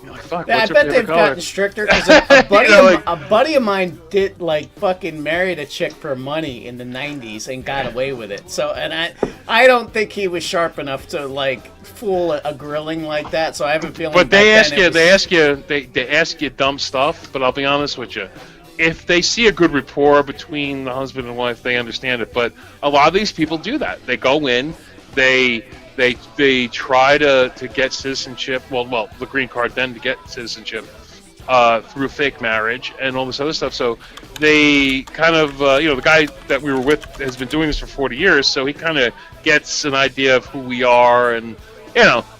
You're like, fuck, yeah, what's I her bet favorite they've color? gotten stricter because a buddy of mine did fucking married a chick for money in the 90s and got away with it. So, and I don't think he was sharp enough to fool a grilling like that. So I have a feeling. But they ask you dumb stuff. But I'll be honest with you. If they see a good rapport between the husband and wife, they understand it. But a lot of these people do that. They go in, they try to get citizenship. Well, the green card, then to get citizenship through fake marriage and all this other stuff. So they kind of, the guy that we were with has been doing this for 40 years. So he kind of gets an idea of who we are, and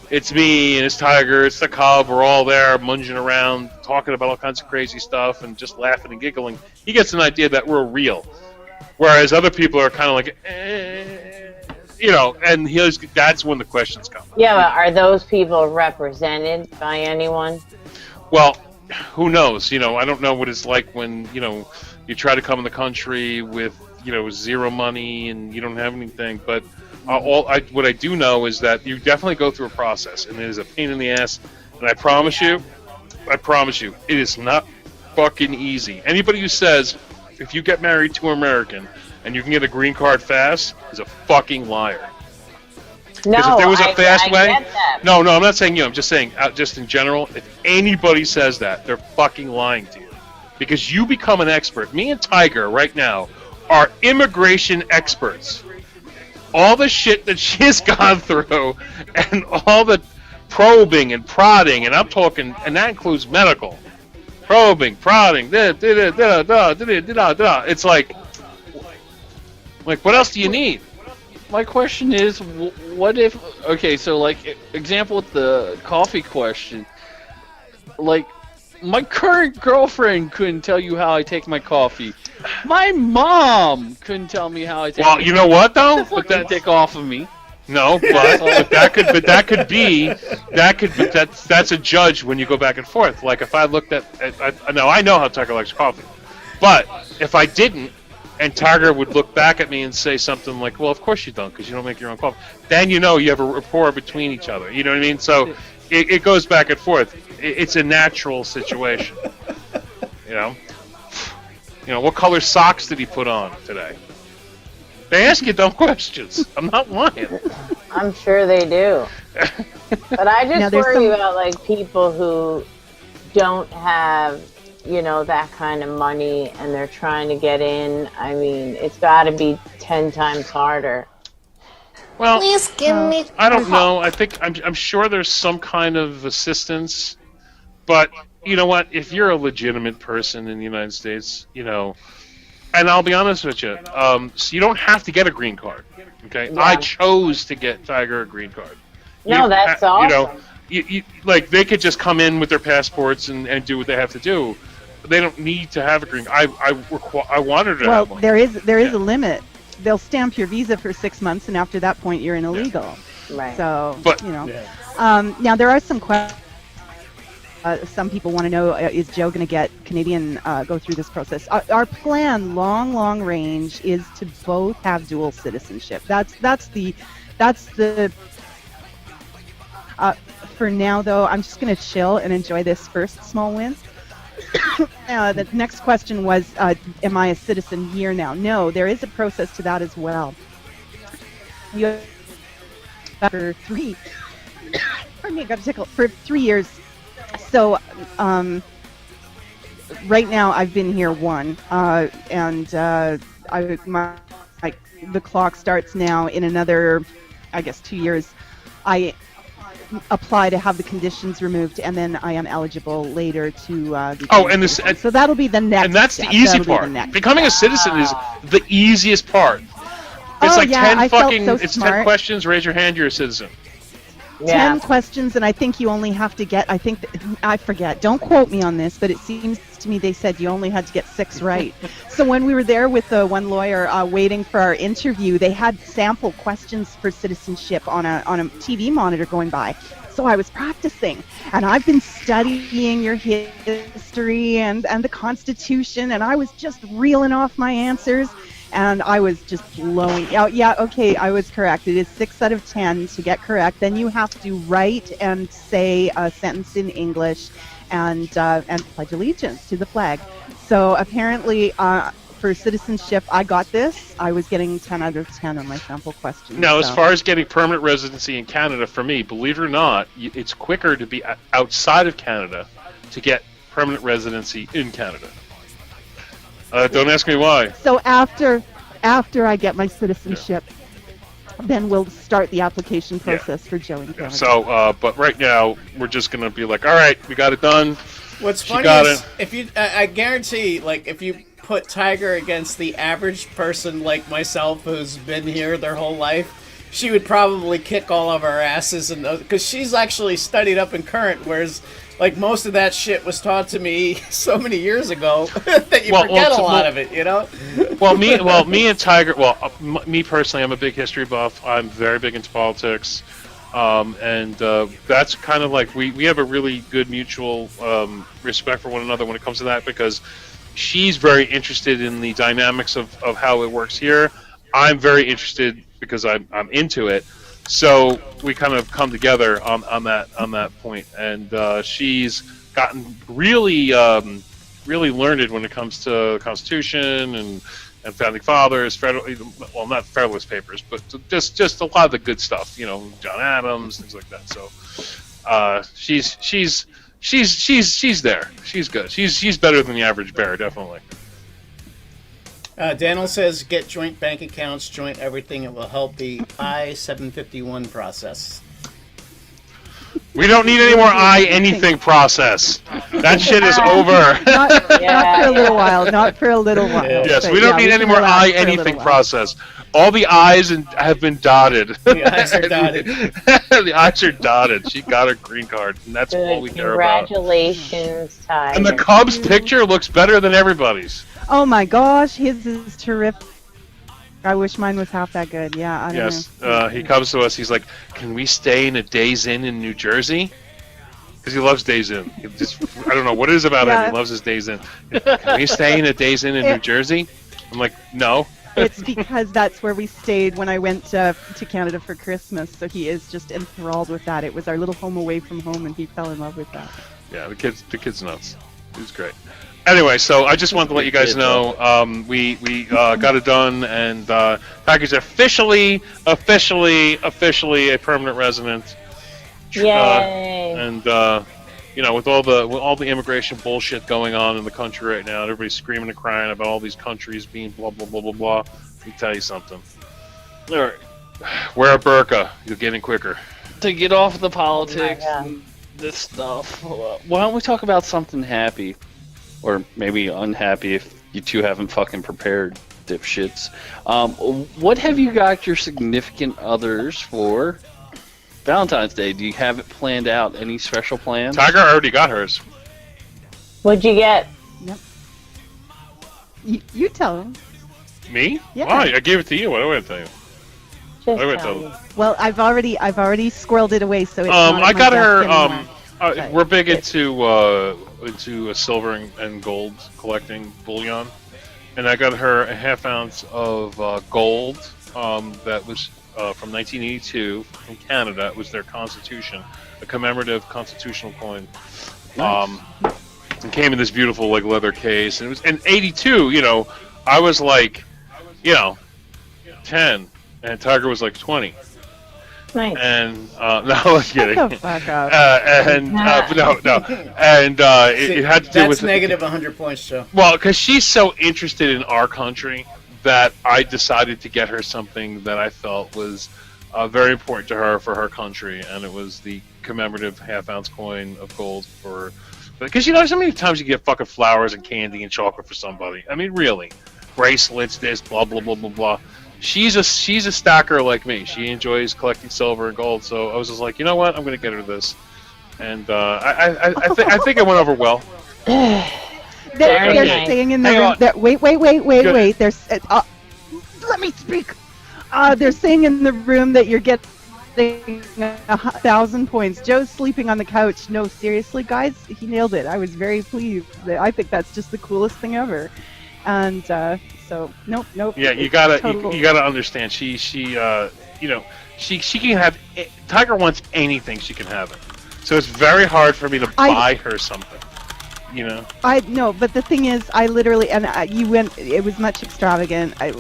it's me and it's Tiger, it's the Cub. We're all there munging around, talking about all kinds of crazy stuff and just laughing and giggling. He gets an idea that we're real, whereas other people are kind of like, and that's when the questions come. Yeah, but are those people represented by anyone? Well, who knows? I don't know what it's like when you try to come in the country with zero money and you don't have anything, but. What I do know is that you definitely go through a process, and it is a pain in the ass. And I promise you, it is not fucking easy. Anybody who says if you get married to an American and you can get a green card fast is a fucking liar. No, if there was a fast way, get that. No, I'm not saying you. I'm just saying, just in general. If anybody says that, they're fucking lying to you, because you become an expert. Me and Tiger right now are immigration experts. All the shit that she's gone through, and all the probing and prodding, and I'm talking, and that includes medical probing, prodding. It's like what else do you need? My question is, what if? Okay, so example with the coffee question, my current girlfriend couldn't tell you how I take my coffee. My mom couldn't tell me how I take. Well, you know what though? But that dick off of me. No, but that's a judge when you go back and forth. Like if I looked at now I know how Tiger likes coffee, but if I didn't, and Tiger would look back at me and say something like, "Well, of course you don't, because you don't make your own coffee." Then you have a rapport between each other. You know what I mean? So it goes back and forth. It's a natural situation. What color socks did he put on today? They ask you dumb questions. I'm not lying. I'm sure they do. But I just worry about people who don't have, that kind of money and they're trying to get in. I mean, it's got to be 10 times harder. Well, please give me. I don't know. I think I'm sure there's some kind of assistance, but you know what? If you're a legitimate person in the United States, and I'll be honest with you, so you don't have to get a green card. Okay, yeah. I chose to get Tiger a green card. No, that's awesome. They could just come in with their passports and do what they have to do. They don't need to have a green. I wanted to have one. There is a limit. They'll stamp your visa for 6 months, and after that point, you're an illegal. Right. So, but, now there are some questions some people want to know, is Joe going to get Canadian, go through this process? Our plan, long range, is to both have dual citizenship. That's the for now, though, I'm just going to chill and enjoy this first small win. The next question was, am I a citizen here now? No, there is a process to that as well. You for 3 pardon me, I got a tickle, for 3 years. So right now I've been here 1, and the clock starts now in another, I guess, 2 years. I apply to have the conditions removed, and then I am eligible later to. So that'll be the next. And that's step. the easy That'll part. Becoming a citizen is the easiest part. It's like 10 fucking. So it's smart. 10 questions. Raise your hand. You're a citizen. 10 questions, and I think you only have to get. I forget. Don't quote me on this, but it seems to me they said you only had to get 6 right. So when we were there with the one lawyer waiting for our interview, they had sample questions for citizenship on a TV monitor going by. So I was practicing, and I've been studying your history and the Constitution, and I was just reeling off my answers. And I was just blowing out. Yeah, okay, I was correct. It is 6 out of 10 to get correct. Then you have to write and say a sentence in English, and pledge allegiance to the flag. So apparently, for citizenship, I got this. I was getting 10 out of 10 on my sample questions. Now, as far as getting permanent residency in Canada, for me, believe it or not, it's quicker to be outside of Canada to get permanent residency in Canada. Don't ask me why. So after I get my citizenship, then we'll start the application process for Joe in Canada. So, but right now we're just gonna be like, all right, we got it done. What's funny is if you, I guarantee, like if you put Tiger against the average person like myself who's been here their whole life, she would probably kick all of our asses, and because she's actually studied up in current, whereas. Like, most of that shit was taught to me so many years ago that you forget a lot of it, you know? Me and Tiger, me personally, I'm a big history buff. I'm very big into politics. And that's kind of like, we have a really good mutual respect for one another when it comes to that, because she's very interested in the dynamics of how it works here. I'm very interested because I'm into it. So we kind of come together on that point, and she's gotten really learned when it comes to Constitution and founding fathers, not Federalist Papers, but just a lot of the good stuff, John Adams, things like that. So she's there. She's good. She's better than the average bear, definitely. Daniel says, get joint bank accounts, joint everything. It will help the I-751 process. We don't need any more anything process. That shit is over. Not for a little while. Not for a little while. Yes, we don't need any more anything process. All the I's have been dotted. The I's are dotted. The I's are dotted. She got her green card, and that's all we care about. Congratulations, Ty. And the Cubs picture looks better than everybody's. Oh my gosh, his is terrific. I wish mine was half that good. Yeah, I don't know. He comes to us. He's like, "Can we stay in a Days Inn in New Jersey?" Because he loves Days Inn. I don't know what it is about him. He loves his Days Inn. Can we stay in a Days Inn in New Jersey? I'm like, no. It's because that's where we stayed when I went to Canada for Christmas. So he is just enthralled with that. It was our little home away from home, and he fell in love with that. Yeah, the kid's nuts. He's great. Anyway, so I just wanted to let you guys know we got it done, and Tiger's officially a permanent resident. Yay! And with all the immigration bullshit going on in the country right now, everybody's screaming and crying about all these countries being blah blah blah blah blah. Let me tell you something. All right, wear a burqa. You'll get in quicker. To get off the politics and this stuff, why don't we talk about something happy? Or maybe unhappy if you two haven't fucking prepared, dipshits. What have you got your significant others for Valentine's Day? Do you have it planned out? Any special plans? Tiger already got hers. What'd you get? Yep. You tell him. Me? Yeah. Why? I gave it to you. What do I tell you? Just tell me. Well, I've already squirreled it away, so it's I got her We're big into silver and gold collecting bullion, and I got her a half ounce of gold that was from 1982 from Canada. It was their Constitution, a commemorative constitutional coin. Nice. It came in this beautiful like leather case, and it was in '82. You know, I was like, 10, and Tiger was like 20. Nice. And no, I'm kidding. Shut the fuck up. No, and it had to do with negative 100 points, Joe. Well, because she's so interested in our country that I decided to get her something that I felt was very important to her for her country, and it was the commemorative half-ounce coin of gold for. Because so many times you get fucking flowers and candy and chocolate for somebody. I mean, really, bracelets, this, blah blah blah blah blah. She's a stacker like me. She enjoys collecting silver and gold. So I was just like, you know what? I'm gonna get her this, and I think it went over well. They're saying in the room that wait. There's let me speak. They're saying in the room that you're getting 1,000 points. Joe's sleeping on the couch. No, seriously, guys, he nailed it. I was very pleased. I think that's just the coolest thing ever. And so nope. Yeah, you gotta understand. She can have. Tiger wants anything, she can have it. So it's very hard for me to buy her something. I know, but the thing is, I literally you went. It was much extravagant. It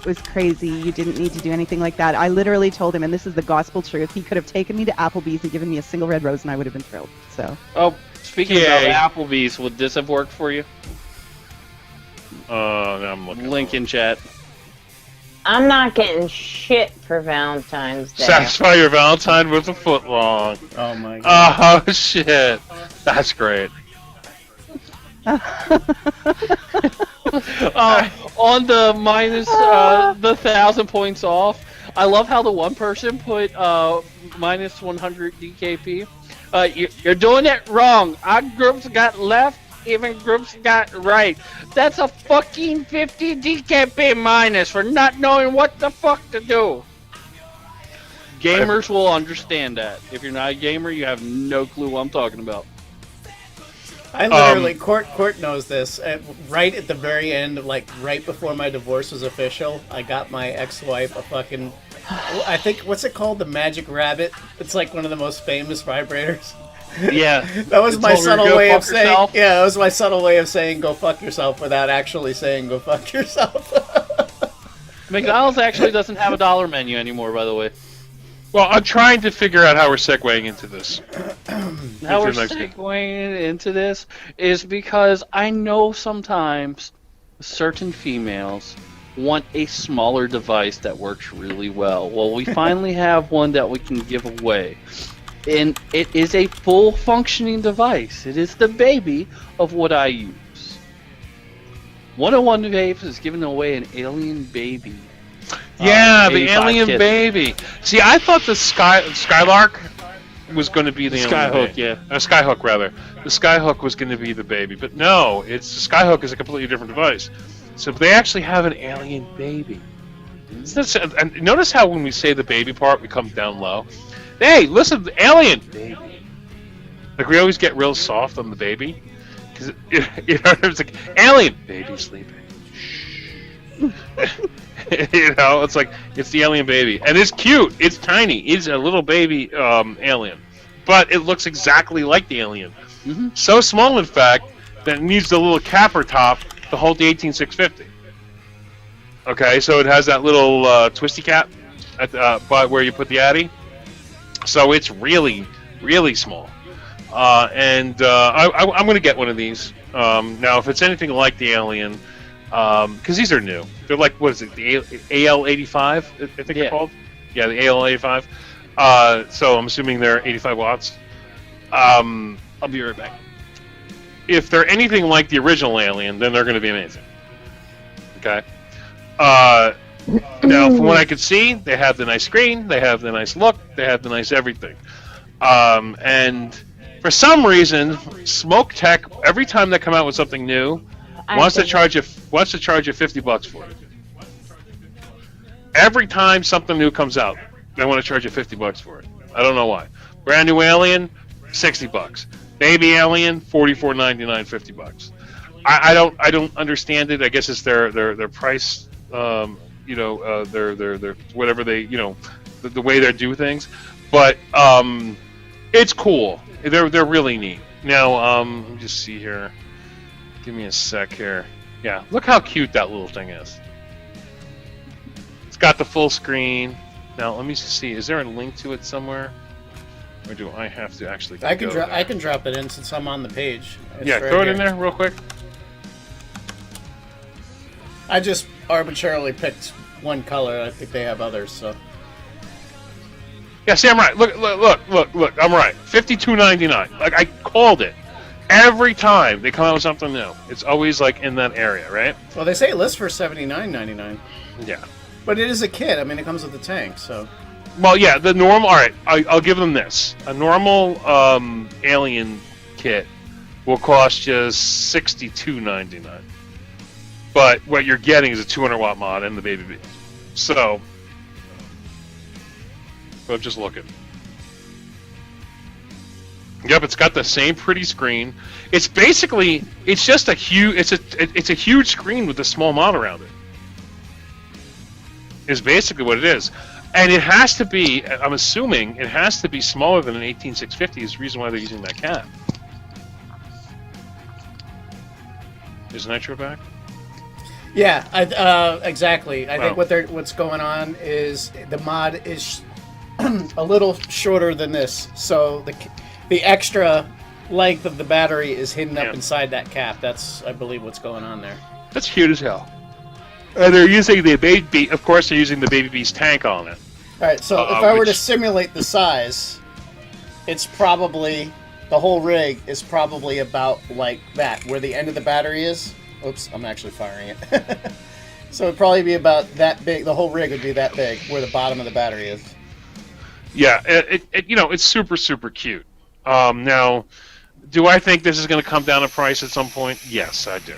was crazy. You didn't need to do anything like that. I literally told him, and this is the gospel truth. He could have taken me to Applebee's and given me a single red rose, and I would have been thrilled. So. Oh, speaking about Applebee's, would this have worked for you? I'm looking. Link in chat. I'm not getting shit for Valentine's Day. Satisfy your Valentine with a footlong. Oh my god. Oh shit. That's great. On the minus the 1,000 points off, I love how the one person put minus 100 DKP. You're doing it wrong. Our groups got left, even groups got right. That's a fucking 50 DKP minus for not knowing what the fuck to do. Gamers will understand that. If you're not a gamer, you have no clue what I'm talking about. I literally, Court knows this. Right at the very end, like right before my divorce was official, I got my ex-wife a fucking, I think, what's it called? The Magic Rabbit. It's like one of the most famous vibrators. Yeah. That was my subtle way of saying. Yeah, that was my subtle way of saying "go fuck yourself" without actually saying "go fuck yourself." McDonald's actually doesn't have a dollar menu anymore, by the way. Well, I'm trying to figure out how we're segueing into this. How we're segueing into this is because I know sometimes certain females want a smaller device that works really well. Well, we finally have one that we can give away. And it is a full functioning device. It is the baby of what I use. 101 Vapes is giving away an alien baby. Yeah, the alien baby. See, I thought the Skylark was going to be the Skyhook, yeah. Skyhook, rather. The Skyhook was going to be the baby, but no, the Skyhook is a completely different device. So they actually have an alien baby. And notice how when we say the baby part, we come down low. Hey, listen, the alien baby. Like we always get real soft on the baby, because it's like alien baby sleeping. It's like it's the alien baby, and it's cute. It's tiny. It's a little baby alien, but it looks exactly like the alien. Mm-hmm. So small, in fact, that it needs the little capper top to hold the 18650. Okay, so it has that little twisty cap at the, where you put the Addy. So it's really, really small. I'm going to get one of these. Now, if it's anything like the alien, because these are new. They're like, what is it, the AL85, I think they're called? Yeah, the AL85. So I'm assuming they're 85 watts. I'll be right back. If they're anything like the original alien, then they're going to be amazing. Okay? Now, from what I could see, they have the nice screen, they have the nice look, they have the nice everything. And for some reason, Smoke Tech, every time they come out with something new, wants to charge you $50 for it. Every time something new comes out, they want to charge you $50 for it. I don't know why. Brand new alien, $60. Baby Alien, $44.99, $50. I don't understand it. I guess it's their price. Their whatever they the way they do things, but it's cool. They're really neat. Now let me just see here. Give me a sec here. Yeah, look how cute that little thing is. It's got the full screen. Now let me see. Is there a link to it somewhere, or do I have to actually? I can drop it in since I'm on the page. It's yeah, right throw it here. in there real quick. I just arbitrarily picked one color. I think they have others, so. Yeah, see, I'm right. Look! I'm right. $52.99. Like I called it. Every time they come out with something new, it's always like in that area, right? Well, they say it lists for $79.99. Yeah. But it is a kit. I mean, it comes with the tank, so. Well, yeah, the normal. All right, I'll give them this. A normal Alien kit will cost you $62.99. But what you're getting is a 200-watt mod and the Baby Bee. So, I'm just looking. Yep, it's got the same pretty screen. It's basically, it's just a huge, it's a huge screen with a small mod around it. Is basically what it is, and it has to be. I'm assuming it has to be smaller than an 18650. Is the reason why they're using that cap. Is Nitro back? Yeah, exactly. I think what's going on is the mod is a little shorter than this, so the extra length of the battery is hidden up inside that cap. That's, I believe, what's going on there. That's cute as hell. And they're using the Baby Bee. Of course, they're using the Baby Bee's tank on it. All right, so if I were to simulate the size, it's probably the whole rig is probably about like that, where the end of the battery is. Oops, I'm actually firing it. So it'd probably be about that big. The whole rig would be that big, where the bottom of the battery is. Yeah, it's super, super cute. Now, do I think this is going to come down in price at some point? Yes, I do.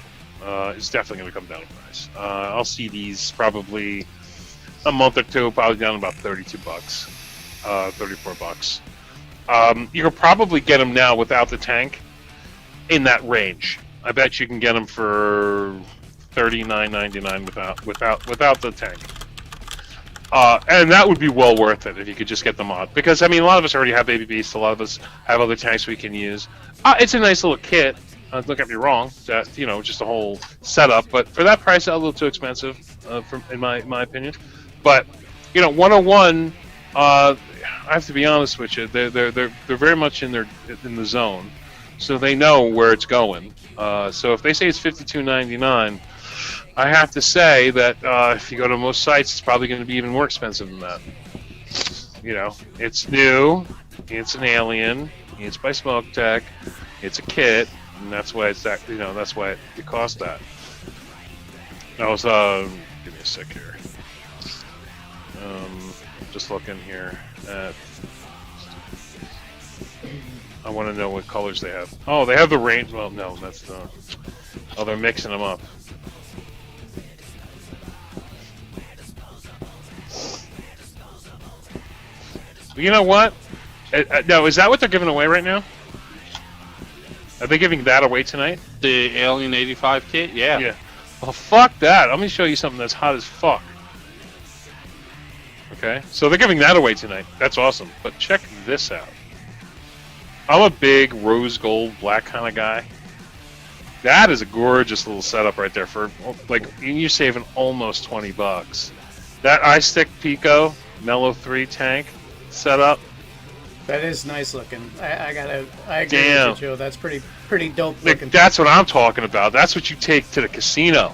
It's definitely going to come down in price. I'll see these probably a month or two, probably down about $32, $34. You can probably get them now without the tank in that range. I bet you can get them for $39.99 without the tank. And that would be well worth it if you could just get the mod. Because, I mean, a lot of us already have Baby Beasts. A lot of us have other tanks we can use. It's a nice little kit. Don't get me wrong. That, just a whole setup. But for that price, a little too expensive, in my opinion. But, 101, I have to be honest with you. They're very much in the zone. So they know where it's going. So if they say it's $52.99, I have to say that if you go to most sites, it's probably going to be even more expensive than that. It's new, it's an Alien, it's by Smoke Tech, it's a kit, and that's why it's that. That's why it costs that. I was give me a sec here. Just looking here at. I want to know what colors they have. Oh, they have the range. Well, no, that's the. Oh, they're mixing them up. You know what? No, is that what they're giving away right now? Are they giving that away tonight? The Alien 85 kit? Yeah. Yeah. Well, fuck that. Let me show you something that's hot as fuck. Okay, so they're giving that away tonight. That's awesome. But check this out. I'm a big rose gold black kind of guy. That is a gorgeous little setup right there for you're saving almost $20. That iStick Pico Mellow 3 tank setup. That is nice looking. I agree Damn. with you, Joe. That's pretty dope looking. That's what I'm talking about. That's what you take to the casino.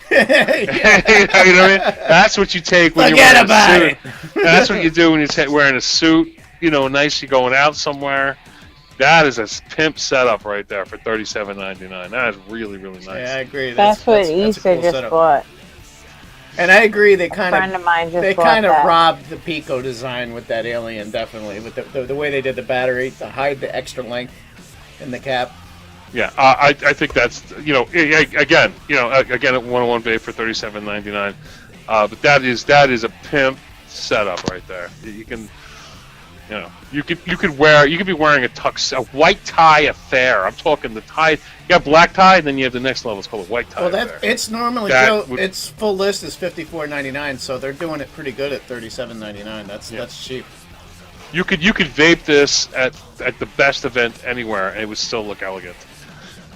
You know what I mean? That's what you take when you're wearing a suit. That's what you do when you're wearing a suit. Nice. You're going out somewhere. That is a pimp setup right there for $37.99. That is really, really nice. Yeah, I agree. That's what e-cig just bought. And I agree. They kind of robbed the Pico design with that Alien, definitely, with the way they did the battery to hide the extra length in the cap. Yeah, I think that's again at 101 Vape for $37.99. But that is a pimp setup right there. You can. You know, you could be wearing a white tie affair. I'm talking the tie. You got black tie, and then you have the next level. It's called a white tie. Well, it's normally its full list is $54.99, so they're doing it pretty good at $37.99. That's cheap. You could vape this at the best event anywhere, and it would still look elegant.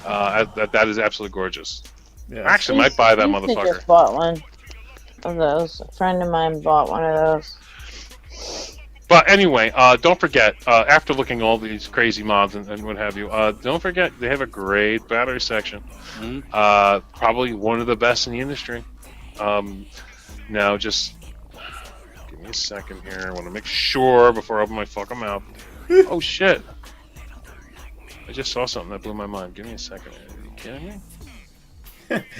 That is absolutely gorgeous. Yeah. I actually might buy that motherfucker. Just bought one of those. A friend of mine bought one of those. But anyway, don't forget, after looking at all these crazy mods and what have you, don't forget they have a great battery section. Mm-hmm. Probably one of the best in the industry. Now, just give me a second here. I want to make sure before I open my fucking mouth. Oh, shit. I just saw something that blew my mind. Give me a second. Are you kidding me?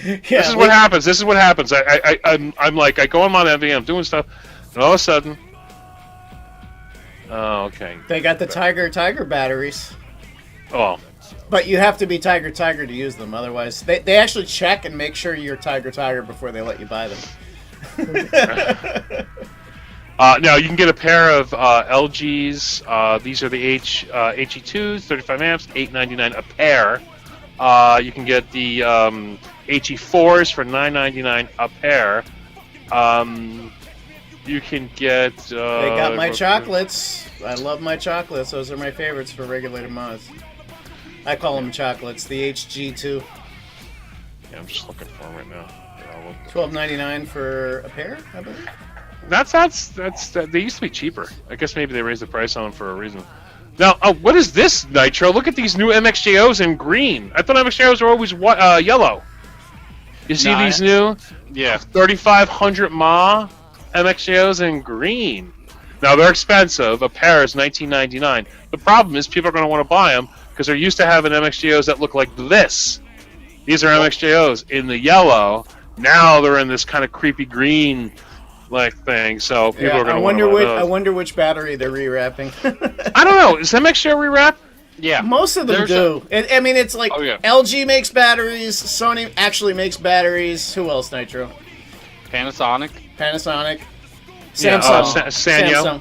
This is what happens. This is what happens. I'm like, I go on my MV, I'm doing stuff, and all of a sudden... Oh, okay. They got the TygerTyger batteries. Oh. But you have to be TygerTyger to use them. Otherwise, they actually check and make sure you're TygerTyger before they let you buy them. Now, you can get a pair of LGs. These are the HE2s, 35 amps, $8.99 a pair. You can get the HE4s for $9.99 a pair. You can get... they got my chocolates. I love my chocolates. Those are my favorites for regulated mods. I call them chocolates. The HG2. Yeah, I'm just looking for them right now. $12.99 for a pair, I believe. That's they used to be cheaper. I guess maybe they raised the price on them for a reason. Now, what is this, Nitro? Look at these new MXJOs in green. I thought MXJOs were always yellow. You see these new? Yeah. 3,500 mAh MXJOs in green. Now, they're expensive. A pair is $19.99. The problem is people are going to want to buy them because they're used to having MXJOs that look like this. These are MXJOs in the yellow. Now they're in this kind of creepy green like thing, so people are going to want to buy those. I wonder which battery they're rewrapping. I don't know. Is MXJO rewrap? Yeah. Most of them do. I mean, it's like LG makes batteries, Sony actually makes batteries. Who else, Nitro? Panasonic. Samsung. Sanyo.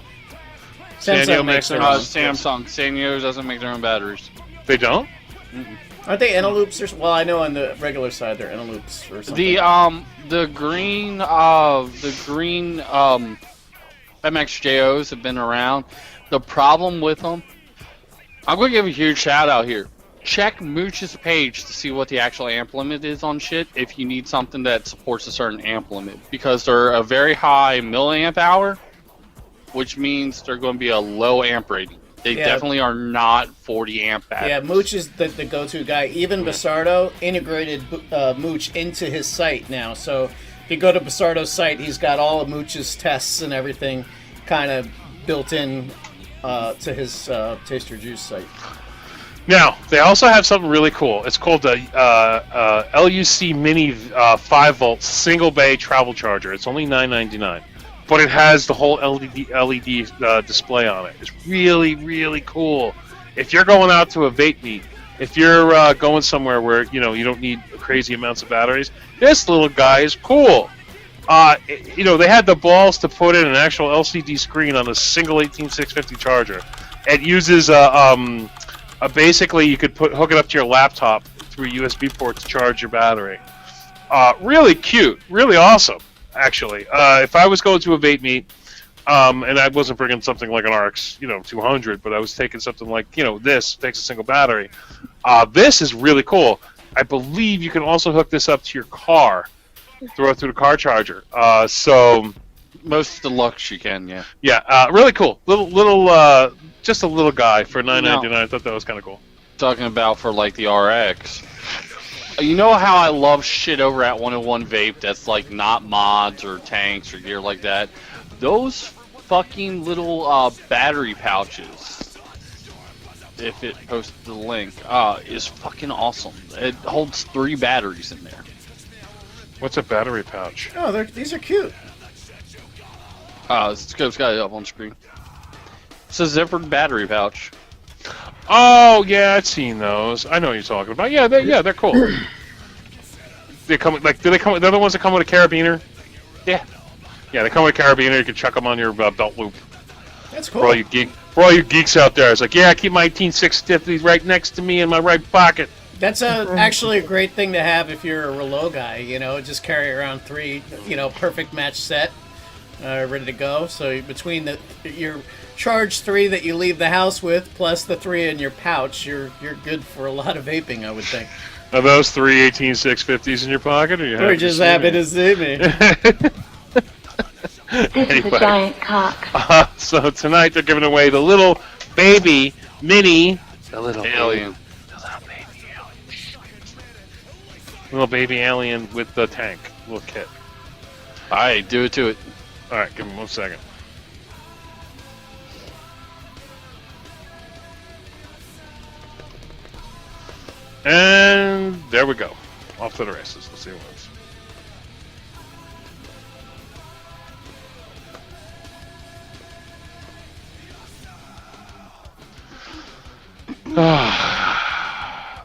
Samsung makes their own. Samsung. Sanyo doesn't make their own batteries. They don't? Mm-mm. Aren't they Eneloops? Well, I know on the regular side they're Eneloops or something. The green MXJOs have been around. The problem with them, I'm going to give a huge shout out here. Check Mooch's page to see what the actual amp limit is on shit if you need something that supports a certain amp limit. Because they're a very high milliamp hour, which means they're going to be a low amp rating. They definitely are not 40 amp batteries. Yeah, Mooch is the go-to guy. Even Basardo integrated Mooch into his site now. So if you go to Basardo's site, he's got all of Mooch's tests and everything kind of built in to his Taste Your Juice site. Now, they also have something really cool. It's called the LUC Mini 5-volt single bay travel charger. It's only $9.99. But it has the whole LED display on it. It's really, really cool. If you're going out to a vape meet, if you're going somewhere where you don't need crazy amounts of batteries, this little guy is cool. They had the balls to put in an actual LCD screen on a single 18650 charger. It uses basically you could hook it up to your laptop through a USB port to charge your battery. Really cute, really awesome. Actually, if I was going to a vape meet, and I wasn't bringing something like an RX, 200, but I was taking something like, this takes a single battery. This is really cool. I believe you can also hook this up to your car, throw it through the car charger. So most deluxe you can, yeah. Yeah, really cool. Little, just a little guy for $9.99. I thought that was kind of cool. Talking about for like the RX. You know how I love shit over at 101 Vape that's like not mods or tanks or gear like that? Those fucking little battery pouches, if it posts the link, is fucking awesome. It holds 3 batteries in there. What's a battery pouch? Oh, these are cute. Scope's got it up on screen. It's a zippered battery pouch. Oh yeah, I've seen those. I know what you're talking about. Yeah, they're cool. They come like they're the ones that come with a carabiner. Yeah. Yeah, they come with a carabiner. You can chuck them on your belt loop. That's cool. For all you geeks out there, it's like, yeah, I keep my 18650 right next to me in my right pocket. That's actually a great thing to have if you're a Relo guy. You know, just carry around 3, perfect match set, ready to go. So between your charge 3 that you leave the house with, plus the 3 in your pouch, you're good for a lot of vaping, I would think. Are those 3 18650s in your pocket, or you We're just happy to see me. This is a giant cock. So tonight they're giving away the little baby mini, the little alien, little baby alien with the tank, little kit. All right, do it to it. All right, give him 1 second. And there we go. Off to the races. Let's see what happens.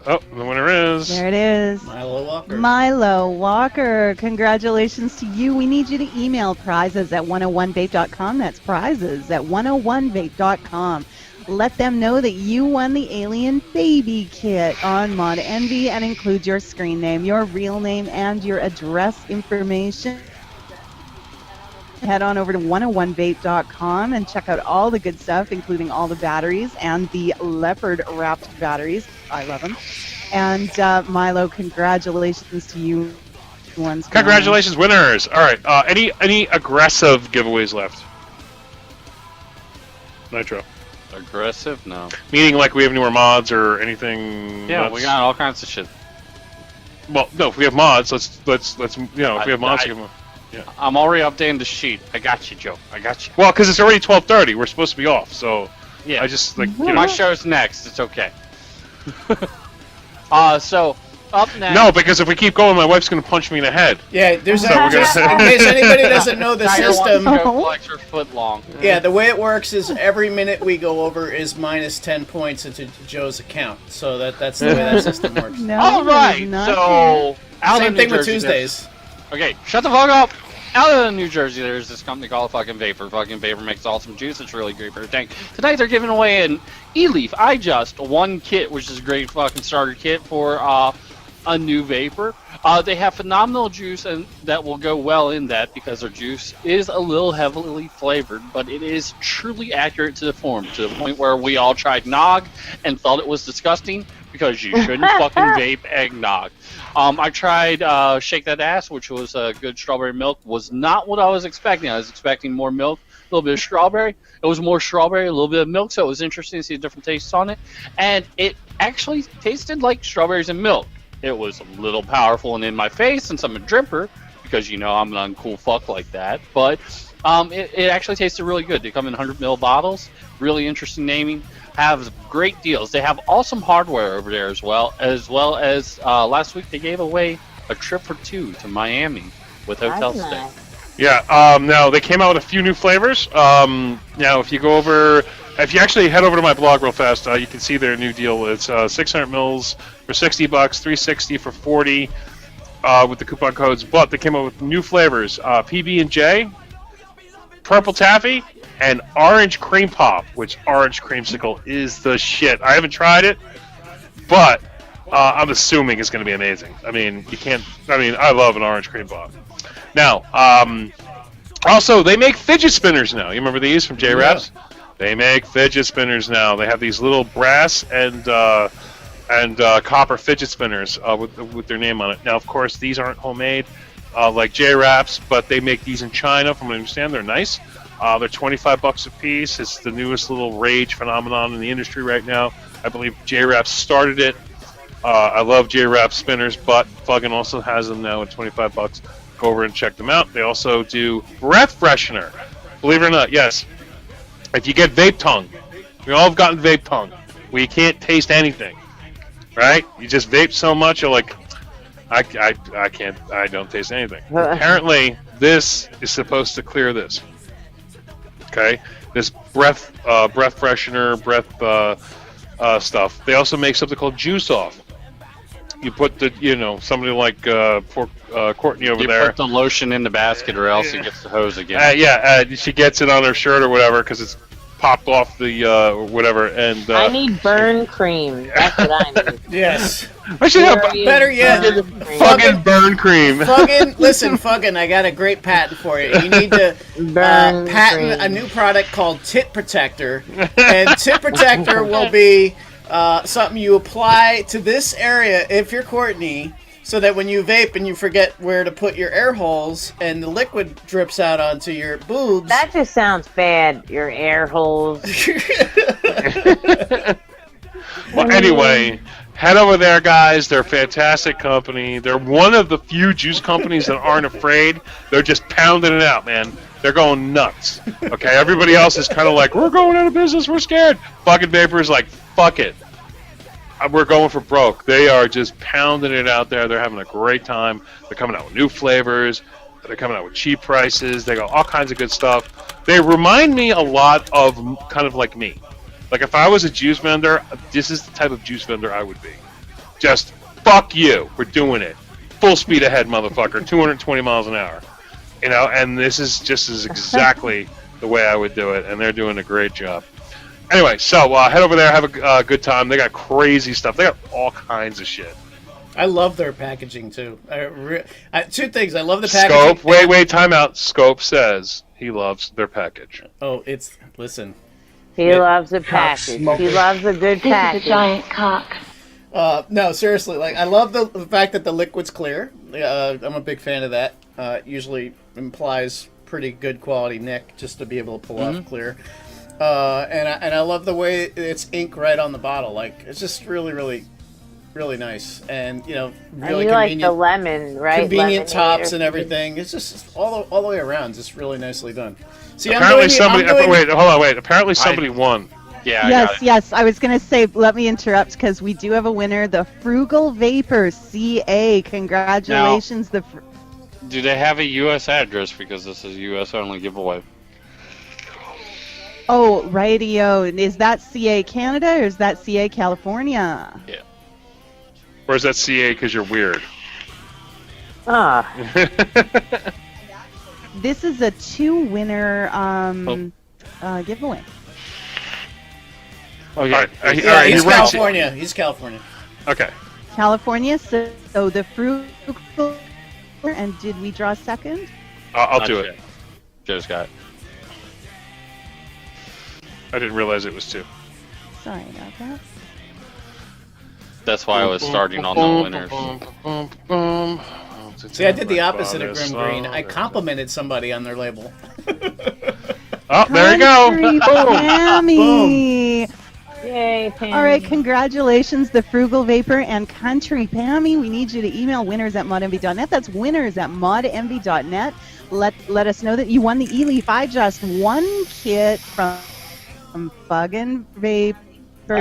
Oh, the winner is... There it is. Milo Walker. Milo Walker, congratulations to you. We need you to email prizes at 101vape.com. That's prizes at 101vape.com. Let them know that you won the Alien Baby Kit on Mod Envy and include your screen name, your real name, and your address information. Head on over to 101vape.com and check out all the good stuff, including all the batteries and the leopard-wrapped batteries. I love them. And Milo, congratulations to you. Congratulations, winners! All right, any aggressive giveaways left? Nitro. Aggressive? No. Meaning like we have newer mods or anything? Yeah, we got all kinds of shit. Well, no, if we have mods, let's if we have mods, give them. Yeah. I'm already updating the sheet. I got you, Joe. I got you. Well, because it's already 12:30, we're supposed to be off. So yeah, I just my show's next. It's okay. So up next. No, because if we keep going, my wife's gonna punch me in the head. Yeah, there's in case anybody doesn't know the system. Extra foot long. Yeah, the way it works is every minute we go over is minus 10 points into Joe's account. So that's the way that system works. No, all right. So same thing with Tuesdays. Okay, shut the fuck up. Out of New Jersey, there's this company called fucking Vapor. Fucking Vapor makes awesome juice. It's really great for your tank. Tonight they're giving away an E-Leaf iJust 1 kit, which is a great fucking starter kit for a new Vapor. They have phenomenal juice and that will go well in that because their juice is a little heavily flavored, but it is truly accurate to the form, to the point where we all tried Nog and thought it was disgusting because you shouldn't fucking vape eggnog. I tried Shake That Ass, which was good strawberry milk. Was not what I was expecting. I was expecting more milk, a little bit of strawberry. It was more strawberry, a little bit of milk, so it was interesting to see different tastes on it. And it actually tasted like strawberries and milk. It was a little powerful and in my face since I'm a dripper, because I'm an uncool fuck like that. But it actually tasted really good. They come in 100 ml bottles. Really interesting naming. Have great deals. They have awesome hardware over there as well as last week they gave away a trip for 2 to Miami with hotel stay. Nice. Yeah. Now they came out with a few new flavors. Now if you actually head over to my blog real fast, you can see their new deal. It's 600 mils for $60, 360 for 40 with the coupon codes. But they came out with new flavors: PB&J, Purple Taffy, and Orange Cream Pop. Which Orange Creamsicle is the shit. I haven't tried it, but I'm assuming it's going to be amazing. I mean, I love an Orange Cream Pop. Now, also they make fidget spinners now. You remember these from J-Raps? Yeah. They make fidget spinners now. They have these little brass and copper fidget spinners with their name on it. Now, of course, these aren't homemade like J-Raps, but they make these in China. From what I understand, they're nice. They're $25 a piece. It's the newest little rage phenomenon in the industry right now. I believe J-Raps started it. I love J-Raps spinners, but Fuggin also has them now at $25. Go over and check them out. They also do breath freshener. Believe it or not, yes. If you get vape tongue, we all have gotten vape tongue, where you can't taste anything, right? You just vape so much, you're like, I don't taste anything. Apparently, this is supposed to clear this. Okay, this breath freshener, stuff. They also make something called Juice Off. You put somebody like Courtney over there. You put the lotion in the basket, or else he gets the hose again. She gets it on her shirt or whatever because it's popped off the whatever, and I need burn cream. That's what I need. Yes. I should have Better yet, fucking burn cream. Listen, I got a great patent for you. You need to patent a new product called Tit Protector, and Tit Protector will be something you apply to this area if you're Courtney, so that when you vape and you forget where to put your air holes and the liquid drips out onto your boobs. That just sounds bad, your air holes. Well, anyway, head over there, guys. They're a fantastic company. They're one of the few juice companies that aren't afraid. They're just pounding it out, man. They're going nuts. Okay, everybody else is kind of like, we're going out of business. We're scared. Fucking Vapor is like, fuck it. We're going for broke. They are just pounding it out there. They're having a great time. They're coming out with new flavors. They're coming out with cheap prices. They got all kinds of good stuff. They remind me a lot of kind of like me. Like if I was a juice vendor, this is the type of juice vendor I would be. Just fuck you. We're doing it. Full speed ahead, motherfucker. 220 miles an hour. You know, and this is just exactly the way I would do it. And they're doing a great job. Anyway, so head over there, have a good time. They got crazy stuff. They got all kinds of shit. I love their packaging too. Two things. I love the packaging. Scope. Wait. Time out. Scope says he loves their package. Oh, listen. He loves a package. He loves a good package. This is a giant cock. No, seriously. Like I love the fact that the liquid's clear. I'm a big fan of that. Usually implies pretty good quality nick just to be able to pull off clear. And I love the way it's ink right on the bottle. Like it's just really, really, really nice. And really you convenient. like the lemon, right? Convenient Lemonade tops and everything. It's just all the way around. Just really nicely done. See, apparently Apparently somebody won. Yeah. Yes. I was going to say, let me interrupt because we do have a winner, the Frugal Vapor CA. Congratulations. Do they have a U.S. address? Because this is a U.S. only giveaway. Oh, radio. Is that CA Canada or is that CA California? Yeah. Or is that CA because you're weird? This is a 2-winner giveaway. Okay. He's California. He's California. Okay. California. So the Frugal. And did we draw second? I'll do it. Joe's got it. I didn't realize it was 2. Sorry about that. That's why I was starting on the winners. See, I did the opposite of Grim Green. I complimented somebody on their label. Oh, there you go. Pammy. Yay, Pammy. All right, congratulations, the Frugal Vapor and Country Pammy. We need you to email winners@modenvy.net. That's winners@modenvy.net. Let us know that you won the E-Leaf I Just One kit from Fuggin' Vapor.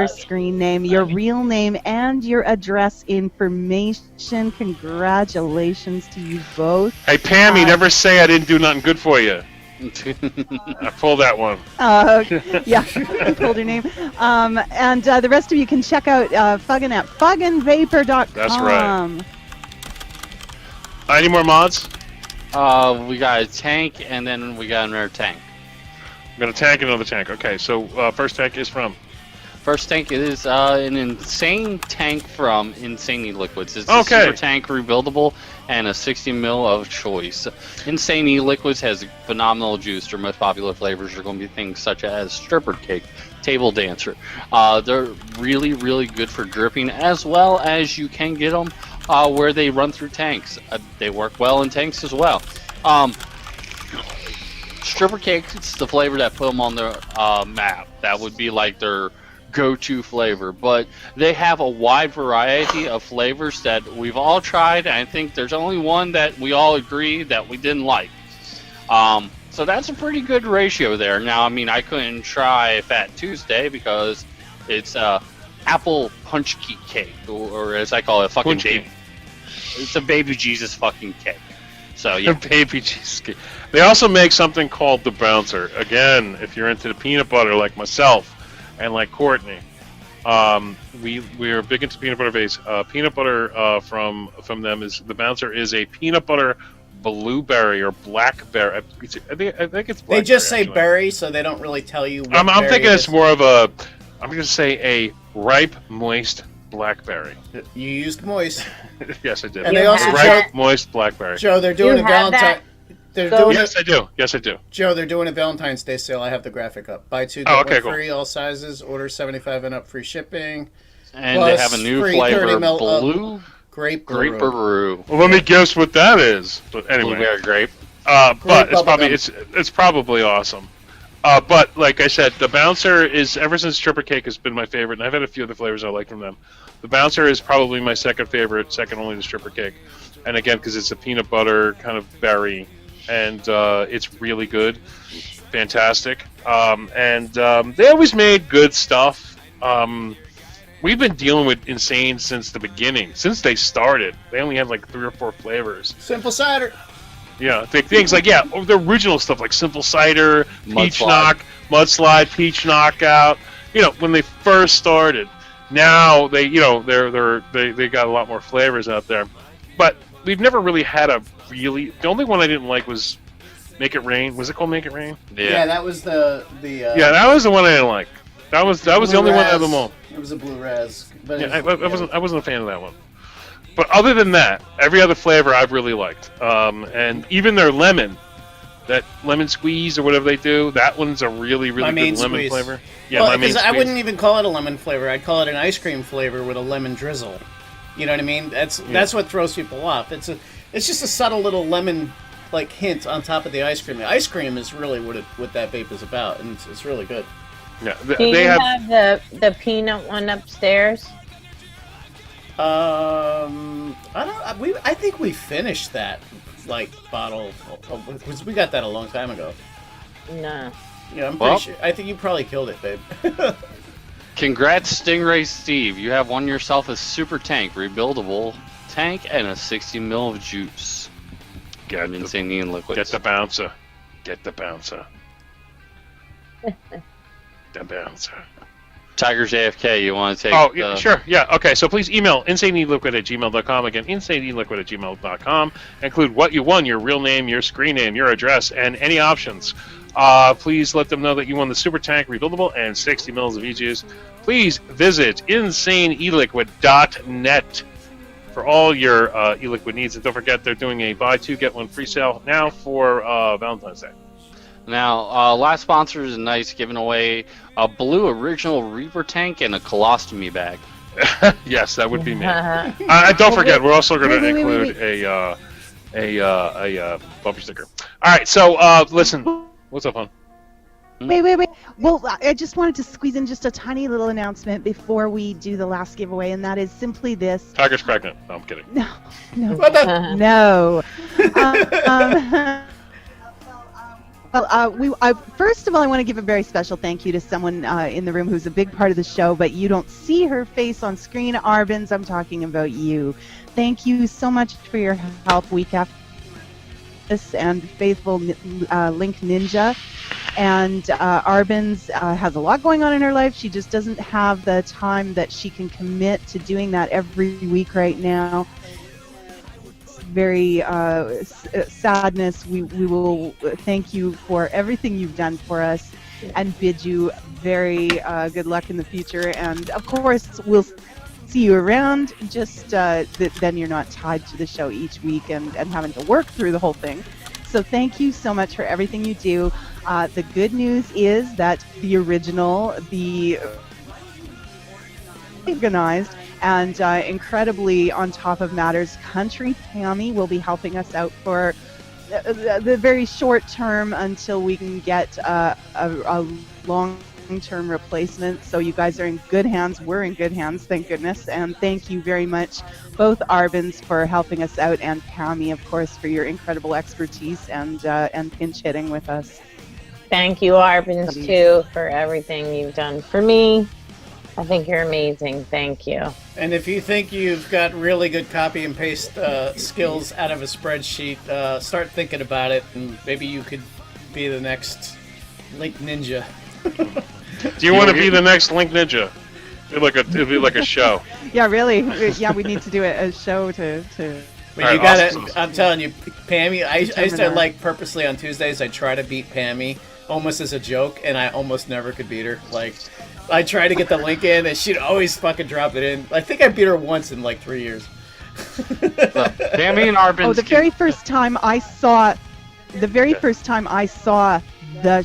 Screen name, your real name, and your address information. Congratulations to you both. Hey, Pammy, never say I didn't do nothing good for you. I pulled that one. Yeah, you pulled your name. And the rest of you can check out Fuggin' at fugginvapor.com. That's right. Any more mods? We got a tank, and then we got another tank. We got a tank and another tank. Okay, so first tank is from? First tank is an insane tank from Insane E-Liquids. It's a super tank rebuildable and a 60 ml of choice. Insane E-Liquids has phenomenal juice. Their most popular flavors are going to be things such as stripper cake, table dancer. They're really, really good for dripping, as well as you can get them where they run through tanks. They work well in tanks as well. Stripper cake is the flavor that put them on the map. That would be like their go-to flavor, but they have a wide variety of flavors that we've all tried, and I think there's only one that we all agree that we didn't like. So that's a pretty good ratio there. Now, I mean, I couldn't try Fat Tuesday because it's apple punch cake, or as I call it, fucking baby. It's a baby Jesus fucking cake. So yeah, baby Jesus cake. They also make something called the Bouncer. Again, if you're into the peanut butter like myself and like Courtney, we're big into peanut butter base. Peanut butter from them is the Bouncer is a peanut butter blueberry or blackberry. I think it's blackberry. They just say actually. berry, so they don't really tell you what I'm berry thinking it it's is. more of a. I'm going to say a ripe, moist blackberry. You used moist. Yes, I did. And they also ripe, moist blackberry. Joe, they're doing a Valentine. Yes, I do. Yes, I do. Joe, they're doing a Valentine's Day sale. I have the graphic up. Buy 2, Oh, get okay, 1 cool. free, all sizes. Order 75 and up, free shipping. And Plus they have a new free flavor, 30 ml of blue grape Peru. Well, let me guess what that is. But anyway, Blueberry grape. But it's bubblegum. probably it's probably awesome. But like I said, the Bouncer is ever since Tripper Cake has been my favorite, and I've had a few other flavors I like from them. The Bouncer is probably my second favorite, second only to Stripper Cake. And again, because it's a peanut butter kind of berry, and it's really good, fantastic. They always made good stuff. We've been dealing with Insane since the beginning, since they started. They only had like 3 or 4 flavors. Simple cider. Yeah, things like the original stuff like Simple Cider, Peach Knock, Mudslide, Peach Knockout. When they first started. Now they got a lot more flavors out there, but we've never really had the only one I didn't like was Make It Rain. Was it called Make It Rain? Yeah, that was the. Yeah, that was the one I didn't like. That was the only one out of them all. It was a blue raz. But Yeah, I wasn't a fan of that one. But other than that, every other flavor I've really liked. And even their lemon, that lemon squeeze or whatever they do, that one's a really, really good lemon flavor. Yeah, well, my main because I squeeze. wouldn't even call it a lemon flavor. I'd call it an ice cream flavor with a lemon drizzle. You know what I mean? That's what throws people off. It's just a subtle little lemon hint on top of the ice cream. The ice cream is really what that vape is about, and it's really good. Yeah, Do you have the peanut one upstairs? I think we finished that bottle. Because we got that a long time ago. No. Yeah, I'm pretty sure. I think you probably killed it, babe. Congrats, Stingray Steve. You have won yourself a super tank, rebuildable tank, and a 60 ml of juice. Get the Insane Neon liquids. Get the bouncer. Get the bouncer. The bouncer. Tiger's AFK, you want to take Oh, yeah, sure. Yeah, okay. So please email insaneeliquid@gmail.com. Again, insaneeliquid@gmail.com. Include what you won, your real name, your screen name, your address, and any options. Please let them know that you won the Super Tank Rebuildable and 60 mils of e-juice. Please visit insaneeliquid.net for all your e-liquid needs. And don't forget, they're doing a buy 2, get 1 free sale now for Valentine's Day. Now, last sponsor is nice, giving away a blue original Reaper tank and a colostomy bag. Yes, that would be me. Don't forget, we're also going to include a bumper sticker. All right, so listen, what's up, hon? Wait. Well, I just wanted to squeeze in just a tiny little announcement before we do the last giveaway, and that is simply this. Tiger's pregnant. No, I'm kidding. No. What the? No. First of all, I want to give a very special thank you to someone in the room who's a big part of the show, but you don't see her face on screen. Arbins, I'm talking about you. Thank you so much for your help week after this, and faithful Link Ninja. And Arbins has a lot going on in her life. She just doesn't have the time that she can commit to doing that every week right now. Very sadness. We will thank you for everything you've done for us and bid you very good luck in the future. And of course, we'll see you around. Just then you're not tied to the show each week and having to work through the whole thing. So thank you so much for everything you do. The good news is that the original, the organized, and incredibly on top of matters, Country Tammy will be helping us out for the very short term until we can get a long-term replacement. So you guys are in good hands. We're in good hands, thank goodness. And thank you very much, both Arbins, for helping us out, and Pammy, of course, for your incredible expertise and pinch hitting with us. Thank you, Arbins, too, for everything you've done for me. I think you're amazing. Thank you. And if you think you've got really good copy and paste skills out of a spreadsheet, start thinking about it, and maybe you could be the next Link Ninja. Do you want to be the next Link Ninja? It'd be like a show. Yeah, really. Yeah, we need to do a show to But All you right, gotta. awesome. I'm telling you, Pammy. I used to like purposely on Tuesdays. I try to beat Pammy almost as a joke, and I almost never could beat her. Like, I try to get the link in, and she'd always fucking drop it in. I think I beat her once in like 3 years. Pammy and Arbin. Oh, the very first time I saw the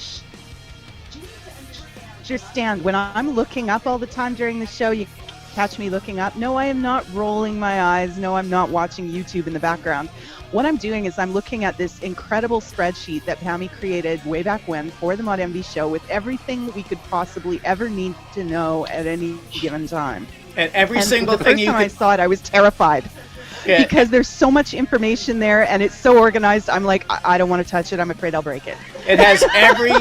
stand, when I'm looking up all the time during the show, you catch me looking up. No, I am not rolling my eyes. No, I'm not watching YouTube in the background. What I'm doing is I'm looking at this incredible spreadsheet that Pammy created way back when for the ModMV show with everything we could possibly ever need to know at any given time. And every single the thing first you time I could... saw it, I was terrified. Yeah. Because there's so much information there and it's so organized. I'm like, I don't want to touch it. I'm afraid I'll break it. It has every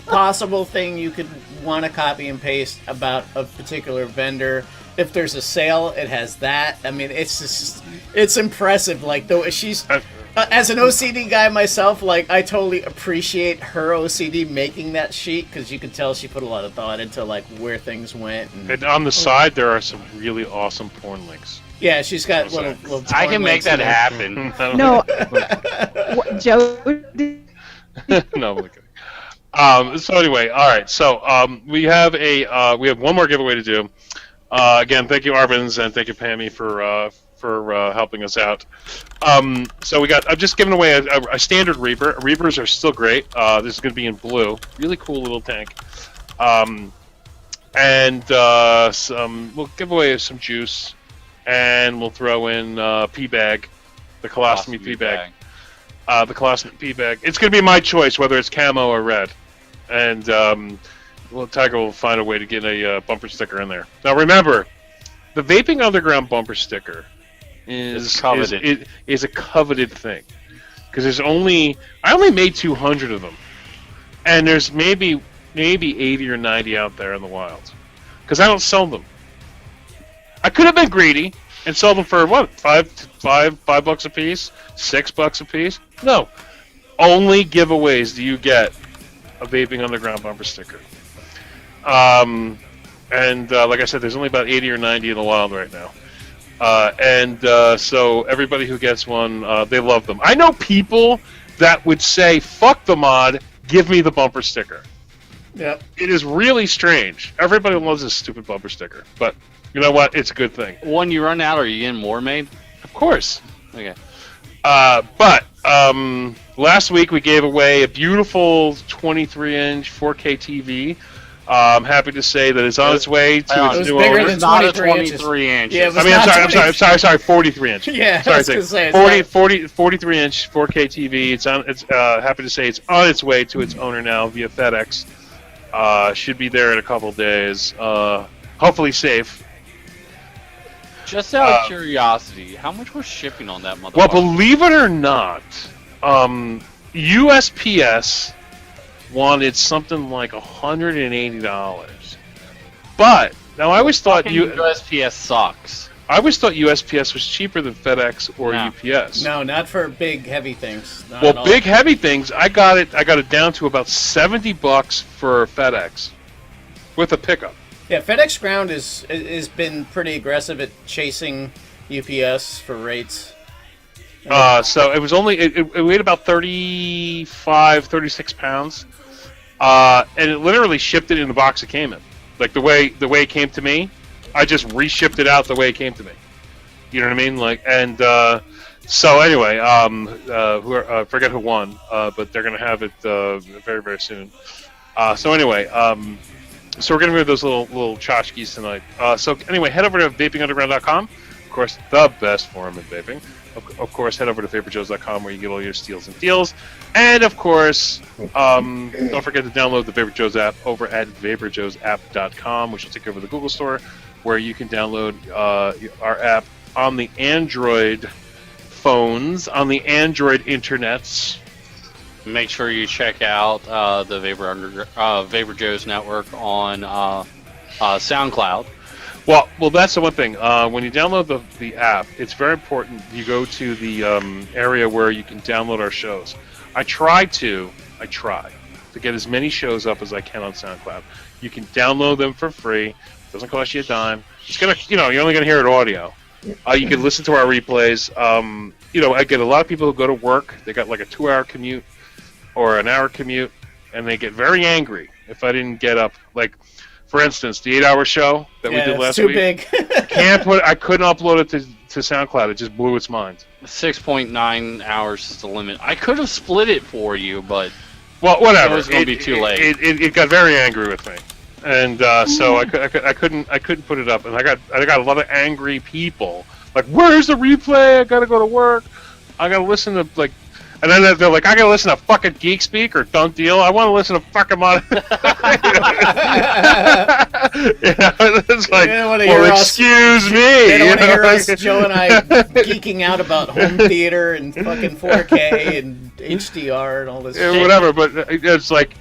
possible thing you could want to copy and paste about a particular vendor. If there's a sale, it has that. I mean, it's just, it's impressive. Like, though, she's, as an OCD guy myself, like, I totally appreciate her OCD making that sheet, because you can tell she put a lot of thought into, like, where things went. And on the side, there are some really awesome porn links. Yeah, she's got little I can make that happen. No, Joe. No, I'm only kidding. So anyway, all right. So we have one more giveaway to do. Again, thank you, Arvins, and thank you, Pammy, for helping us out. So I've just given away a standard Reaper. Reapers are still great. This is going to be in blue. Really cool little tank. And we'll give away some juice, and we'll throw in pee bag, the colostomy pee bag. The colostomy pee bag. It's going to be my choice whether it's camo or red, and Tiger will find a way to get a bumper sticker in there. Now remember, the Vaping Underground bumper sticker is a coveted thing, because I only made 200 of them, and there's maybe 80 or 90 out there in the wild, because I don't sell them. I could have been greedy and sell them for what, $5 a piece, $6 a piece. No, only giveaways do you get a Vaping Underground bumper sticker. And like I said, there's only about 80 or 90 in the wild right now. So everybody who gets one, they love them. I know people that would say, "Fuck the mod, give me the bumper sticker." Yep. It is really strange. Everybody loves this stupid bumper sticker, but you know what? It's a good thing. When you run out, are you getting more made? Of course. Okay. But last week we gave away a beautiful 23-inch 4K TV. I'm happy to say that it's on its way to its new owner. It's not a 23 inches. Yeah, I'm sorry, 43 inch. Yeah, sorry, I was gonna say, 43 inch 4K TV. It's happy to say it's on its way to its owner now via FedEx. Should be there in a couple days. Hopefully safe. Just out of curiosity, how much was shipping on that motherfucker? Well, believe it or not, USPS wanted something like $180. But now I always thought USPS sucks. I always thought USPS was cheaper than FedEx or UPS. No, not for big heavy things. Not Well, big heavy things, I got it down to about $70 for FedEx with a pickup. Yeah, FedEx Ground has been pretty aggressive at chasing UPS for rates. So it was only it weighed about 36 pounds, and it literally shipped it in the box it came in. Like the way it came to me, I just reshipped it out the way it came to me. You know what I mean? Like, and so anyway, forget who won, but they're gonna have it very, very soon. So anyway, so we're gonna move those little tchotchkes tonight. So anyway, head over to vapingunderground.com. Of course, the best forum in vaping. Of course, head over to vaporjoes.com where you get all your steals and deals. And of course, don't forget to download the Vaporjoes app over at vaporjoesapp.com, which will take you over to the Google Store, where you can download our app on the Android phones, on the Android internets. Make sure you check out the Vaporjoes network on SoundCloud. Well, that's the one thing. When you download the app, it's very important you go to the area where you can download our shows. I try to get as many shows up as I can on SoundCloud. You can download them for free. It doesn't cost you a dime. It's gonna, you're only gonna hear it audio. You can listen to our replays. I get a lot of people who go to work. They got like a 2-hour commute or an hour commute, and they get very angry if I didn't get up. Like, for instance, the 8-hour show that we did last week. It's too big. I couldn't upload it to SoundCloud. It just blew its mind. 6.9 hours is the limit. I could have split it for you, but whatever. It was going to be too late. It got very angry with me, and so I couldn't put it up. And I got a lot of angry people. Like, where's the replay? I gotta go to work. I gotta listen to and then they're like, I gotta listen to fucking Geek Speak or Don't Deal. I want to listen to fucking Mod. It's like, excuse me. They don't want to hear us, Joe and I, geeking out about home theater and fucking 4K and HDR and all this shit. Whatever, but it's like,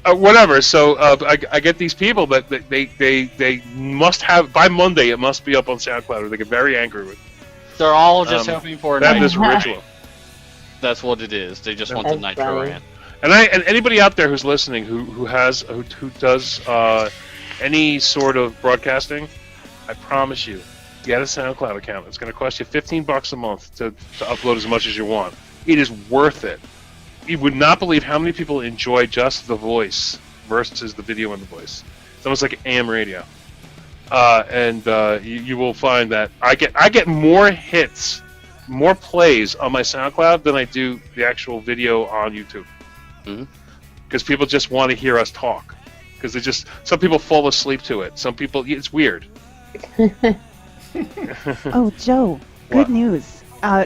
whatever. So I get these people that they must have, by Monday, it must be up on SoundCloud, or they get very angry with me. They're all just hoping for a this ritual. That's what it is. They just want the Nitro rant. And anybody out there who's listening who does any sort of broadcasting, I promise you, get a SoundCloud account. It's going to cost you $15 a month to upload as much as you want. It is worth it. You would not believe how many people enjoy just the voice versus the video and the voice. It's almost like AM radio. And you will find that I get more hits, more plays on my SoundCloud than I do the actual video on YouTube. Because people just want to hear us talk. Because some people fall asleep to it. Some people, it's weird. Oh, Joe, good news.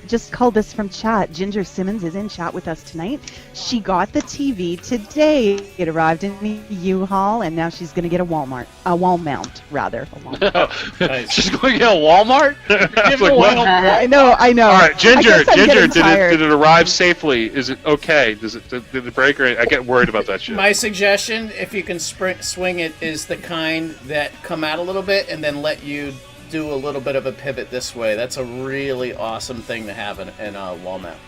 Just called this from chat. Ginger Simmons is in chat with us tonight. She got the TV today. It arrived in the U-Haul, and now she's going to get a wall mount, rather. She's going to get a Walmart? I know. All right, Ginger, did it arrive safely? Is it okay? Did the breaker? I get worried about that shit. My suggestion, if you can swing it, is the kind that come out a little bit and then let you do a little bit of a pivot this way. That's a really awesome thing to have in a wall mount.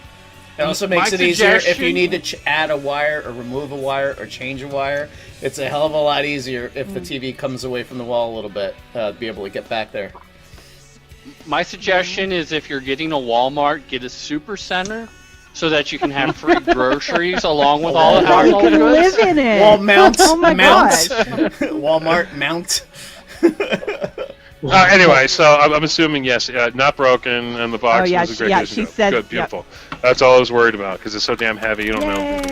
It also makes it easier if you need to add a wire or remove a wire or change a wire. It's a hell of a lot easier if the TV comes away from the wall a little bit to be able to get back there. My suggestion is, if you're getting a Walmart, get a super center so that you can have free groceries along with all the household goods. Live in it. Wall mount. Oh my gosh. Walmart mount. Anyway, so I'm assuming, yes, not broken, and the box was a great she said, good, beautiful. Yep. That's all I was worried about, because it's so damn heavy, you don't know.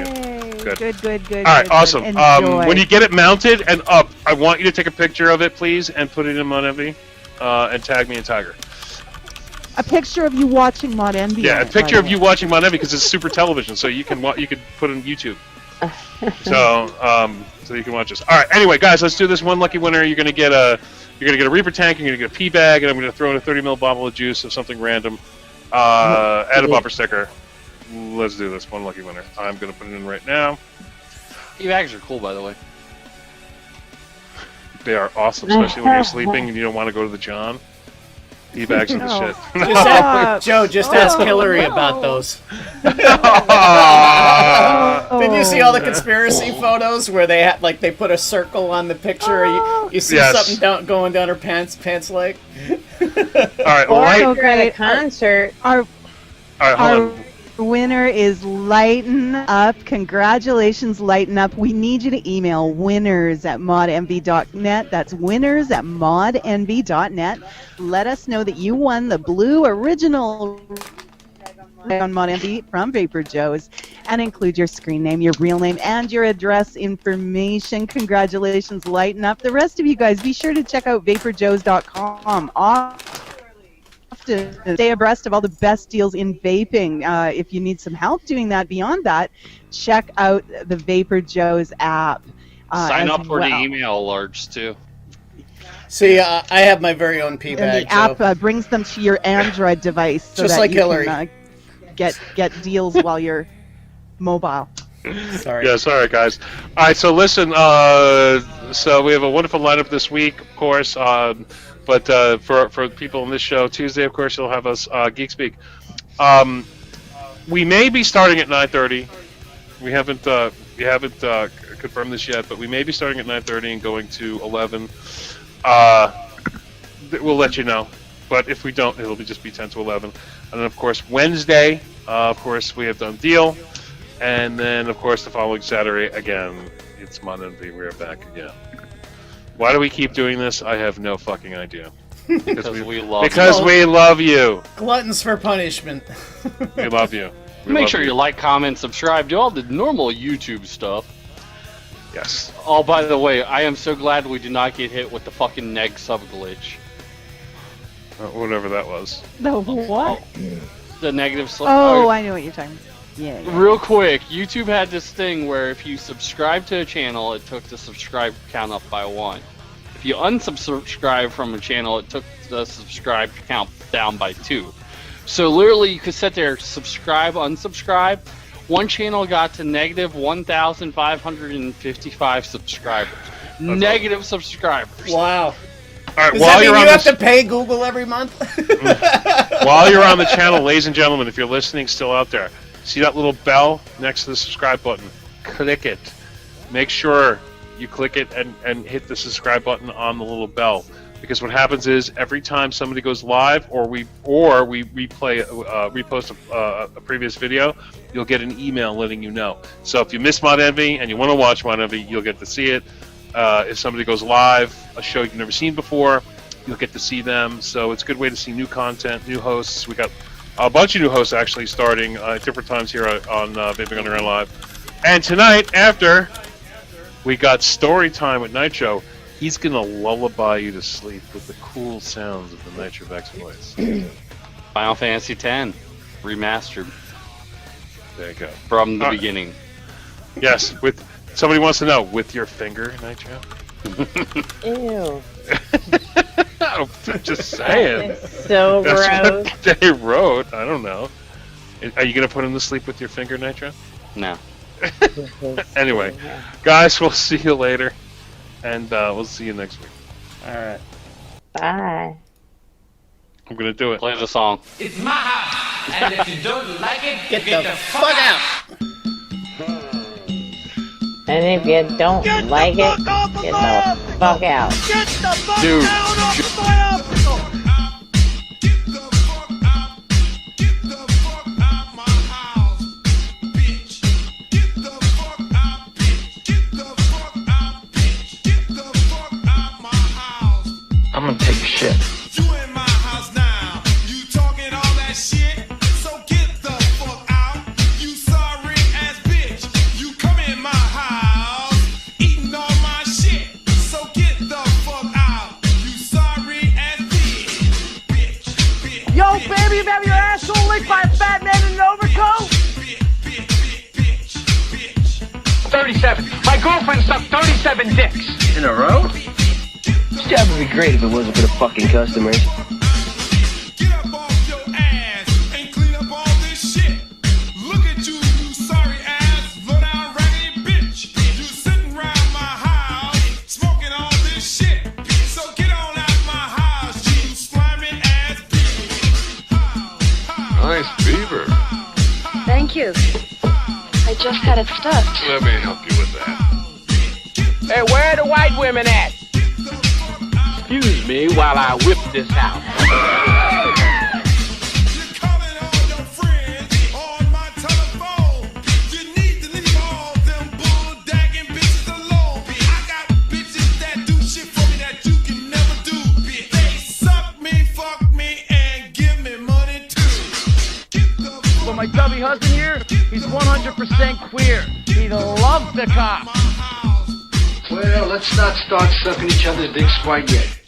Good. All right, awesome. When you get it mounted and up, I want you to take a picture of it, please, and put it in Mod Envy, and tag me and Tiger. A picture of you watching Mod Envy. Yeah, a picture of you watching Mod Envy, because it's super television, so you can put it on YouTube. So you can watch this. All right, anyway, guys, let's do this. One lucky winner. You're gonna get a Reaper tank. You're gonna get a pee bag, and I'm gonna throw in a 30ml bottle of juice of something random. Add a bumper sticker. Let's do this. One lucky winner. I'm gonna put it in right now. Pee bags are cool, by the way. They are awesome, especially when you're sleeping and you don't want to go to the John. Pee bags are the shit. Joe, just ask Hillary about those. Didn't you see all the conspiracy photos where they they put a circle on the picture? You see something going down her pants leg. All right, or at a concert. Our hold on. Winner is Lighten Up. Congratulations, Lighten Up. We need you to email winners@modenvy.net. That's winners@modenvy.net. Let us know that you won the blue original on Mod Envy from Vaporjoe's, and include your screen name, your real name, and your address information. Congratulations, Lighten Up. The rest of you guys, be sure to check out vaporjoes.com. To stay abreast of all the best deals in vaping. If you need some help doing that, beyond that, check out the Vaporjoe's app. Sign up for the email alerts too. See, I have my very own pee bag. And the app brings them to your Android device, so just that like you Hillary can get deals while you're mobile. Sorry. Yeah, sorry guys. All right, so listen. So we have a wonderful lineup this week, of course. But for people on this show, Tuesday, of course, you'll have us Geek Speak. We may be starting at 9:30. We haven't confirmed this yet, but we may be starting at 9:30 and going to 11. We'll let you know. But if we don't, it'll just be 10 to 11. And then, of course, Wednesday, of course, we have done Deal. And then, of course, the following Saturday, again, it's Mod Envy. We're back again. Why do we keep doing this? I have no fucking idea. Because we love you. Gluttons for punishment. We love you. Make sure you like, comment, subscribe, do all the normal YouTube stuff. Yes. Oh, by the way, I am so glad we did not get hit with the fucking neg sub glitch. Whatever that was. The what? The negative sub. Oh, I know what you're talking about. Yeah. Real quick, YouTube had this thing where if you subscribe to a channel, it took the subscribe count up by 1. If you unsubscribe from a channel, it took the subscribe count down by 2. So literally, you could sit there, subscribe, unsubscribe. One channel got to negative 1,555 subscribers. Negative subscribers. Wow. All right, Does that mean you have to pay Google every month? While you're on the channel, ladies and gentlemen, if you're listening still out there, see that little bell next to the subscribe button? Click it. Make sure you click it and hit the subscribe button on the little bell. Because what happens is every time somebody goes live or we repost a previous video, you'll get an email letting you know. So if you miss Mod Envy and you want to watch Mod Envy, you'll get to see it. If somebody goes live, a show you've never seen before, you'll get to see them. So it's a good way to see new content, new hosts. We got a bunch of new hosts actually starting at different times here on Vaping Underground Live. And tonight, after we got story time with Nitro, he's gonna lullaby you to sleep with the cool sounds of the Nitrobex voice. Final Fantasy X remastered. There you go. From the beginning. Yes, with somebody wants to know, with your finger, Nitro? Ew. I'm just saying. It's so gross. That's what they wrote. I don't know. Are you gonna put him to sleep with your finger, Nitro? No. Anyway, guys, we'll see you later. And we'll see you next week. Alright. Bye. I'm gonna do it. Play the song. It's my house, and if you don't like it, get the fuck out! And if you don't like it, get the fuck out. Get the fuck Dude. out of my office! I'm gonna take a shit. You in my house now. You talking all that shit? So get the fuck out. You sorry ass bitch. You come in my house, eating all my shit. So get the fuck out. You sorry ass bitch. Yo, baby, you have your asshole licked by a fat man in an overcoat? 37. My girlfriend sucked 37 dicks. In a row? This job would be great if it wasn't for the fucking customers. Get up off your ass and clean up all this shit. Look at you, you sorry ass, low down raggedy bitch. You sitting around my house, smoking all this shit. So get on out my house, you slimy ass bitch. Nice beaver. Thank you. I just had it stuck. Let me help you with that. Hey, where are the white women at? Excuse me while I whip this out. You're calling all your friends on my telephone. You need to leave all them bull-dagging bitches alone. I got bitches that do shit for me that you can never do. They suck me, fuck me, and give me money too. Well, my chubby husband here, he's 100% queer. He loves the cops. Well, let's not start sucking each other's dicks quite yet.